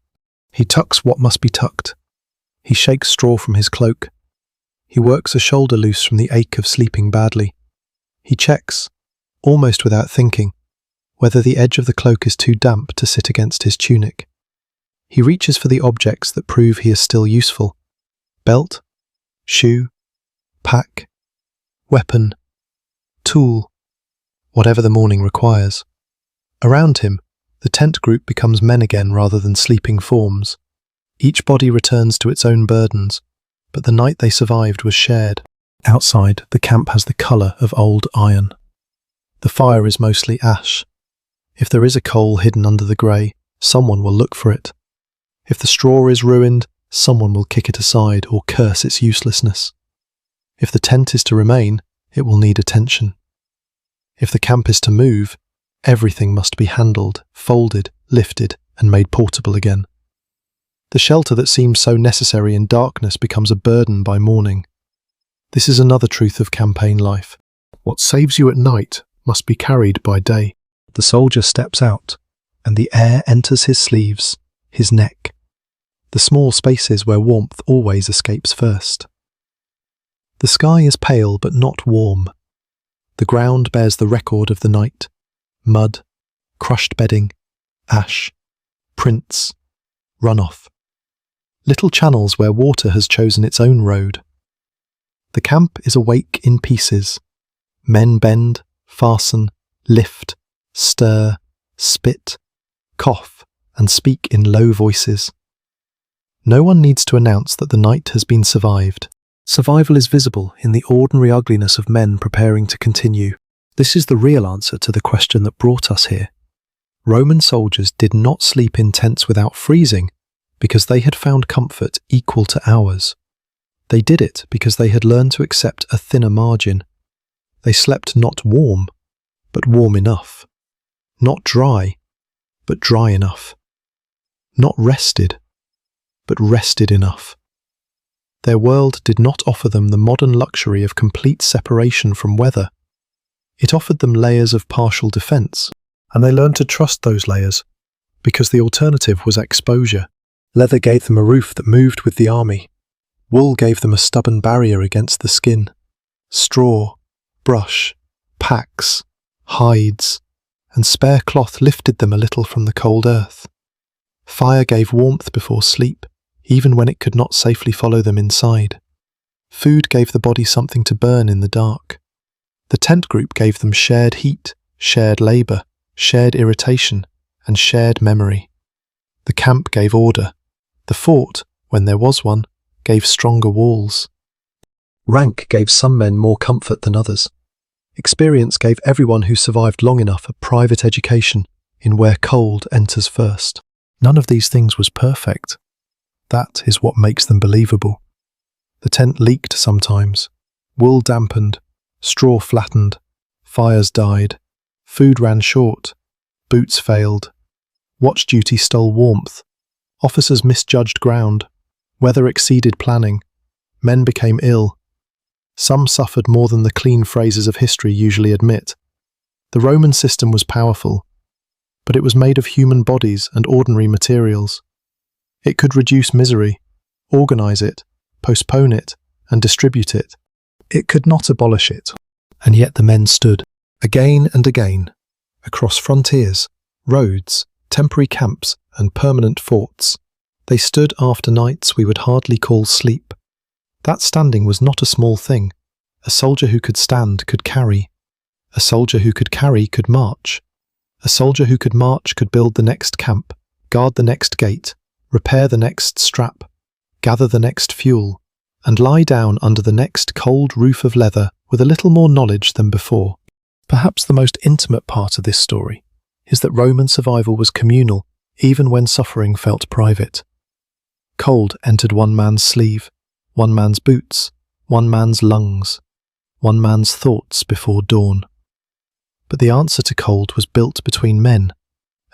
He tucks what must be tucked. He shakes straw from his cloak. He works a shoulder loose from the ache of sleeping badly. He checks, almost without thinking, whether the edge of the cloak is too damp to sit against his tunic. He reaches for the objects that prove he is still useful. Belt, shoe, pack, weapon, tool, whatever the morning requires. Around him, the tent group becomes men again rather than sleeping forms. Each body returns to its own burdens, but the night they survived was shared. Outside, the camp has the colour of old iron. The fire is mostly ash. If there is a coal hidden under the grey, someone will look for it. If the straw is ruined, someone will kick it aside or curse its uselessness. If the tent is to remain, it will need attention. If the camp is to move, everything must be handled, folded, lifted, and made portable again. The shelter that seems so necessary in darkness becomes a burden by morning. This is another truth of campaign life. What saves you at night must be carried by day. The soldier steps out, and the air enters his sleeves, his neck, the small spaces where warmth always escapes first. The sky is pale but not warm. The ground bears the record of the night: mud, crushed bedding, ash, prints, runoff. Little channels where water has chosen its own road. The camp is awake in pieces. Men bend, fasten, lift, stir, spit, cough, and speak in low voices. No one needs to announce that the night has been survived. Survival is visible in the ordinary ugliness of men preparing to continue. This is the real answer to the question that brought us here. Roman soldiers did not sleep in tents without freezing because they had found comfort equal to ours. They did it because they had learned to accept a thinner margin. They slept not warm, but warm enough. Not dry, but dry enough. Not rested, but rested enough. Their world did not offer them the modern luxury of complete separation from weather. It offered them layers of partial defense, and they learned to trust those layers, because the alternative was exposure. Leather gave them a roof that moved with the army. Wool gave them a stubborn barrier against the skin. Straw, brush, packs, hides, and spare cloth lifted them a little from the cold earth. Fire gave warmth before sleep, even when it could not safely follow them inside. Food gave the body something to burn in the dark. The tent group gave them shared heat, shared labour, shared irritation, and shared memory. The camp gave order. The fort, when there was one, gave stronger walls. Rank gave some men more comfort than others. Experience gave everyone who survived long enough a private education in where cold enters first. None of these things was perfect. That is what makes them believable. The tent leaked sometimes. Wool dampened. Straw flattened. Fires died. Food ran short. Boots failed. Watch duty stole warmth. Officers misjudged ground. Weather exceeded planning. Men became ill. Some suffered more than the clean phrases of history usually admit. The Roman system was powerful, but it was made of human bodies and ordinary materials. It could reduce misery, organize it, postpone it, and distribute it. It could not abolish it. And yet the men stood, again and again, across frontiers, roads, temporary camps, and permanent forts. They stood after nights we would hardly call sleep. That standing was not a small thing. A soldier who could stand could carry. A soldier who could carry could march. A soldier who could march could build the next camp, guard the next gate, repair the next strap, gather the next fuel, and lie down under the next cold roof of leather with a little more knowledge than before. Perhaps the most intimate part of this story is that Roman survival was communal, even when suffering felt private. Cold entered one man's sleeve, one man's boots, one man's lungs, one man's thoughts before dawn. But the answer to cold was built between men: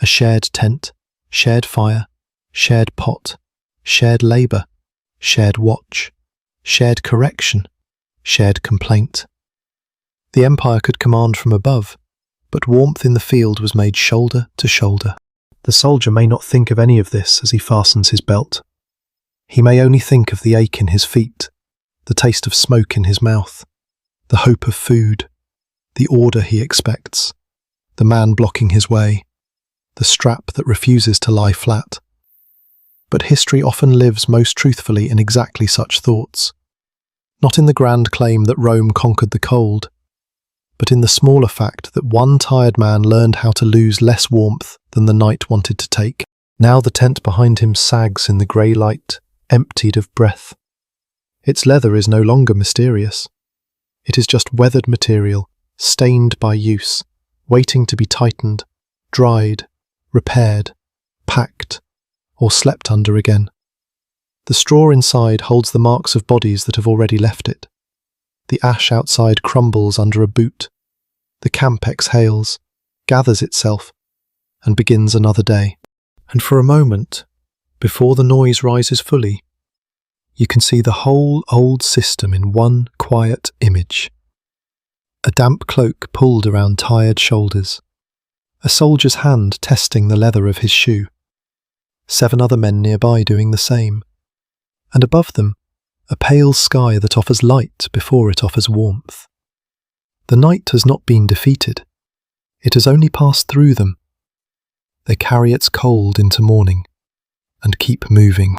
a shared tent, shared fire, shared pot, shared labour, shared watch, shared correction, shared complaint. The Empire could command from above, but warmth in the field was made shoulder to shoulder. The soldier may not think of any of this as he fastens his belt. He may only think of the ache in his feet, the taste of smoke in his mouth, the hope of food, the order he expects, the man blocking his way, the strap that refuses to lie flat. But history often lives most truthfully in exactly such thoughts, not in the grand claim that Rome conquered the cold, but in the smaller fact that one tired man learned how to lose less warmth than the night wanted to take. Now the tent behind him sags in the grey light, emptied of breath. Its leather is no longer mysterious. It is just weathered material, stained by use, waiting to be tightened, dried, repaired, packed, or slept under again. The straw inside holds the marks of bodies that have already left it. The ash outside crumbles under a boot. The camp exhales, gathers itself, and begins another day. And for a moment, before the noise rises fully, you can see the whole old system in one quiet image. A damp cloak pulled around tired shoulders, a soldier's hand testing the leather of his shoe, 7 other men nearby doing the same, and above them, a pale sky that offers light before it offers warmth. The night has not been defeated. It has only passed through them. They carry its cold into morning and keep moving.